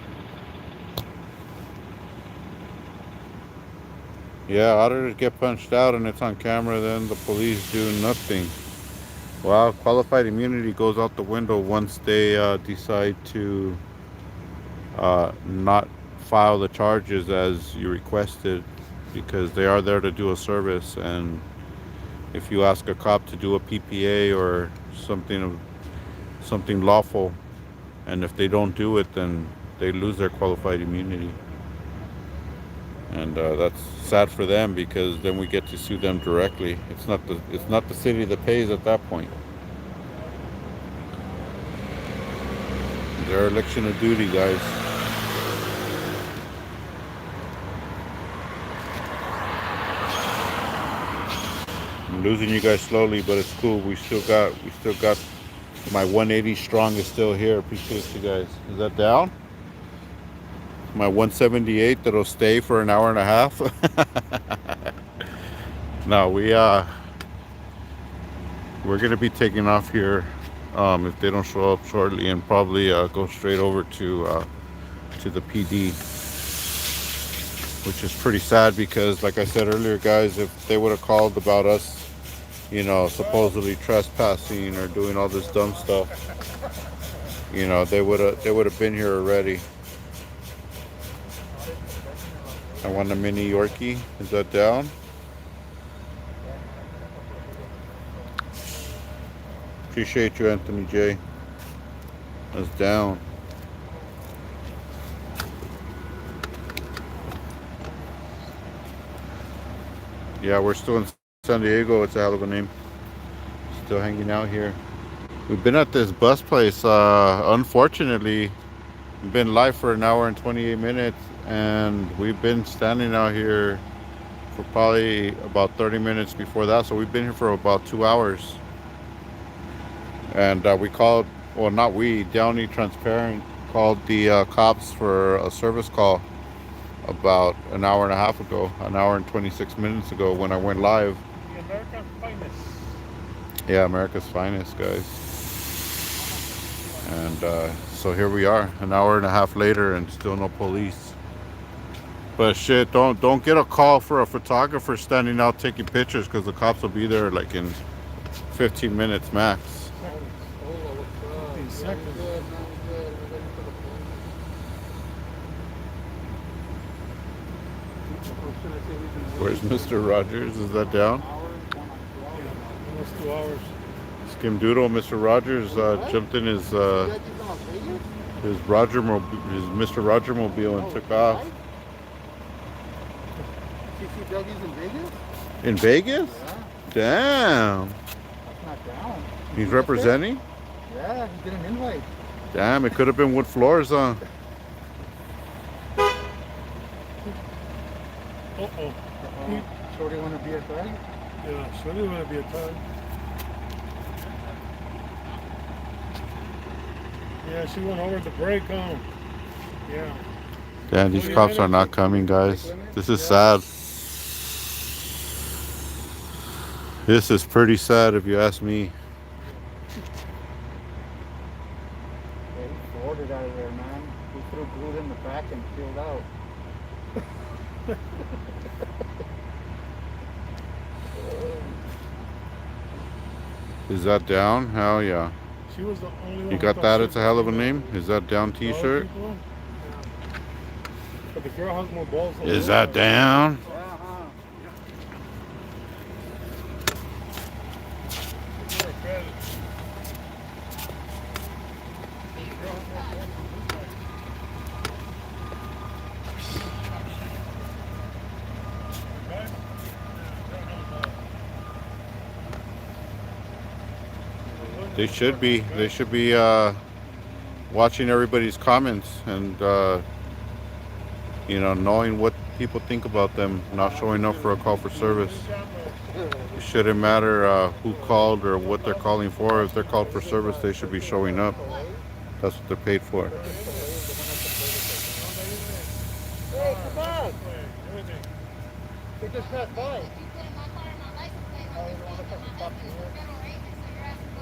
Yeah, auditors get punched out and it's on camera, then the police do nothing. Well, qualified immunity goes out the window once they decide to not file the charges as you requested, because they are there to do a service, and if you ask a cop to do a PPA or something lawful, and if they don't do it, then they lose their qualified immunity. And that's sad for them, because then we get to sue them directly. It's not the city that pays at that point. Dereliction of duty, guys. I'm losing you guys slowly, but it's cool. We still got my 180 strong is still here. Appreciate you guys. Is that down? My 178 that'll stay for an hour and a half. No, we're gonna be taking off here if they don't show up shortly, and probably go straight over to the PD, which is pretty sad, because like I said earlier, guys, if they would have called about us, you know, supposedly trespassing or doing all this dumb stuff, you know, they would have been here already. I want a mini Yorkie. Is that down? Appreciate you, Anthony J. That's down. Yeah, we're still in San Diego. It's a hell of a name. Still hanging out here. We've been at this bus place. Unfortunately, we've been live for an hour and 28 minutes. And we've been standing out here for probably about 30 minutes before that. So we've been here for about 2 hours. And we called, well, not we, Downey Transparent called the cops for a service call about an hour and a half ago, an hour and 26 minutes ago when I went live. The American finest. Yeah, America's finest, guys. And so here we are, an hour and a half later, and still no police. But shit, don't get a call for a photographer standing out taking pictures, because the cops will be there like in 15 minutes max. 15 seconds. Where's Mr. Rogers? Is that down? Almost 2 hours. Skim Doodle, Mr. Rogers jumped in his Mr. Roger mobile and took off. CCW's in Vegas? In Vegas? Yeah. Damn. That's not down. He's representing? Yeah, he did an invite. Damn, it could have been wood floors, huh? Uh-oh. Shorty want to be a thug? Yeah, Shorty want to be a thug. Yeah, she went over the break home. Yeah. Damn, these cops are not coming, guys. This is sad. This is pretty sad if you ask me. Yeah, he boarded out of there, man. He threw glue in the back and peeled out. Is that down? Hell yeah. She was the only one. You got that? It's a hell of a name. Is that down t-shirt? Yeah. But the girl has more balls than Is the that other. down? They should be. They should be watching everybody's comments and you know, knowing what people think about them not showing up for a call for service. It shouldn't matter who called or what they're calling for. If they're called for service, they should be showing up. That's what they're paid for. Hey, come on! They just passed by.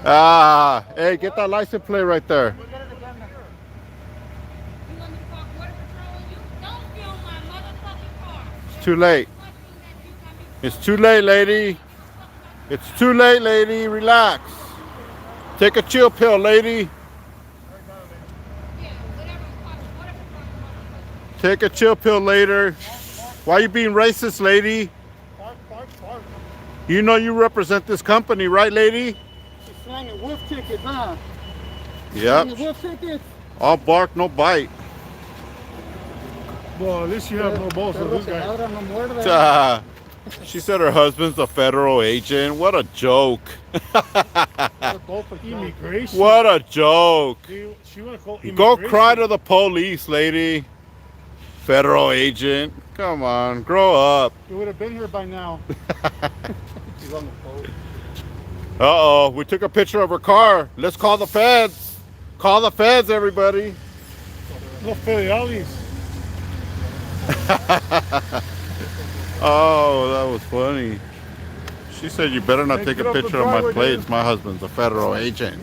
Ah, hey, get that license plate right there. It's too late. It's too late, lady. It's too late, lady. Relax. Take a chill pill, lady. Take a chill pill later. Why are you being racist, lady? You know you represent this company, right, lady? She's slanging wolf tickets, huh? Yep. Slanging wolf tickets? All bark, no bite. Well, at least you have more balls than this guy. Ahora no muerde. Ah, she said her husband's a federal agent. What a joke. Immigration. What a joke. She want to call You go immigration. cry to the police, lady. Federal agent. Come on, grow up. You would have been here by now. She's on the phone. Uh-oh, we took a picture of her car. Let's call the feds. Call the feds, everybody. No federales. Oh, that was funny. She said, you better not Hey, take get a off the picture of my driveway, plates. dude. My husband's a federal agent.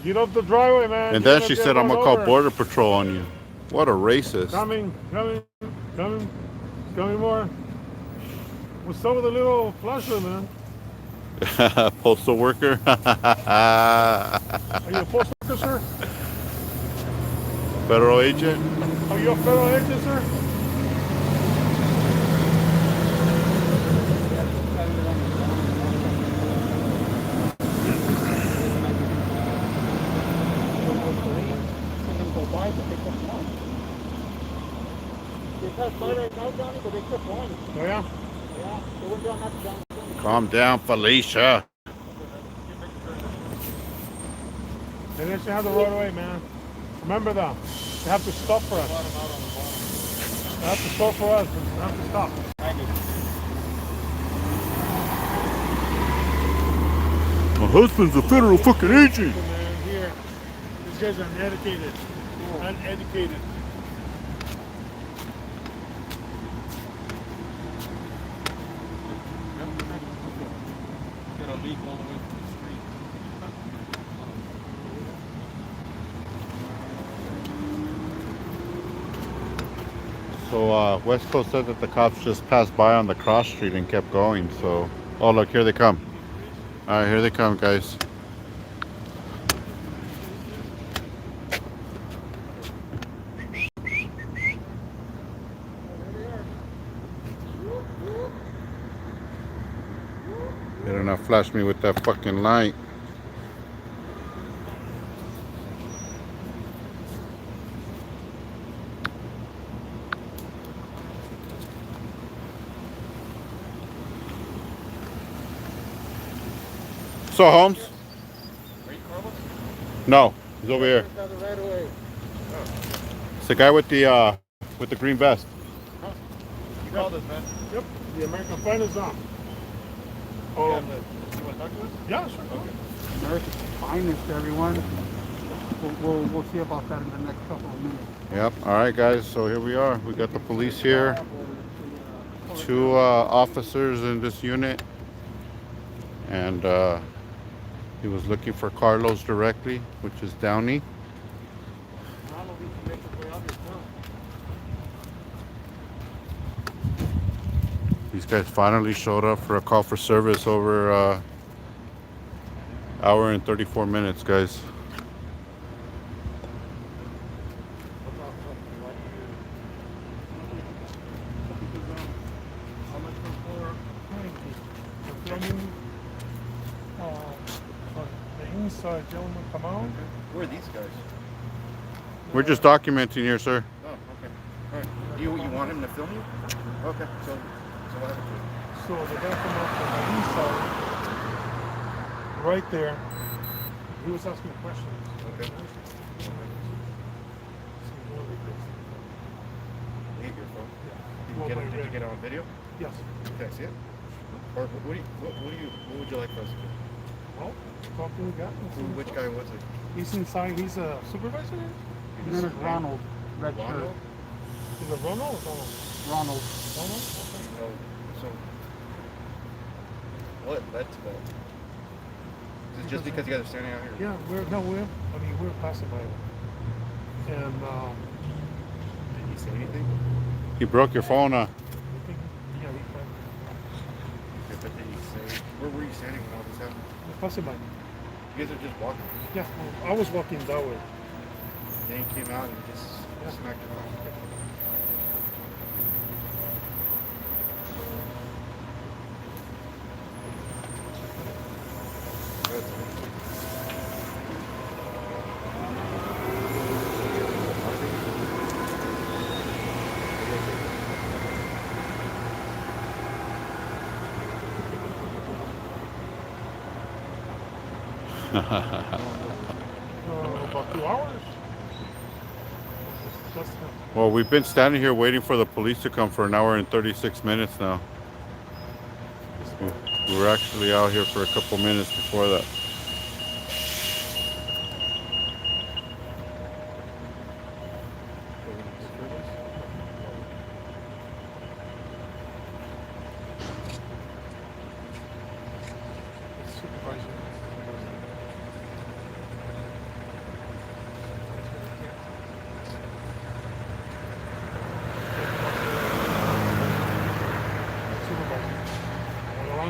Get off the driveway, man. And You're then gonna she get said, I'm run going to call over. Border Patrol on you. What a racist. Coming more. What's up with the little flasher, man? Postal worker. Are you a postal worker, sir? Federal agent. Are you a federal agent, sir? Oh, yeah? Calm down, Felicia. And they should have the right away, man. Remember that. They have to stop for us. They have to stop for us. They have to stop. My husband's a federal fucking agent. Man, here, these guys are uneducated. Uneducated. Got a leak all the way to the street. So West Coast said that the cops just passed by on the cross street and kept going. So, oh look, here they come. All right, here they come, guys. Better not flash me with that fucking light. So Holmes? Are you Carlos? No, he's over here. Right away. It's the guy with the green vest. You called us, man. Yep, the American flag is on. Oh, You want to talk to us? yeah, sure. Okay. America's finest, everyone. We'll see about that in the next couple of minutes. Yep. All right, guys. So here we are. We got the police here. 2 officers in this unit, and he was looking for Carlos directly, which is Downey. These guys finally showed up for a call for service over hour and 34 minutes, guys. The inside gentleman come out. Who are these guys? We're just documenting here, sir. Oh, okay. All right. You want him to film you? Okay. So what happened to him? So the guy come out from the inside, right there. He was asking questions. Okay. Leave your phone. Well, Did you get it on video? Yes. Can I see it? Or what would you like for us to do? Well, talk to the guy. Which guy was it? He's inside. He's a supervisor. His name is Ronald. Red shirt. Ronald? Is it Ronald or Donald? Ronald. Ronald? Okay. No. So what led to that? Is it just because you guys are standing out here? Yeah, we're passing by them. And Did he say anything? He broke your phone, I think, yeah, he can. Okay, but did he say? Where were you standing when all this happened? We're passing by. You guys are just walking. Yeah, well, I was walking that way. Then he came out and just smacked your phone. About 2 hours. That's the, Well, we've been standing here waiting for the police to come for an hour and 36 minutes now. We were actually out here for a couple minutes before that.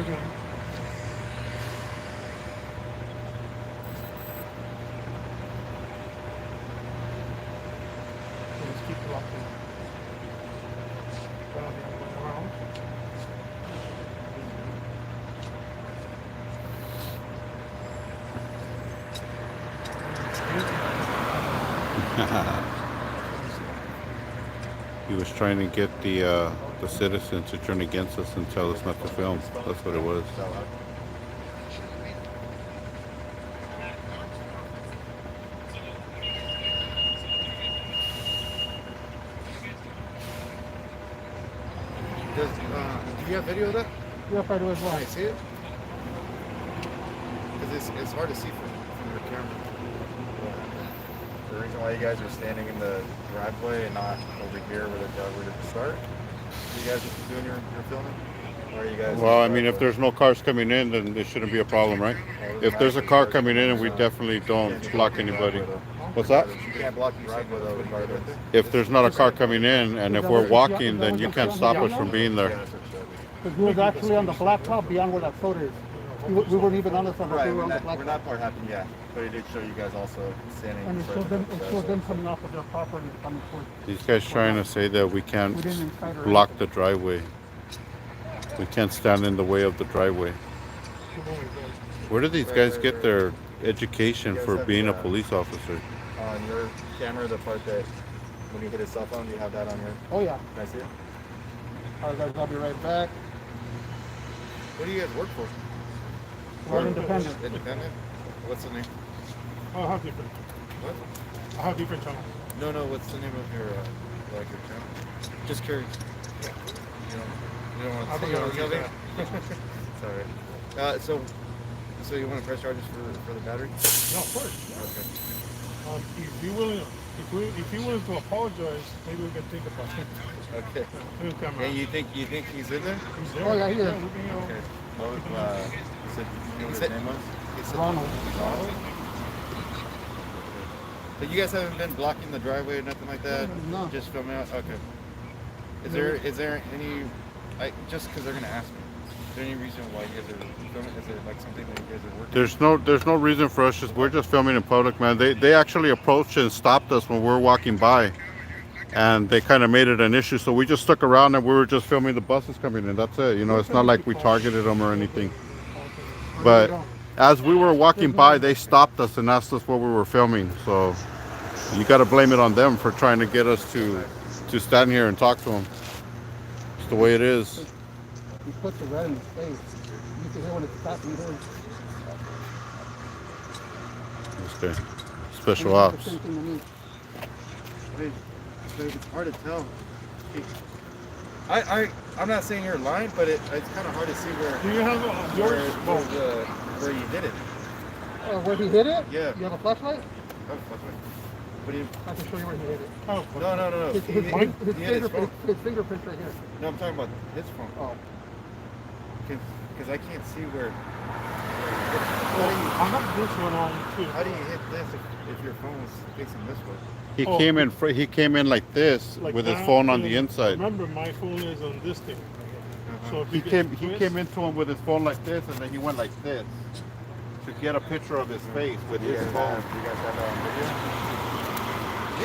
supervisor. He was trying to get the citizens to turn against us and tell us not to film. That's what it was. Do you have video of that? Yes, I do as well. Can I see it? Because it's hard to see from your camera. The reason why you guys are standing in the driveway and not over here where the driveway to start, you guys are doing your filming? Or are you guys? Well, I mean, if there's no cars coming in, then there shouldn't be a problem, right? If there's a car coming in, we definitely don't block anybody. What's that? You can't block the driveway though, regardless. If there's not a car coming in, and if we're walking, then you can't stop us from being there. Because we was actually on the blacktop beyond where that soda is. We weren't even on the soda. Right, We were when on the that blacktop. part happened, yeah. But it did show you guys also standing. And it in showed front them, of it showed them coming off of their property and coming towards. These guys trying to say that we can't We didn't incite or block the driveway. We can't stand in the way of the driveway. Where do these guys get their education for being a police officer? On your camera, the part that when you hit his cell phone, do you have that on your? Oh yeah. Can I see it? Alright guys, I'll be right back. What do you guys work for? We're independent. Independent? What's the name? I'll have different. What? I have different channels. No, what's the name of your channel? Just curious. You don't want I to think I'll tell me? use It's alright. So you want to press charges for the battery? No, of course. Yeah. Okay. If you're willing to apologize, maybe we can think about it. Okay. He'll come Yeah, out. you think he's in there? He's there. Oh, yeah, he is. we can, Okay. What was, you said you know what his name was? He said- Ronald. Ronald? But you guys haven't been blocking the driveway or nothing like that? No. Just filming out? Okay. Is there any, just because they're going to ask me, is there any reason why you guys are filming? Is it like something that you guys are working? There's no reason for us. We're just filming in public, man. They actually approached and stopped us when we were walking by, and they kind of made it an issue. So we just stuck around and we were just filming the buses coming in. That's it. You know, it's not like we targeted them or anything. But as we were walking by, they stopped us and asked us what we were filming. So you got to blame it on them for trying to get us to stand here and talk to them. It's the way it is. You put the red in his face. You can hear when it's tapping here. Okay. Special ops. Same thing to me. It's hard to tell. I'm not saying you're lying, but it's kind of hard to see Do you have yours? where you did it. Where he hit it? Yeah. You have a flashlight? Oh, fuck me. What do you? I can show you where he hit it. Oh, No. His, He his, hit his, his phone. his fingerprints right here. No, I'm talking about his phone. Oh. Because I can't see where. I have this one on too. How do you hit this if your phone was facing this way? He Oh. came in like this Like with his that, phone on and the inside. Remember, my phone is on this thing. So if He you came get he twist- came into him with his phone like this, and then he went like this to get a picture of his face with his phone. You guys have that on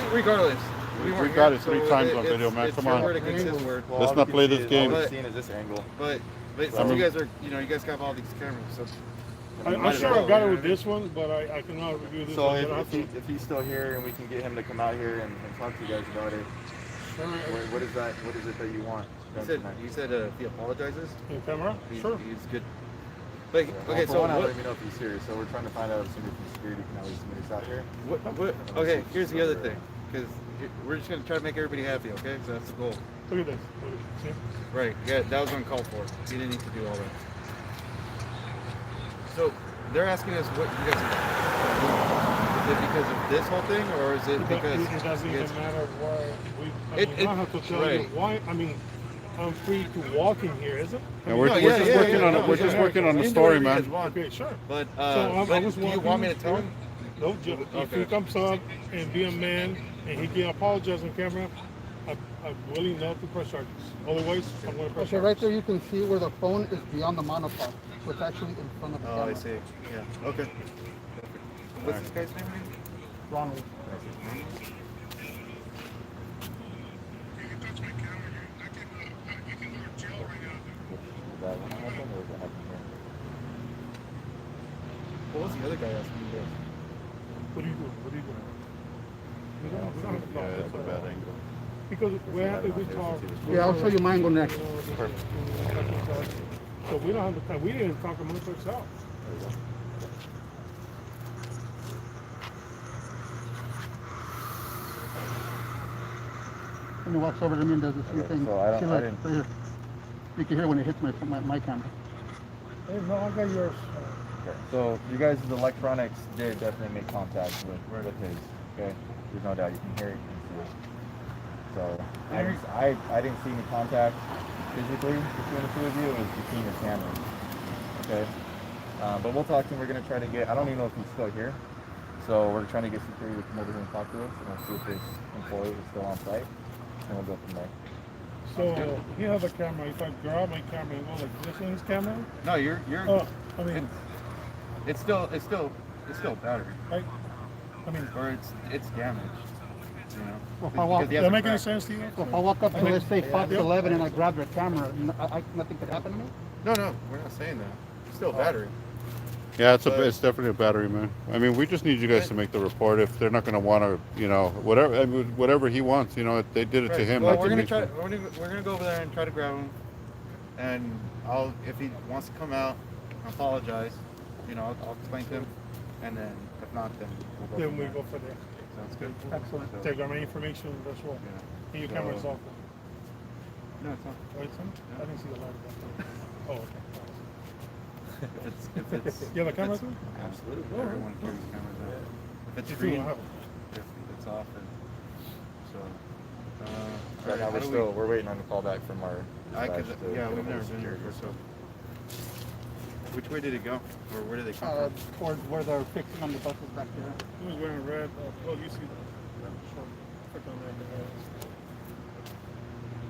video? Regardless. We weren't got here, it 3 so times on it's- video, man. it's Come your on. word against his word. Let's not play this game. All But- we've seen is this angle. But since I mean- you guys are, you guys have all these cameras, so. I'm sure I got it with this one, but I cannot review this So one. but I have to- if he's still here and we can get him to come out here and talk to you guys about it, what is that? What is it that you want? You said if he apologizes, in camera? Sure. he's good. But okay, so let what, me know if he's serious. So we're trying to find out if somebody from security can at least meet us out here. okay, here's the other thing, because we're just gonna try to make everybody happy, okay? So that's the goal. Look at this. Look at this. See? Right? Yeah, that was uncalled for. You didn't need to do all that. So they're asking us what you guys want. Is it because of this whole thing, or is it because It doesn't you guys- even matter why we. It- I don't have to tell you right. why. I mean, I'm free to walk in here, is it? And we're, No, we're yeah, just yeah, working yeah, on no, it. We're yeah, just yeah. working on the You can do story, whatever you man. guys want. Okay, sure. But, I was do you walking want me to tell through- him? No, if Okay. he comes up and be a man and he can apologize on camera, I'm willing not to press charges. Otherwise, I'm going to press Okay, charges. right there you can see where the phone is beyond the monopod. So it's actually in front of the Oh, camera. I see. Yeah. Okay. What's this guy's name again? Ronald. That one happen or is it happening here? What was the other guy asking you guys? What do you do? What do you do? We don't have to talk. Yeah, that's a bad angle. Because we're happy we talk. Yeah, I'll show you my angle next. So we don't have the time. We didn't talk amongst ourselves. And he walks over to me and does this few thing. so I don't- See, I look, didn't- right here. You can hear when it hits my camera. Hey, no, I got yours. Okay. So you guys' electronics did definitely make contact with his. Okay. There's no doubt. You can hear it. You can see it. So I didn't see any contact physically between the two of you. It was between your cameras. Okay. But we'll talk to him. We're gonna try to get. I don't even know if he's still here. So we're trying to get security to come over here and talk to us, and we'll see if this employee is still on site, and we'll go from there. So he has a camera. If I grab my camera and go like this in his camera, No, you're. oh, I mean, It's still battery, I mean, or it's damaged. You know. Well, if I walk, Because he has does that a make any crack. sense to you? well, if I walk up to, let's say, Fox Yeah. 11 and I grab your camera, nothing could happen to me? No, we're not saying that. It's still battery. Yeah, it's But- it's definitely a battery, man. I mean, we just need you guys to make the report. If they're not going to want to, whatever, I mean, whatever he wants, they did it to him. Well, not we're to gonna me. try. We're gonna go over there and try to grab him, and if he wants to come out, apologize. I'll explain to him, and then if not, then we'll go. Then from we there. go for there. Sounds good. Excellent. So- Take our information. That's all. Yeah. And your So- camera's off. No, it's not. Oh, it's on? I didn't see the light. Oh, okay. If it's You have a camera if too? it's- Absolutely. Oh, Everyone carries cameras out. If it's You green, do have if it's off, and so. Right now how do we're waiting on the call back from our. Yeah, dispatch to we've get a never hold of been here security. before. So, which way did it go, or where did they come from? Towards where they're fixing on the buses back there. He was wearing red. Oh, you see that? Short. Click on that.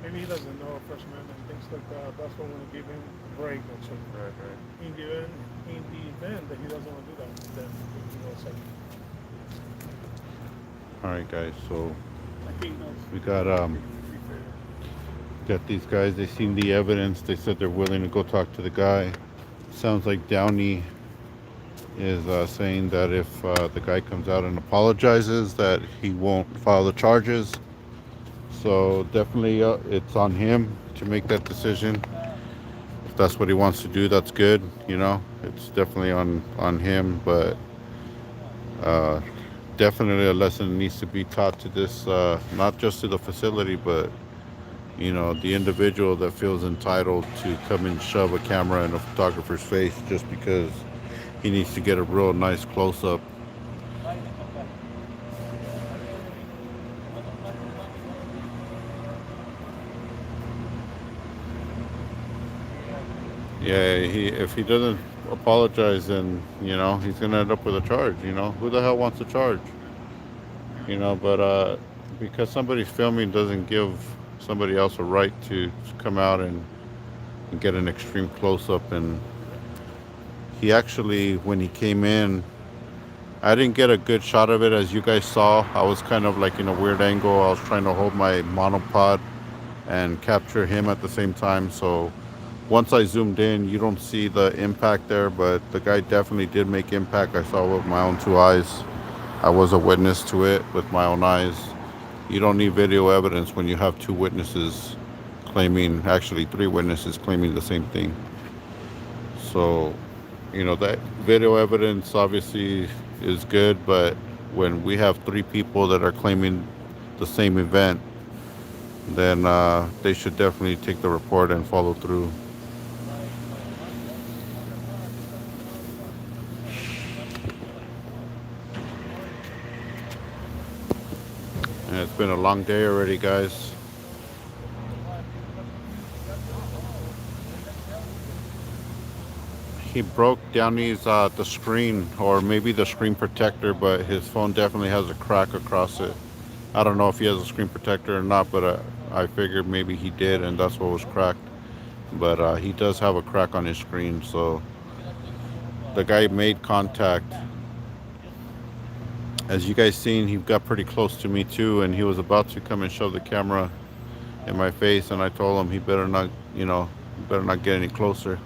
Maybe he doesn't know freshman and things like that. That's why I want to give him a break. And so Right. in the event that he doesn't want to do that, then it's like, All right, guys. So I think we got these guys. They seen the evidence. They said they're willing to go talk to the guy. Sounds like Downey is saying that if the guy comes out and apologizes, that he won't file the charges. So definitely it's on him to make that decision. If that's what he wants to do, that's good. It's definitely on him, but definitely a lesson needs to be taught to this, not just to the facility, but the individual that feels entitled to come and shove a camera in a photographer's face just because he needs to get a real nice close-up. Yeah, if he doesn't apologize, then he's gonna end up with a charge. Who the hell wants a charge? But because somebody's filming doesn't give somebody else a right to come out and get an extreme close-up. And he actually, when he came in, I didn't get a good shot of it. As you guys saw, I was kind of like in a weird angle. I was trying to hold my monopod and capture him at the same time. So once I zoomed in, you don't see the impact there, but the guy definitely did make impact. I saw it with my own two eyes. I was a witness to it with my own eyes. You don't need video evidence when you have two witnesses claiming, actually 3 witnesses claiming the same thing. So, that video evidence obviously is good, but when we have 3 people that are claiming the same event, then they should definitely take the report and follow through. And it's been a long day already, guys. He broke Downey's the screen, or maybe the screen protector, but his phone definitely has a crack across it. I don't know if he has a screen protector or not, but I figured maybe he did, and that's what was cracked. But he does have a crack on his screen, so the guy made contact. As you guys seen, he got pretty close to me too, and he was about to come and shove the camera in my face, and I told him he better not, better not get any closer.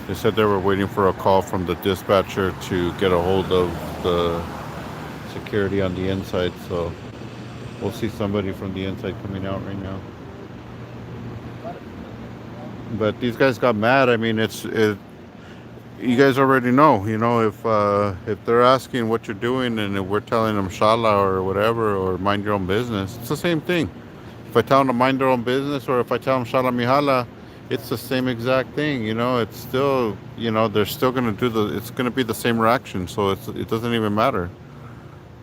They said they were waiting for a call from the dispatcher to get a hold of the security on the inside, so we'll see somebody from the inside coming out right now. But these guys got mad. I mean, you guys already know, if they're asking what you're doing and if we're telling them shala or whatever or mind your own business, it's the same thing. If I tell them to mind their own business or if I tell them shala mihala, it's the same exact thing. It's still, they're still gonna it's gonna be the same reaction. So it doesn't even matter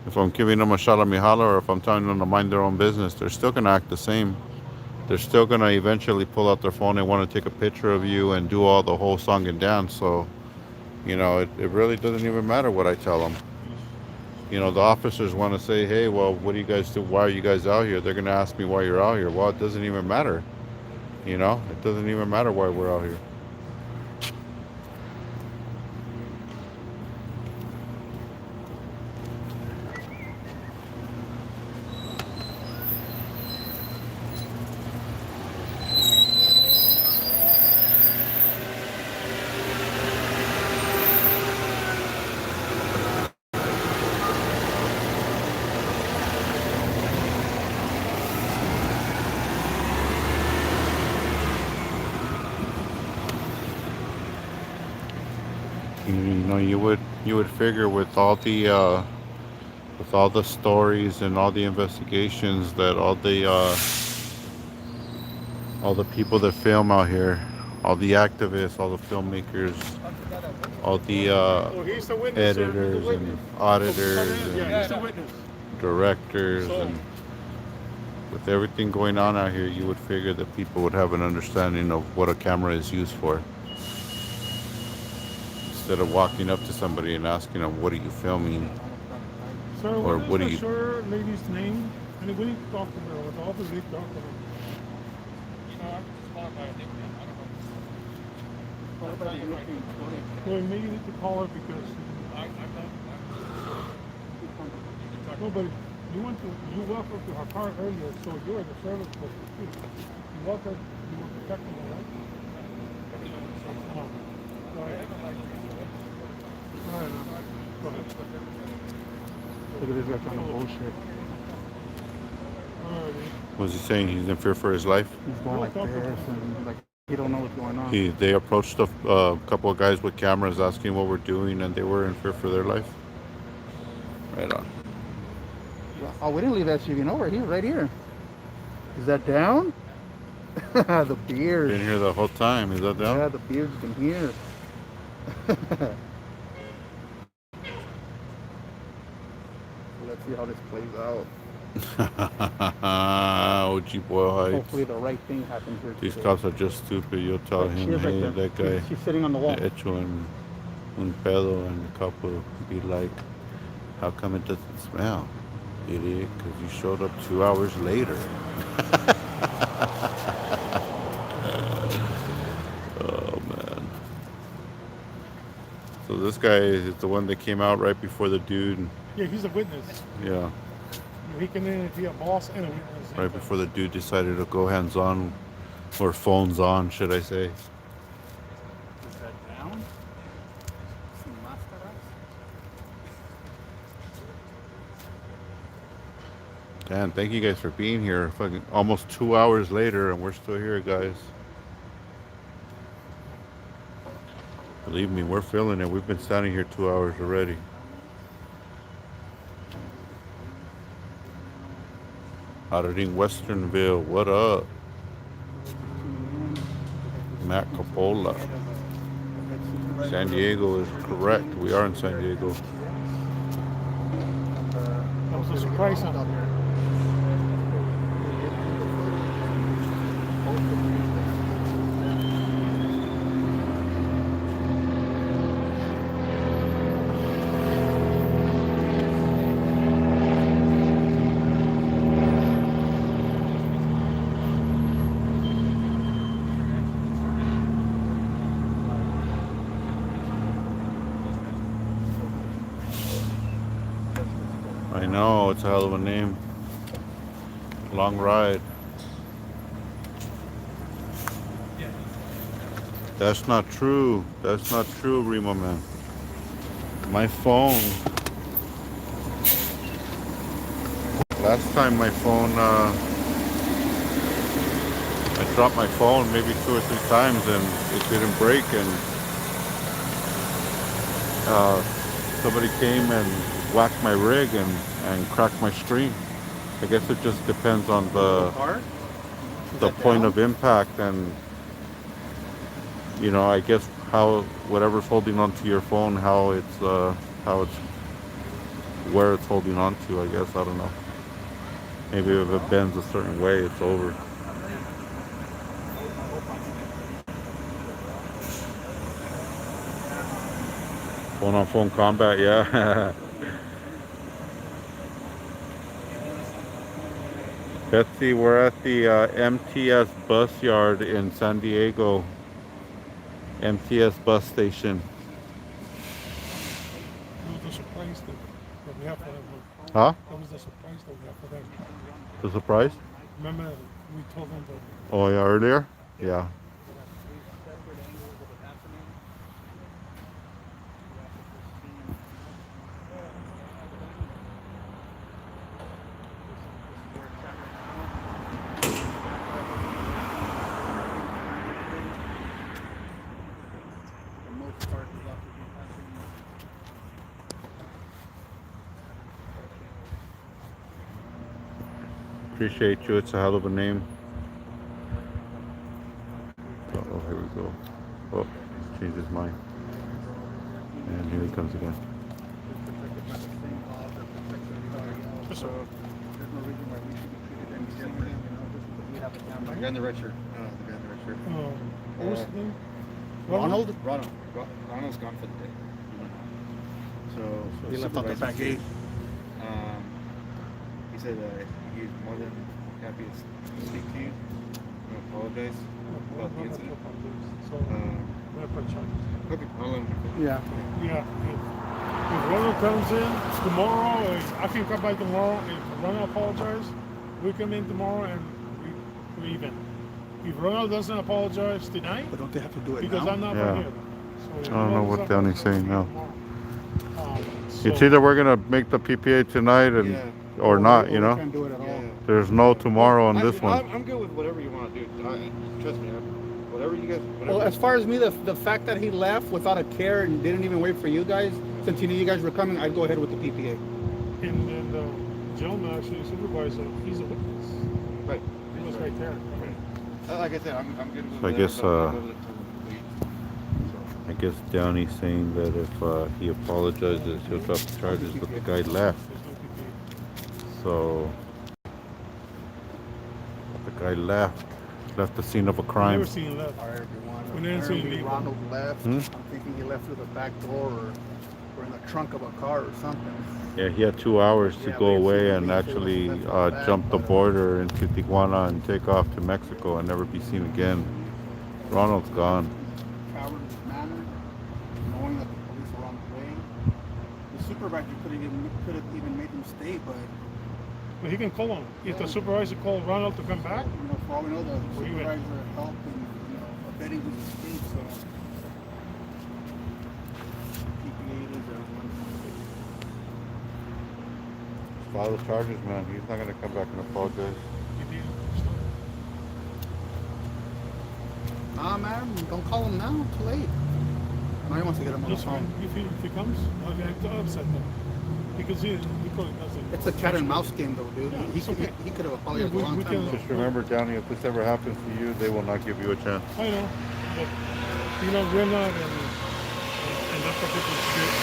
if I'm giving them a shala mihala or if I'm telling them to mind their own business. They're still gonna act the same. They're still gonna eventually pull out their phone and want to take a picture of you and do all the whole song and dance. So it really doesn't even matter what I tell them. The officers want to say, hey, well, what do you guys do? Why are you guys out here? They're going to ask me why you're out here. Well, it doesn't even matter. It doesn't even matter why we're out here. You would figure with all the stories and all the investigations that all the people that film out here, all the activists, all the filmmakers, all the Oh, he's the witness, sir. He's the editors witness. and auditors Yeah, he's and the witness. directors So- and with everything going on out here, you would figure that people would have an understanding of what a camera is used for. Instead of walking up to somebody and asking them, what are you filming? Sir, Or what what do is you- the sure lady's name? And we need to talk to her. With the office, we need to talk to her. Well, maybe you need to call her because nobody. You walked up to her car earlier, so you're the service person too. You walked up, you were protecting her, right? Oh. Go ahead. Go ahead. Go ahead. Look at this guy trying to bullshit. Alrighty. Was he saying he's in fear for his life? He's going like this and like he don't know what's going on. They approached a couple of guys with cameras asking what we're doing, and they were in fear for their life. Right on. Oh, we didn't leave that SUV over here, right here. Is that down? The beard. Been here the whole time. Is that Yeah, down? the beard's been here. Let's see how this plays out. OG Boy Heights. Hopefully the right thing happens here These today. cops are just stupid. You'll tell Like, she him, is right hey, there. that guy She's sitting on the wall. he hecho un pedo, and the cop will be like, how come it doesn't smell? Idiot, because you showed up 2 hours later. Oh, man. So this guy is the one that came out right before the dude. Yeah, he's a witness. Yeah, He can be a boss and a witness. right before the dude decided to go hands-on, or phones on, should I say. Is that down? Sin máscara? Dan, thank you guys for being here. Fucking almost 2 hours later, and we're still here, guys. Believe me, we're feeling it. We've been standing here 2 hours already. Auditing Westernville, what up? Matt Coppola. San Diego is correct. We are in San Diego. That was a surprise out there. I know, it's a hell of a name. Long ride. That's not true. That's not true, Remo man. My phone. Last time my phone, I dropped my phone maybe 2 or 3 times and it didn't break, and somebody came and whacked my rig and cracked my screen. I guess it just depends on the point of impact, and I guess how whatever's holding onto your phone, how it's where it's holding onto. I guess, I don't know. Maybe if it bends a certain way, it's over. Phone on phone combat, yeah. Betsy, we're at the MTS bus yard in San Diego. MTS bus station. It was the surprise that we have for them. Huh? That was the surprise that we have for them. The surprise? Remember, we told them that. Oh yeah, earlier? Yeah. Appreciate you. It's a hell of a name. Oh, here we go. Oh, he's changed his mind. And here he comes again. The guy in the red shirt. The guy in the red shirt. What was his name? Ronald? Ronald's gone for the day. So He left out the back gate. He said he's more than happy to speak to you and apologize about the incident. So, we're gonna put charges. Okay, I'll let him. Yeah. Yeah. If Ronald comes in tomorrow, I can come by tomorrow. If Ronald apologizes, we come in tomorrow and we're even. If Ronald doesn't apologize tonight, But don't they have to do it because now? I'm not Yeah. here. So if I don't know Ronald what doesn't Danny's saying now. apologize, It's either we're gonna make the PPA tonight and or not, We can't do it at all. There's no tomorrow on this one. I'm good with whatever you want to do. Trust me, whatever you guys. Whatever. Well, as far as me, the fact that he left without a care and didn't even wait for you guys, since he knew you guys were coming, I'd go ahead with the PPA. And then the gentleman, actually, the supervisor, he's a witness. Right. He was right there. Like I said, I'm good with So I whatever, guess, but I'm good with it till I guess Downey's saying that if he apologizes, he'll drop the charges, but the guy left. So the guy left the scene of a I've crime. never seen him left. All right, everyone. We didn't see him Apparently leave. Ronald left. Hmm? I'm thinking he left through the back door or in the trunk of a car or something. Yeah, he had 2 hours to Yeah, go we away seen and him leave, so actually that's not bad, jump the but, border into Tijuana and take off to Mexico and never be seen again. Ronald's gone. Cowardly manner, knowing that the police were on the way. The supervisor could have even made him stay, but But he can call him. If the supervisor called Ronald to come back, for all we know, the Where you at? supervisor helped in abetting his escape. So PPA it is, everyone. File the charges, man. He's not gonna come back and apologize. he did. Nah, man, don't call him now. Too late. Now he wants to get him on the Yes, phone. if he comes, I'll get upset him. Because he probably doesn't. It's a cat and mouse game, though, dude. Yeah, He it's okay. could have apologized Yeah, a long we time can- ago. Just remember, Downey, if this ever happens to you, they will not give you a chance. I know, but we're not in that particular state.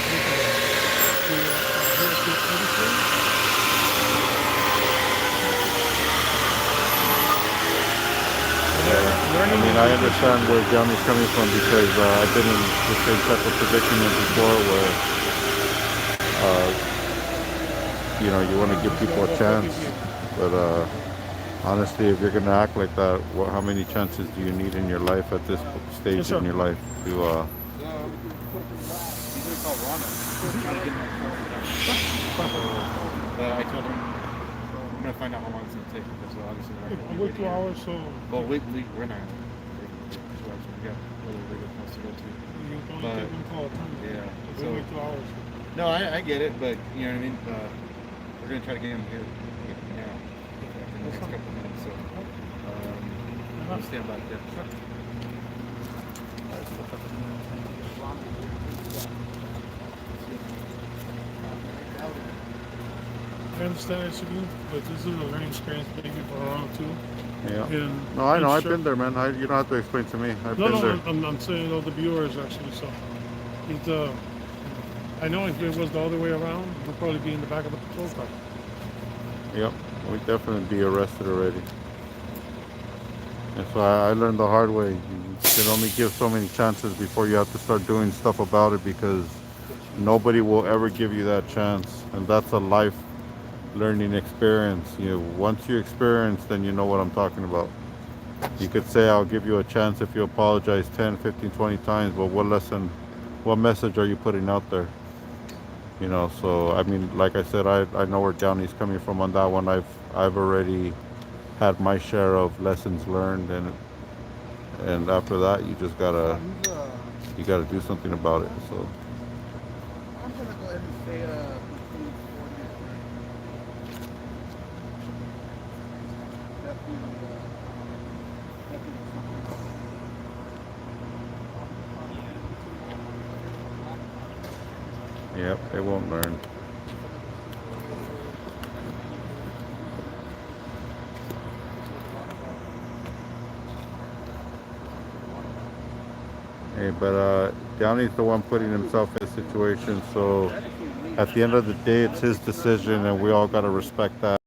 I mean, I understand where Downey's coming from because I've been in the same type of predicament before where, you want to give people a chance. But honestly, if you're going to act like that, how many chances do you need in your life at this stage Yes, sir. in your life to... he's gonna call Ronald. Trying to get my phone. But I told him I'm gonna find out how long it's gonna take because obviously we're not I'll gonna wait be 2 hours, so Well, we're not. 2 hours. We got other legal points to go to. you can But- only take 1 call at a time. Yeah, If so- we wait 2 hours. No, I get it, but you know what I mean. We're gonna try to get him here now in the next couple of minutes. So, You stand back there. I understand it, but this is a learning experience maybe for her too. Yeah. And No, I know. make I've sure- been there, man. You don't have to explain to me. I've No, been there. I'm saying all the viewers actually. So, it, I know if it was the other way around, we'd probably be in the back of the patrol car. Yep. We'd definitely be arrested already. That's why I learned the hard way. You can only give so many chances before you have to start doing stuff about it, because nobody will ever give you that chance. And that's a life learning experience. Once you experience, then you know what I'm talking about. You could say, I'll give you a chance if you apologize 10, 15, 20 times, but what message are you putting out there? So I mean, like I said, I know where Downey's coming from on that one. I've already had my share of lessons learned, and after that you just gotta do something about it. So I'm gonna go ahead and say between 40 yep, they won't learn. Hey, but Downey's the one putting himself in a situation, so at the end of the day, it's his decision, and we all got to respect that,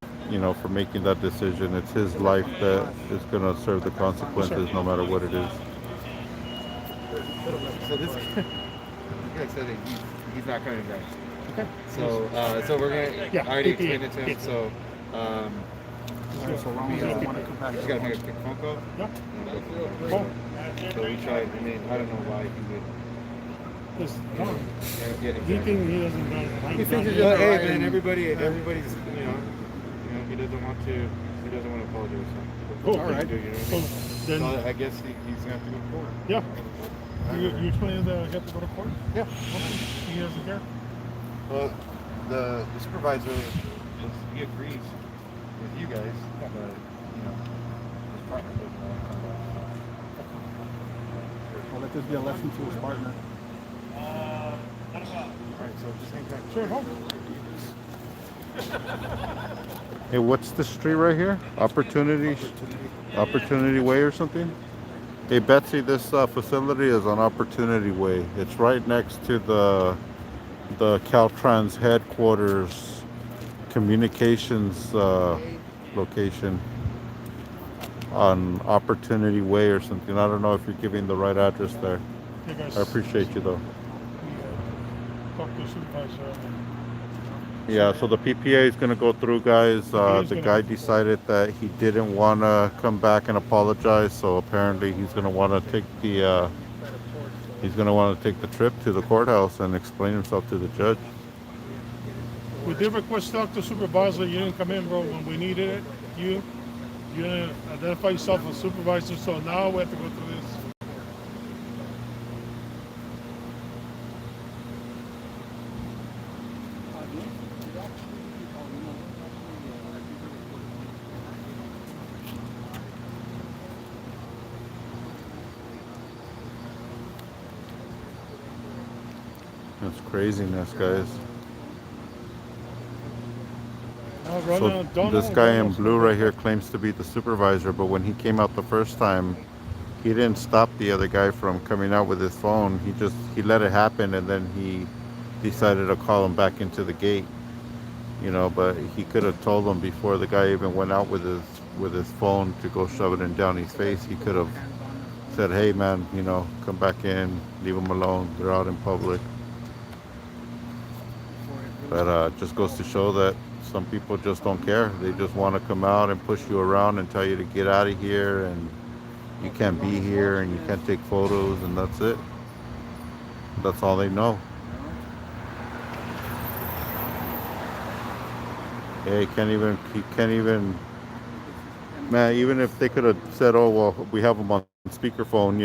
for making that decision. It's his life that is going to serve the consequences no matter what it is. So this guy said that he's not coming back. Okay. So we're gonna. Yeah. I already explained it to him. Yeah. So so long as you want to come back. just gotta make a quick phone call. Yeah. Oh. So we tried. I mean, I don't know why he would. Just, Yeah, he exactly. thinks he doesn't know. He thinks it's just hey, man. Everybody's he doesn't want to. He doesn't want to apologize. So Oh, all right. okay. You know what I mean? Then, So I guess he's gonna have to go to court. yeah. You explain that I have to go to court? Yeah. Okay. He doesn't care? Well, the supervisor, he agrees with you guys, but, his partner doesn't want to come back. Well, let this be a lesson to his partner. Alright, so just hang tight. Sure, no. Hey, what's the street right here? Opportunity Way or something? Hey, Betsy, this facility is on Opportunity Way. It's right next to the Caltrans headquarters communications location on Opportunity Way or something. I don't know if you're giving the right address there. You guys, I appreciate you though. talk to the supervisor. Yeah, so the PPA is going to go through, guys. The guy decided that he didn't want to come back and apologize, so apparently he's going to want to take the trip to the courthouse and explain himself to the judge. We did request to talk to supervisor. You didn't come in, bro, when we needed it. You didn't identify yourself as supervisor, so now we have to go through this. That's craziness, guys. Run So out, don't this know, guy don't in know. blue right here claims to be the supervisor, but when he came out the first time, he didn't stop the other guy from coming out with his phone. He let it happen, and then he decided to call him back into the gate. But he could have told him before the guy even went out with his phone to go shove it in Downey's face. He could have said, "Hey, man, come back in, leave him alone. They're out in public." But just goes to show that some people just don't care. They just want to come out and push you around and tell you to get out of here, and you can't be here, and you can't take photos, and that's it. That's all they know. Yeah, he can't even, man, even if they could have said, "Oh, well, we have him on speakerphone,"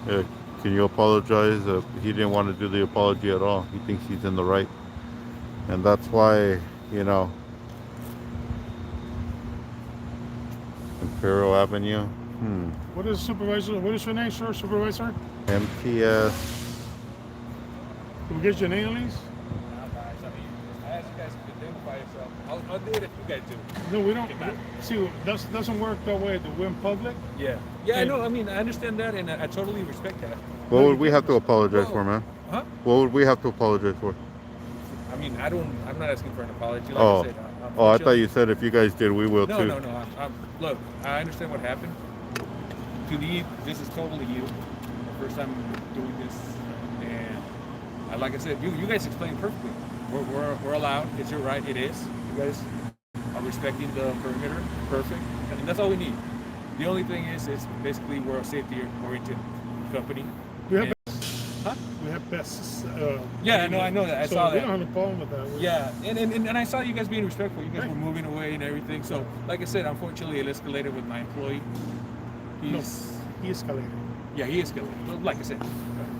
Yeah, can you apologize? He didn't want to do the apology at all. He thinks he's in the right. And that's why, Imperial Avenue. What is supervisor? What is your name, sir? Supervisor? MTS. Can we get your name, please? I asked you guys to identify yourself. I'll do it if you guys do. No, we don't. See, that doesn't work that way. We're in public. Yeah. Yeah, I know. I mean, I understand that, and I totally respect that. What would we have to apologize for, man? Huh? What would we have to apologize for? I mean, I'm not asking for an apology. Like Oh. I said, Oh, I thought you said if you guys did, we will No, too. no, no. Look, I understand what happened. To me, this is totally you. The first time doing this, and like I said, you guys explained perfectly. We're allowed. It's your right. It is. You guys are respecting the perimeter. Perfect. And that's all we need. The only thing is basically we're a safety-oriented company. We have. Huh? We have best. Yeah, I know that. I saw we that. don't have a problem with that. Yeah, and I saw you guys being respectful. You guys were moving away and everything. So, like I said, unfortunately, it escalated with my employee. He escalated. Yeah, he escalated. Well, like I said,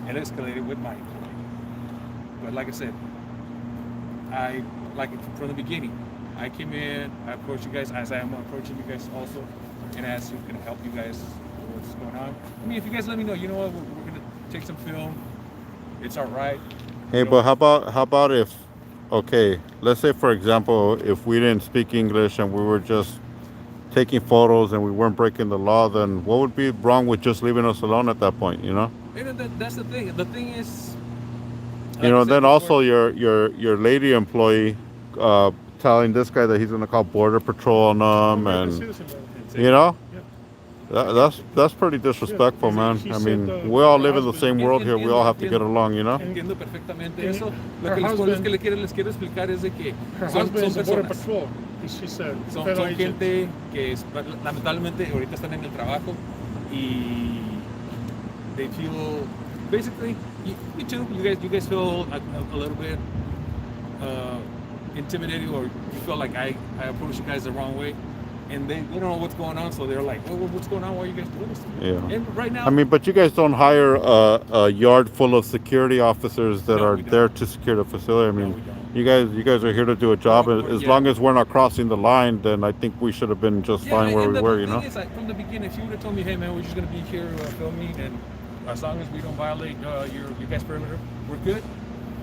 it escalated with my employee. But like I said, from the beginning, I came in, I approached you guys as I am approaching you guys also, and asked who can help you guys with what's going on. I mean, if you guys let me know, you know what, we're gonna take some film. It's all right. Hey, but how about if, okay, let's say for example, if we didn't speak English and we were just taking photos and we weren't breaking the law, then what would be wrong with just leaving us alone at that point? You know. And that's the thing. The thing is, You know. Then also your lady employee telling this guy that he's gonna call border patrol on them, and you know. That's pretty disrespectful, man. I mean, we all live in the same world here. We all have to get along, you know. Entiendo perfectamente eso. Lo que les quiero explicar es de que son personas. Son gente que lamentablemente ahorita están en el trabajo y they feel basically you too. You guys feel a little bit intimidated, or you feel like I approach you guys the wrong way. And they don't know what's going on, so they're like, what's going on? Why are you guys doing this to me? Yeah. And right now, I mean, but you guys don't hire a yard full of security officers that are there to secure the facility. I mean, you guys are here to do a job. As long as we're not crossing the line, then I think we should have been just fine where we were, you know? Is, like, from the beginning, if you would have told me, hey man, we're just gonna be here filming, and as long as we don't violate your guys' perimeter, we're good.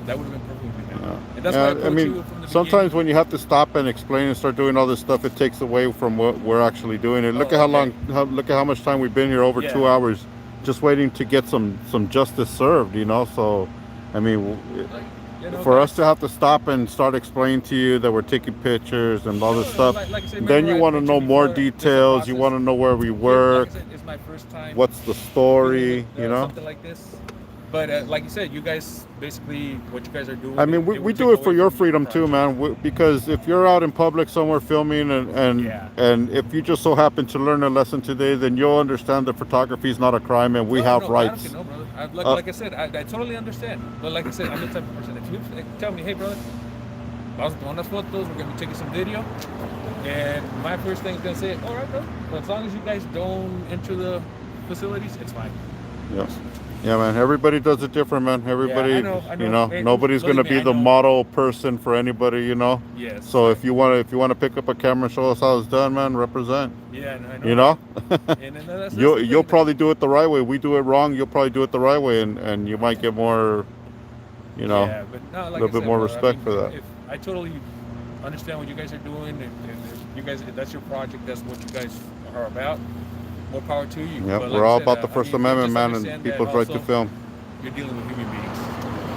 That would have been perfectly good. Yeah. And that's why I mean, you from the sometimes when you have to stop and explain and start doing all this stuff, it takes away from what we're actually doing. And look at look at how much time we've been here, over 2 hours, just waiting to get some justice served, you know? So, I mean, for us to have to stop and start explaining to you that we're taking pictures and all this stuff, like I said, then you want to know more details. You want to know where we work. Like I said, it's my first time. What's the story, you know? Something like this. But like you said, you guys basically what you guys are doing. I mean, we do it for your freedom too, man. Because if you're out in public somewhere filming and if you just so happen to learn a lesson today, then you'll understand that photography is not a crime and we have rights. No, brother. Like I said, I totally understand. But like I said, I'm the type of person that you tell me, hey, brother, vamos a tomar unas fotos. We're gonna be taking some video, and my first thing is gonna say, all right, bro. But as long as you guys don't enter the facilities, it's fine. Yeah. Yeah, man. Everybody does it different, man. Everybody, I know. you know, Hey, nobody's gonna be the model person for anybody, you know. Yes. So if you want to pick up a camera and show us how it's done, man, represent. Yeah, I know. You know. And that's You'll probably do it the right way. We do it wrong. You'll probably do it the right way, and you might get more, you know, a little bit more respect for that. I totally understand what you guys are doing, and if you guys, if that's your project, that's what you guys are about. More power to you. Yeah, But we're like I all said, about the I First mean, Amendment, just man, understand and that people's right to also film. You're dealing with human beings.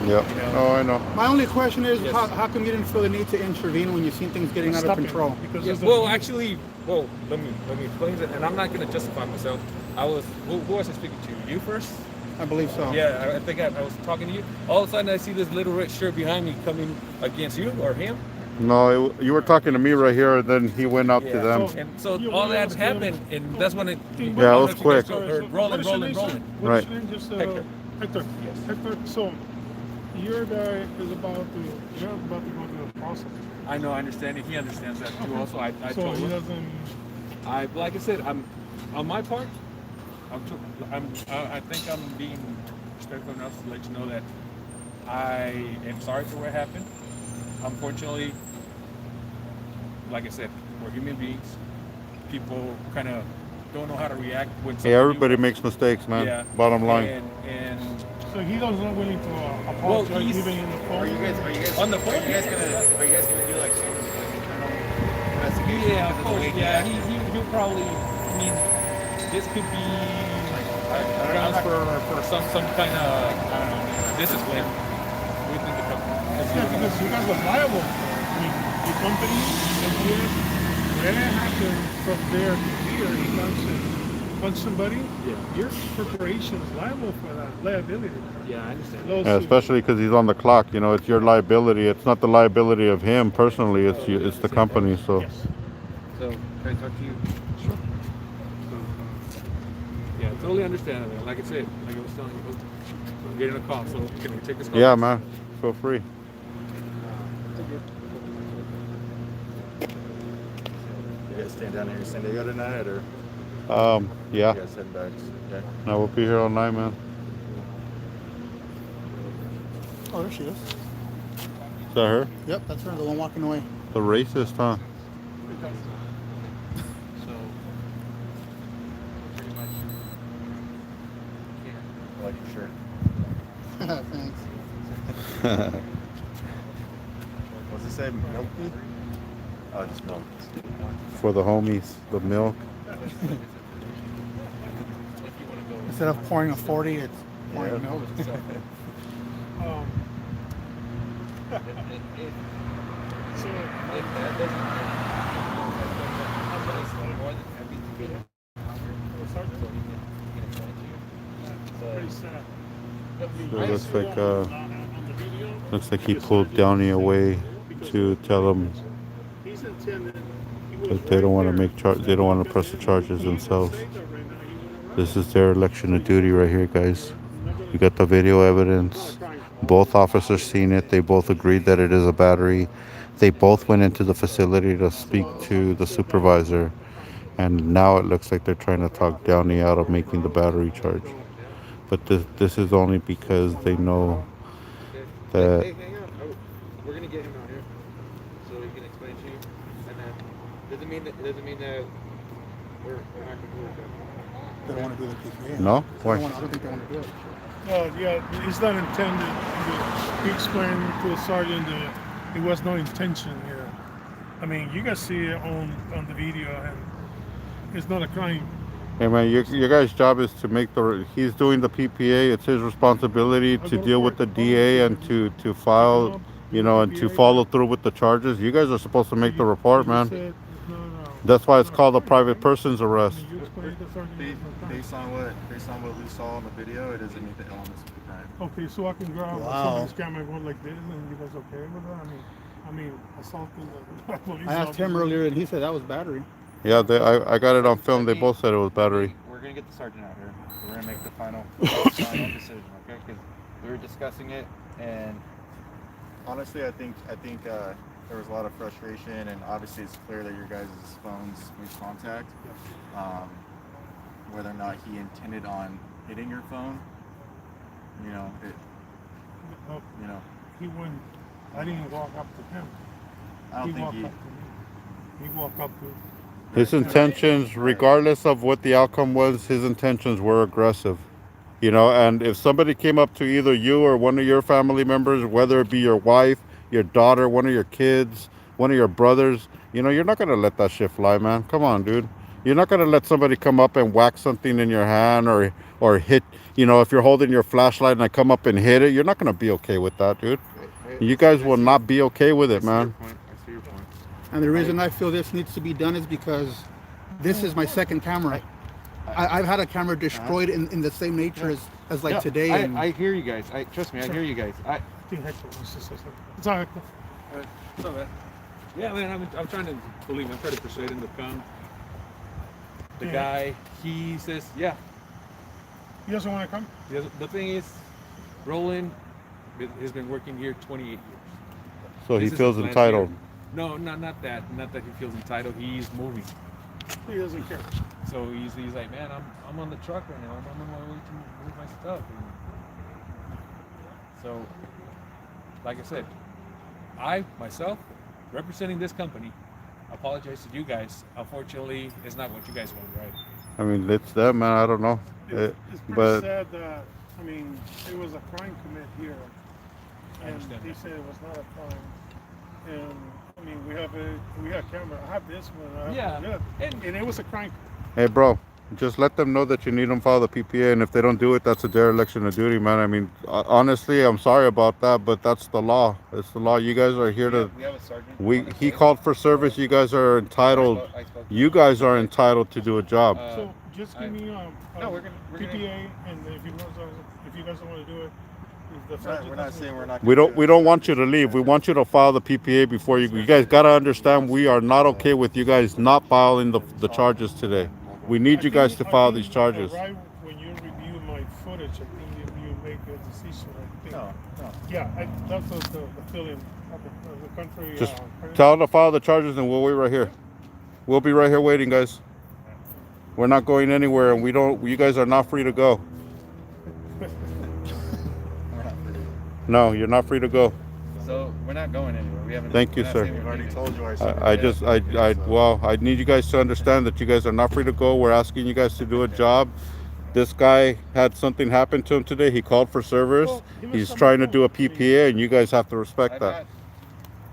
Yeah. You know? Oh, I know. My only question is, Yes. how come you didn't feel the need to intervene when you seen things getting out of control? Because Well, actually, let me explain it, and I'm not going to justify myself. Who was I speaking to? You first? I believe so. Yeah, I think I was talking to you. All of a sudden, I see this little red shirt behind me coming against you or him. No, you were talking to me right here, and then he went up to them. And so all that happened, and that's when it. Yeah, it was quick. Rolling. Right. Right. Hector. Hector. Yes. Hector. So your guy is about to go through the process. I know, I understand it. He understands that too. Also, I So told he him. doesn't. Like I said, I'm on my part. I think I'm being respectful enough to let you know that I am sorry for what happened. Unfortunately, like I said, we're human beings. People kind of don't know how to react when Hey, something everybody new- makes mistakes, man. Yeah. Bottom line. And So he was not willing to apologize he's- even in the phone. Are you guys On the phone? Are you guys gonna do like some internal investigation? yeah, of because course, the way he yeah, acted? he'll probably. I mean, this could be grounds for some kind of I don't know discipline within the company. Yeah, because you guys are liable. I mean, the company, MTS, whatever happened from there to here, he punch somebody, your corporation is liable for that liability. Yeah, I understand. Yeah, Lawsuit. especially because he's on the clock. You know, it's your liability. It's not the liability of him personally. It's the company. So Yes. So, can I talk to you? Sure. Yeah, totally understand it. Like I said, like I was telling you, I'm getting a call, so can we take this call? yeah, man, feel free. You guys staying down here in San Diego tonight, or Yeah. you guys heading back? Okay. No, we'll be here all night, man. Oh, there she is. Is that her? Yep, that's her, the one walking away. The racist, huh? So, pretty much, I like your shirt. Thanks. What's it say? Milk tea? Oh, just milk. For the homies, the milk. Instead of pouring a 40, it's pouring Yeah. milk. So, pretty sad. It looks like he pulled Downey away to tell him He's intended. that they don't want to they don't want to press the charges themselves. This is their election of duty right here, guys. We got the video evidence. Both officers seen it. They both agreed that it is a battery. They both went into the facility to speak to the supervisor. And now it looks like they're trying to talk Downey out of making the battery charge. But this is only because they know that hang on. Oh, we're gonna get him out here so he can explain to you. And then doesn't mean that we're not gonna do it. They don't want to do the PPA. no? I Why? don't think they want to do it. Yeah, it's not intended. He explained to the sergeant that it was no intention here. I mean, you guys see it on the video, and it's not a crime. Hey man, your guys' job is to make he's doing the PPA. It's his responsibility to deal with the DA and to file, you know, and to follow through with the charges. You guys are supposed to make the report, man. That's why it's called a private person's arrest. Based on what we saw on the video, it doesn't meet the elements of the crime. Okay, so I can grab Wow. somebody's camera and go like this, and you guys okay with that? I mean, assaulting the police I asked him officer. earlier, and he said that was battery. Yeah, I got it on film. They both said it was battery. We're gonna get the sergeant out here. We're gonna make the final decision, okay? Because we were discussing it, and honestly, I think there was a lot of frustration, and obviously it's clear that your guys' phones made contact. Whether or not he intended on hitting your phone, you know, Oh, you know, he wouldn't. I didn't walk up to him. I don't He think walked he. up to me. He walked up to. His intentions, regardless of what the outcome was, his intentions were aggressive. You know, and if somebody came up to either you or one of your family members, whether it be your wife, your daughter, one of your kids, one of your brothers, you know, you're not going to let that shit fly, man. Come on, dude. You're not going to let somebody come up and whack something in your hand or hit, you know, if you're holding your flashlight and I come up and hit it, you're not going to be okay with that, dude. You guys will not be okay with it, man. I see your point. And the reason I feel this needs to be done is because this is my second camera. I've had a camera destroyed in the same nature as like today. And I hear you guys. Trust me, I hear you guys. It's all right. Yeah, man, I'm trying to believe. I'm trying to persuade him to come. The Yeah. guy, he says, yeah. He doesn't want to come. The thing is, Roland has been working here 28 years. So he This is feels his last entitled. year. No, not that. Not that he feels entitled. He's moving. He doesn't care. So he's like, man, I'm on the truck right now. I'm on my way to move my stuff. And so, like I said, I myself, representing this company, apologize to you guys. Unfortunately, it's not what you guys want, right? I mean, it's them, man. I don't know. It's pretty But sad that, I mean, it was a crime commit here, and understand they that. said it was not a crime. And I mean, we have camera. I have this one. I have Yeah. and it was a crime. hey, bro, just let them know that you need them file the PPA, and if they don't do it, that's a dereliction of duty, man. I mean, honestly, I'm sorry about that, but that's the law. It's the law. You guys are here to. We have a sergeant. He called for service. You guys are entitled. You guys are entitled to do a job. So just give me no, we're gonna PPA, and if you guys don't want to do it, if the sergeant We're not doesn't- saying we're not. We don't want you to leave. We want you to file the PPA before you. You guys gotta understand. We are not okay with you guys not filing the charges today. We need you guys to file these charges. Right when you review my footage, I think you make a decision. I think. No. Yeah, that's the feeling of the country. Just tell them to file the charges, and we'll wait right here. We'll be right here waiting, guys. We're not going anywhere, and we don't. You guys are not free to go. No, you're not free to go. So we're not going anywhere. We haven't. Thank you, sir. We've already told you. I need you guys to understand that you guys are not free to go. We're asking you guys to do a job. This guy had something happen to him today. He called for service. Well, give us He's some trying to more. do a PPA, and you guys have to respect I'm that. not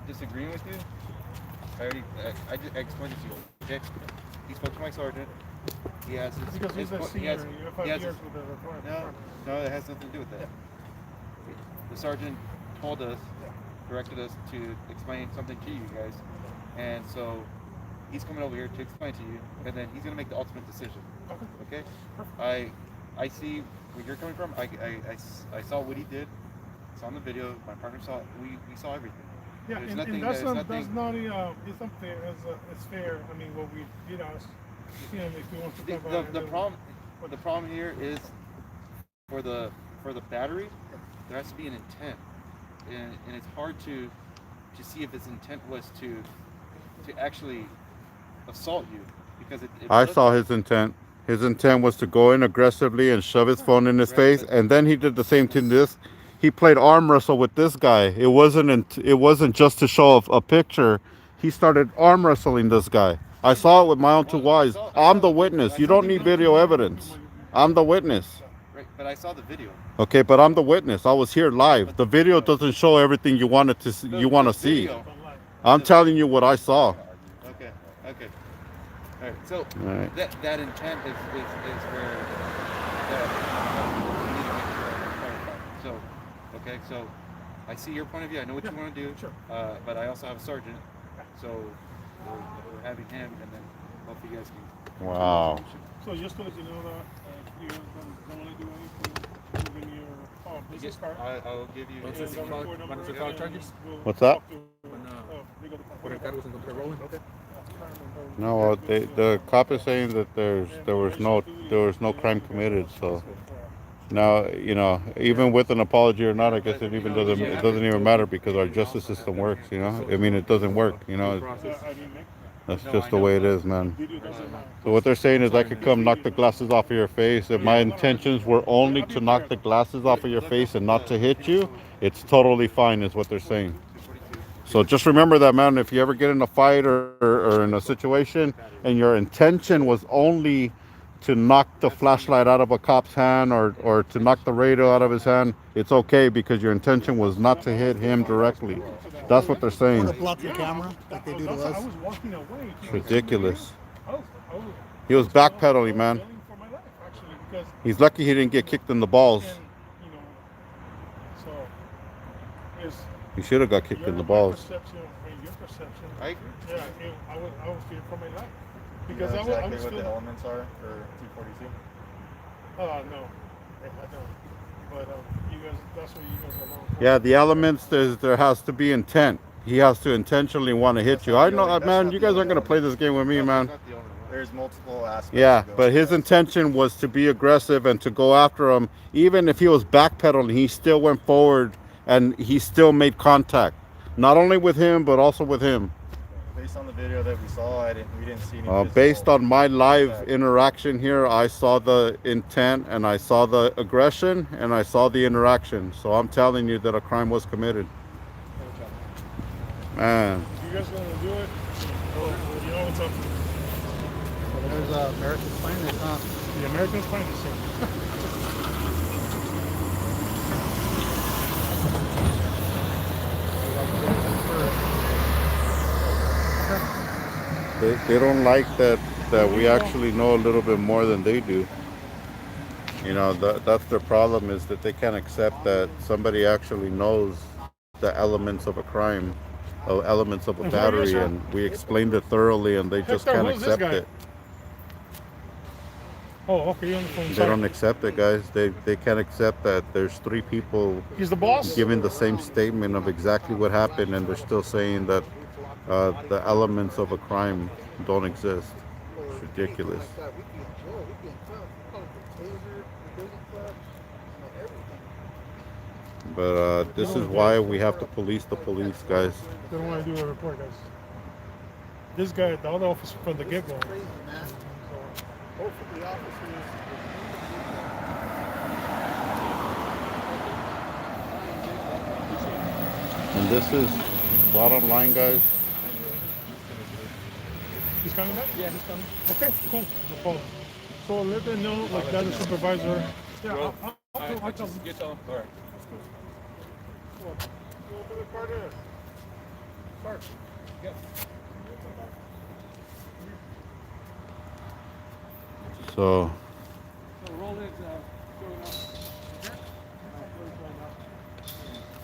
disagreeing with you. I just explained it to you. Okay. He spoke to my sergeant. He has his. Because he's a he senior, has- you have he 5 has years his- with the department. No, it has nothing to do with that. The sergeant told us, directed us to explain something to you guys, and so he's coming over here to explain to you, and then he's gonna make the ultimate decision. Okay? I see where you're coming from. I saw what he did. It's on the video. My partner saw it. We saw everything. Yeah, There's and nothing- that's there's not nothing- it's unfair. It's fair. I mean, what we did ask him if he wants to come by. The problem here is for the battery, there has to be an intent, and it's hard to see if his intent was to actually assault you, because it I saw his intent. His intent was to go in aggressively and shove his phone in his face, and then he did the same to this. He played arm wrestle with this guy. It wasn't just to show a picture. He started arm wrestling this guy. I saw it with my own 2 eyes. I'm the witness. You don't need video evidence. I'm the witness. Right, but I saw the video. Okay, but I'm the witness. I was here live. The video doesn't show everything you wanted to see, you want to see. Video. I'm telling you what I saw. Okay. All right. So All right. that intent is where we need to make sure clarified. So, okay. So I see your point of view. I know what you want to do. Sure. But I also have a sergeant. So we're having him, and then hopefully you guys can. Wow. So just to let you know that you don't want to do anything within your business card. I'll give you. What's this called? When it's called charges? What's that? Por encargos en contra de robo. No, the cop is saying that there was no crime committed. So now, even with an apology or not, I guess it doesn't even matter, because our justice system works. I mean, it doesn't work. That's just the way it is, man. So what they're saying is I could come knock the glasses off of your face. If my intentions were only to knock the glasses off of your face and not to hit you, it's totally fine, is what they're saying. So just remember that, man. If you ever get in a fight or in a situation and your intention was only to knock the flashlight out of a cop's hand or to knock the radio out of his hand, it's okay, because your intention was not to hit him directly. That's what they're saying. To block your camera like they do to I us. was walking away. It's ridiculous. I was He was backpedaling, man. yelling for my life, actually, because He's lucky he didn't get kicked in the balls. and, so it's He should have got kicked in the balls. Your perception. I agree. Yeah, I was fearing for my life You because know I exactly was what the feeling. elements are for 242. No, I don't. But you guys, that's what you guys are known for. Yeah, the elements, there has to be intent. He has to intentionally want to hit you. I know, man, you guys aren't going to play this game with me, man. There's multiple aspects. Yeah, that go but into his that. intention was to be aggressive and to go after him. Even if he was backpedaling, he still went forward and he still made contact. Not only with him, but also with him. Based on the video that we saw, we didn't see any. Based physical on my live contact. interaction here, I saw the intent and I saw the aggression and I saw the interaction. So I'm telling you that a crime was committed. Man. If you guys gonna do it, you know what's up. There's American's finest, huh? The Americans find the same. They don't like that we actually know a little bit more than they do. You know, that's their problem, is that they can't accept that somebody actually knows the elements of a crime, or elements of a And who are you, battery, sir? and we explained it thoroughly, and they just Hector, can't who's this accept guy? it. Oh, okay, you're on the phone. They Sorry. don't accept it, guys. They can't accept that there's three people He's the boss? giving the same statement of exactly what happened, and they're still saying that the elements of a crime don't exist. It's ridiculous. But this is why we have to police the police, guys. They don't want to do a report, guys. This guy, the other officer from the get-go. Hopefully the officers. And this is bottom line, guys. He's coming back? Yeah, he's coming. Okay, cool. No problem. So let them know, like the other supervisor. Yeah, Well, I'll tell you tell him. All right. Yeah. So So roll it.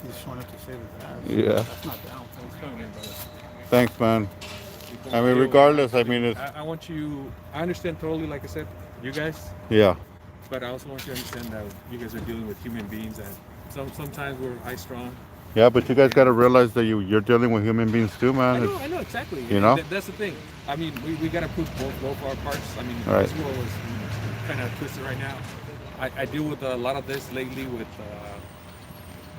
He just wanted to save his ass. yeah, That's not down. He's coming in, brother. thanks, man. I mean, regardless, I mean, it's I want you. I understand totally. Like I said, you guys. yeah, But I also want you to understand that you guys are dealing with human beings, and sometimes we're high strong. yeah. But you guys got to realize that you're dealing with human beings too, man. I know exactly. You know? That's the thing. I mean, we got to put both our parts. I mean, Right. this world is kind of twisted right now. I deal with a lot of this lately with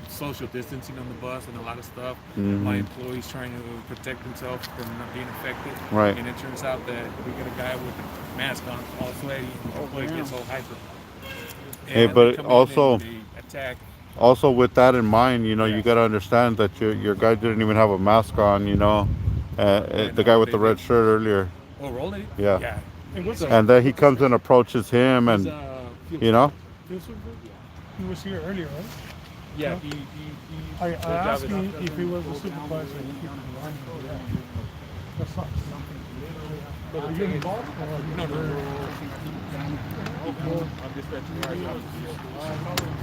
social distancing on the bus and a lot of stuff. Mhm. My employees trying to protect themselves from not being affected. Right. And it turns out that we get a guy with a mask on, all sweaty, and the employee gets all hyper. Hey, And but they come in also- and they attack. Also, with that in mind, you know, Yeah. you got to understand that your guy didn't even have a mask on. You know, the guy with the red shirt earlier, Oh, rolling? Yeah. Yeah. Hey, what's and then he comes and approaches him, He's, and you know, He was here earlier, right? Yeah, Yeah. he I the job asked is- him if he was a supervisor. And he lied. Yeah. That sucks. But Are the you thing is- involved? Or No, no, no. I'm dispatching the right officer.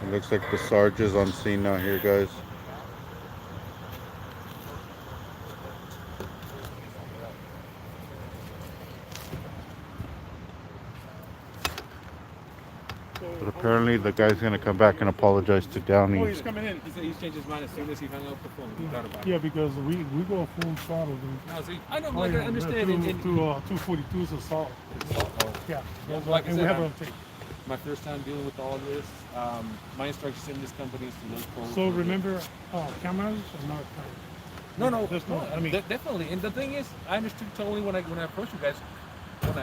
it looks like the Sarge is on scene now here, guys. But apparently the guy's gonna come back and apologize to Oh, Downey. he's coming in. He said he's changed his mind as soon as he hung up the phone. He thought about it. Yeah, because we go full throttle, dude. No, see, I know, Oh, like, yeah, I understand. Two, and- 242's assault. Yeah. Yeah, like I And we said, have it I'm- on tape. my first time dealing with all of this. My instructions in this company is to look for. So remember, cameras or not cameras? No, There's no. I mean, definitely. And the thing is, I understood totally when I approached you guys.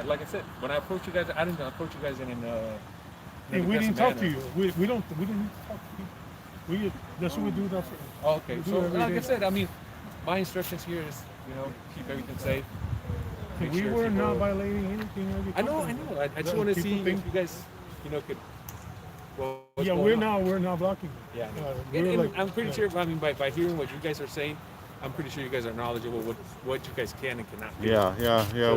Like I said, when I approached you guys, I didn't approach you guys in hey, we didn't talk to you. We didn't talk to you. That's what we do. That's Oh, okay. We do So, every like I day. said, I mean, my instructions here is, keep everything safe. Make we sure were people- not violating anything. I know. I just want to People see think- if you guys, could. Well, what's Yeah, going we're on. not blocking. Yeah. We're And like, I'm pretty yeah. sure. I mean, by hearing what you guys are saying, I'm pretty sure you guys are knowledgeable what you guys can and cannot do. Yeah. So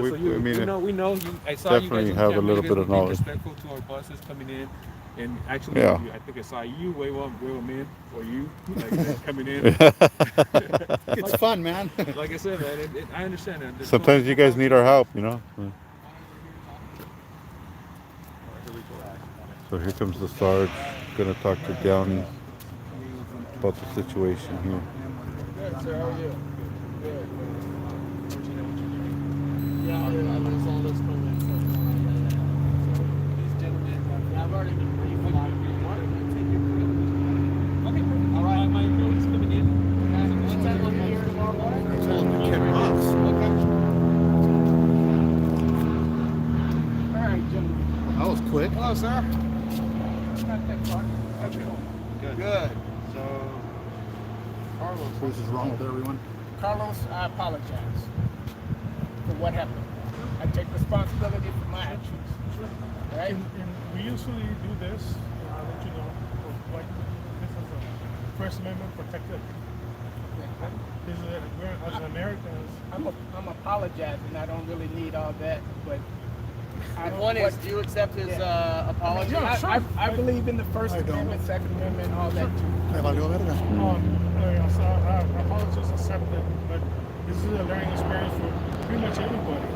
We know. I saw definitely you guys on have a camera, little you guys bit were of being knowledge. Respectful to our buses coming in, and actually, Yeah. I think I saw you wave them in, or you coming in. It's fun, man. Like I said, man, I understand that. There's sometimes no- you guys need our help, you know. So here comes the Sarge, gonna talk to Downey about the situation here. Good, sir. How are you? Good. Yeah, I saw this coming. These gentlemen, I've already been briefed. Okay, perfect. All right. My employees coming in. What time will you be here tomorrow morning? All right, gentlemen. That was quick. Hello, sir. Good. So, Carlos. This is wrong with everyone. Carlos, I apologize for what happened. I take responsibility for my actions. Right? And we usually do this, I'll let you know, like this is a First Amendment protected. This is we're, as Americans. I'm apologizing. I don't really need all that, but The point is, do you accept his apology? Yeah, sure. I believe in the First Amendment, Second Amendment, all that too. Me valió verga. So apologies accepted, but this is a learning experience for pretty much everybody.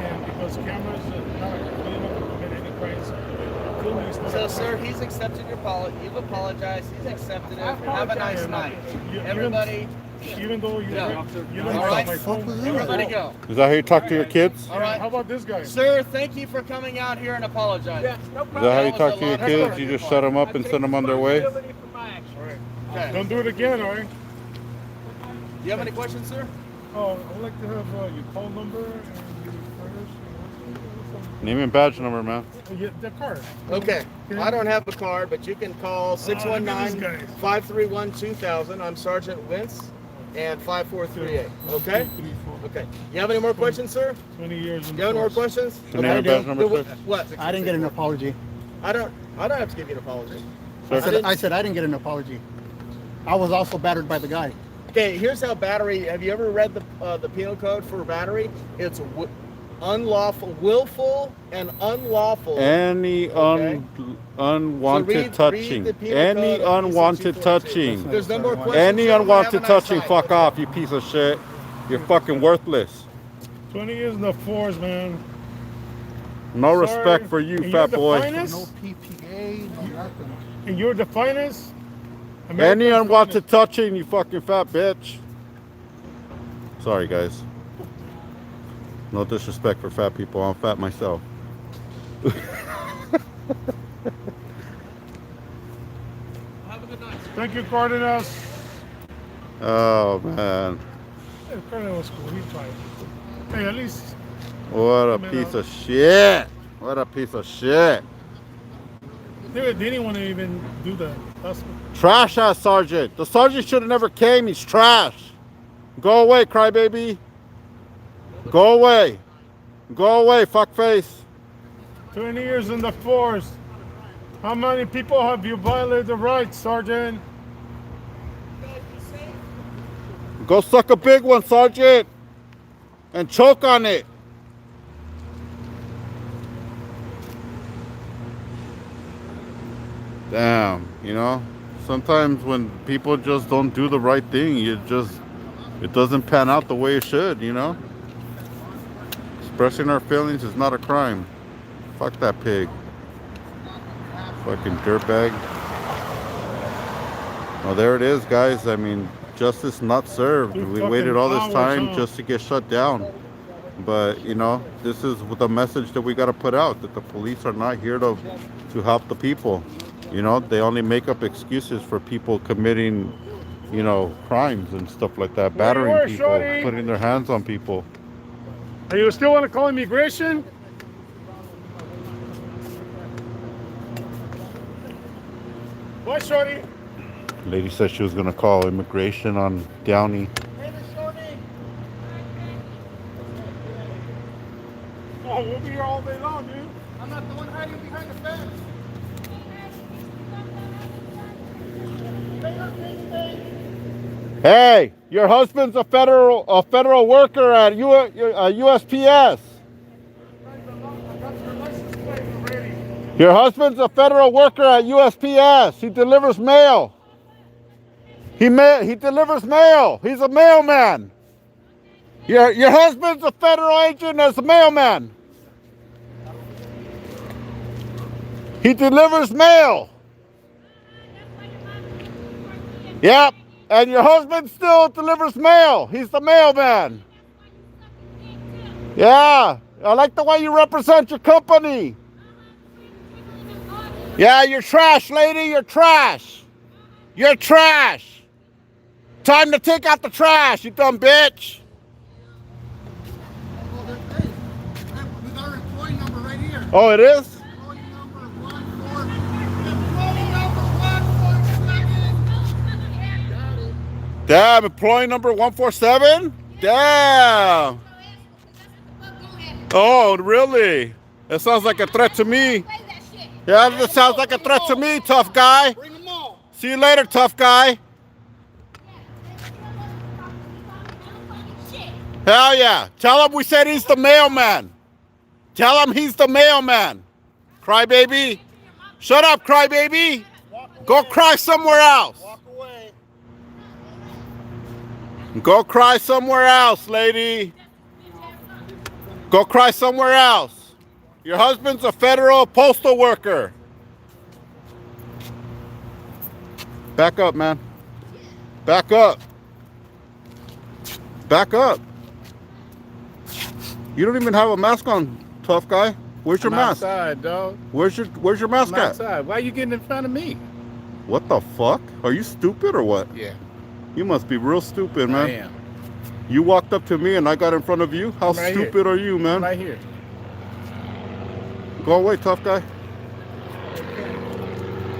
And because cameras are not really able to commit any crimes, filming is not So, a sir, crime. he's accepted your apology. You've apologized. He's accepted it. Have a nice apologize. night. Yeah, Everybody, Even though you Yeah. you All right. my phone. everybody go. Is that how you talk to your kids? All right. How about this guy? Sir, thank you for coming out here and apologizing. Yeah, no Is problem. that how you was talk a to your lot of kids? work. You just shut them up and send them on their way? Responsibility for my actions. All right. Okay. Don't do it again, all right? Do you have any questions, sir? Oh, I'd like to have your call number and your first. Name and badge number, man. Yeah, the card. Okay. I don't have a card, but you can call 619-531-2000. I'm Sergeant Wentz, and 5438. Okay? 234. Okay. You have any more questions, sir? 20 years in You have any more force. questions? Your name and badge number, sir? What? I didn't get an apology. I don't have to give you an apology. I said I didn't get an apology. I was also battered by the guy. Okay, here's how battery. Have you ever read the penal code for battery? It's unlawful, willful, and unlawful. Any Okay. unwanted So read touching. the penal Any code of unwanted 242. touching. There's no more questions. Any sir. unwanted Have a nice touching, night. fuck off, you piece of shit. You're fucking worthless. 20 years in the force, man. No Sorry. respect for you, And fat you're the boy. finest? No PPA, no nothing. And you're the finest? Any America's unwanted touching, you fucking fat bitch. Sorry, guys. No disrespect for fat people. I'm fat myself. Have a good night. Thank you, Cardenas. Oh, man. Hey, Cardenas was cool. He tried. Hey, at least What a piece of shit. What a piece of shit. they didn't want to even do that. That's Trash ass sergeant. The sergeant should have never came. He's trash. Go away, crybaby. Go away. Go away, fuckface. 20 years in the force. How many people have you violated the rights, Sergeant? Go suck a big one, sergeant. And choke on it. Damn, you know? Sometimes when people just don't do the right thing, it doesn't pan out the way it should, you know? Expressing our feelings is not a crime. Fuck that pig. Fucking dirtbag. Well, there it is, guys. I mean, justice not served. Two We waited fucking all this hours, time huh? just to get shut down. But, you know, this is the message that we got to put out, that the police are not here to help the people. You know, they only make up excuses for people committing, you know, crimes and stuff like that, Where you battering were, people, shorty? putting their hands on people. Hey, you still want to call immigration? What, Shorty? Lady said she was going to call immigration on Downey. Oh, we'll be here all day long, dude. I'm not the one hiding behind the fence. Hey, your husband's a federal worker at USPS. Your husband's a federal worker at USPS. He delivers mail. He delivers mail. He's a mailman. Your husband's a federal agent as a mailman. He delivers mail. Yep. And your husband still delivers mail. He's the mailman. Yeah. I like the way you represent your company. Yeah, you're trash, lady. You're trash. You're trash. Time to take out the trash, you dumb bitch. Hey, we got our employee number right here. Oh, it is? Employee number 14. Employee number 147. Damn, employee number 147? Damn. Oh, really? That sounds like a threat to me. Yeah, that sounds like a threat to me, tough guy. See you later, tough guy. Hell yeah. Tell him we said he's the mailman. Tell him he's the mailman. Crybaby. Shut up, crybaby. Go cry somewhere else. Walk away. Go cry somewhere else, lady. Go cry somewhere else. Your husband's a federal postal worker. Back up, man. Back up. Back up. You don't even have a mask on, tough guy. Where's your mask? Outside, dog. Where's your mask I'm at? outside. Why are you getting in front of me? What the fuck? Are you stupid or what? Yeah, You must be real stupid, man. I am. You walked up to me and I got in front of you? How I'm right stupid are you, man? I'm right here. Go away, tough guy.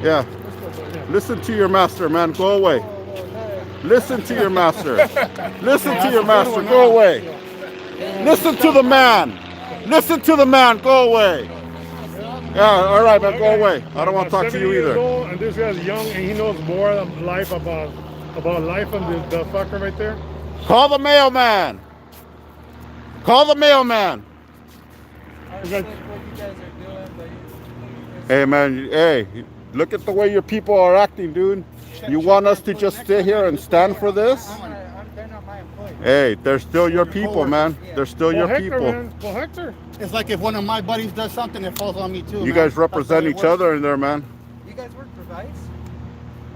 Yeah. Listen to your master, man. Go away. Listen to your master. Listen to your master. Go away. Listen to the man. Listen to the man. Go away. Yeah, all right, man. Go away. I don't want to talk to you 70 years either. old, and this guy's young, and he knows more of life about life than the fucker right there. Call the mailman. Call the mailman. Hey, man. Hey, look at the way your people are acting, dude. You want us to just sit here and stand for this? Hey, they're still your people, man. They're still your Hector, people. man. Well, Hector. It's like if one of my buddies does something, it falls on me too. You man. guys represent each other in there, man. You guys work for Vice?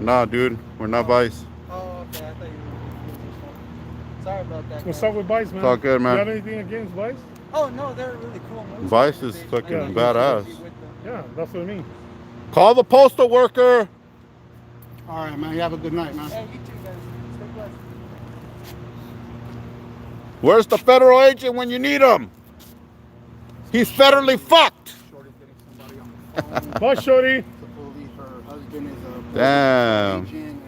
Nah, dude. We're not Vice. Oh, okay. I thought you were. Sorry about that. What's guys. up with Vice, man? It's all good, man. You have anything against Vice? Oh no, they're really cool. movies. Vice is They- fucking Yeah. badass. Yeah, that's what I mean. Call the postal worker. All right, man. You have a good night, man. Hey, you too, guys. Stay blessed. Where's the federal agent when you need him? He's federally fucked. Shorty's getting somebody on the phone. Bye, Shorty. Supposedly her husband is a Damn. agent, and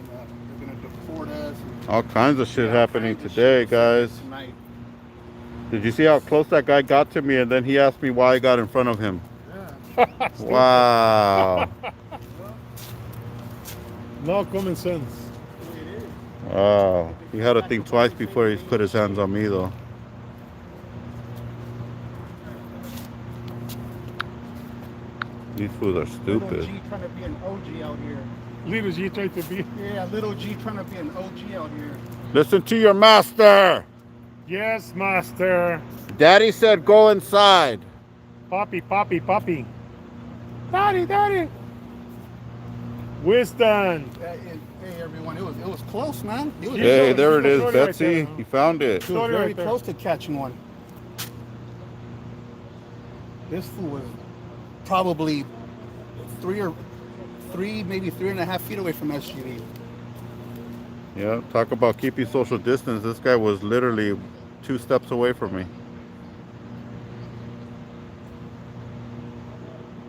they're gonna deport us. All kinds of shit happening today, guys. Tonight. Did you see how close that guy got to me and then he asked me why I got in front of him? Wow. No common sense. Wow. He had to think twice before he put his hands on me, though. These fools are Little stupid. G trying to be an OG out here. Little G tried to be. Yeah, little G trying to be an OG out here. Listen to your master. Yes, master. Daddy said go inside. Poppy, poppy, poppy. Daddy, daddy. Wisdom. Hey, everyone, it was close, man. It was Hey, there it is, Shorty right Betsy. there. He found it. He was Shorty very right there. close to catching one. This fool was probably maybe 3.5 feet away from SUV. Yeah, talk about keeping social distance. This guy was literally 2 steps away from me.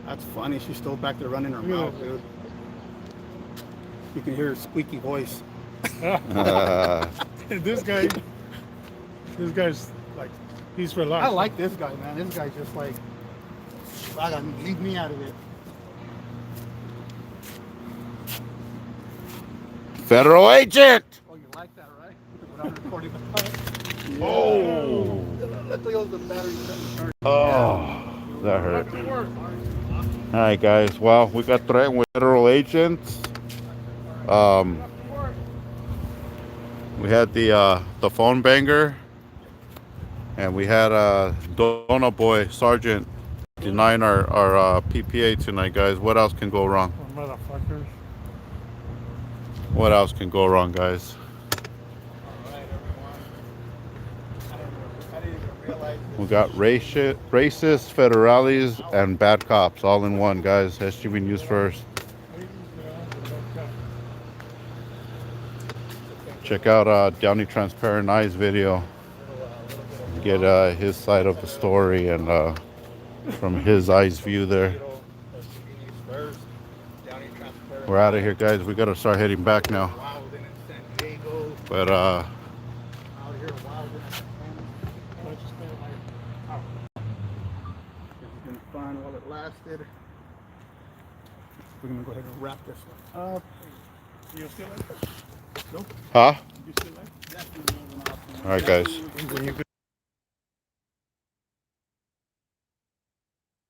That's funny. She's still back there running her mouth, dude. You can hear her squeaky voice. This guy's like, he's relaxed. I like this guy, man. This guy's just like, leave me out of it. Federal agent! Oh, you like that, right? Without recording the Oh! Let's go the battery. Oh, that hurt. All right, guys. Well, we got threatened with federal agents. We had the phone banger, and we had Donut Boy Sergeant denying our PPA tonight, guys. What else can go wrong? Oh, motherfuckers. What else can go wrong, guys? We got racist federales and bad cops all in one, guys. SGV News First. Check out Downey Transparent Eyes video. Get his side of the story and from his eyes view there. We're out of here, guys. We gotta start heading back now. But Out here a while, I just stand like, it's been fun while it lasted. We're gonna go ahead and wrap this one up. you still like that? huh? You still like that? All right, guys. When you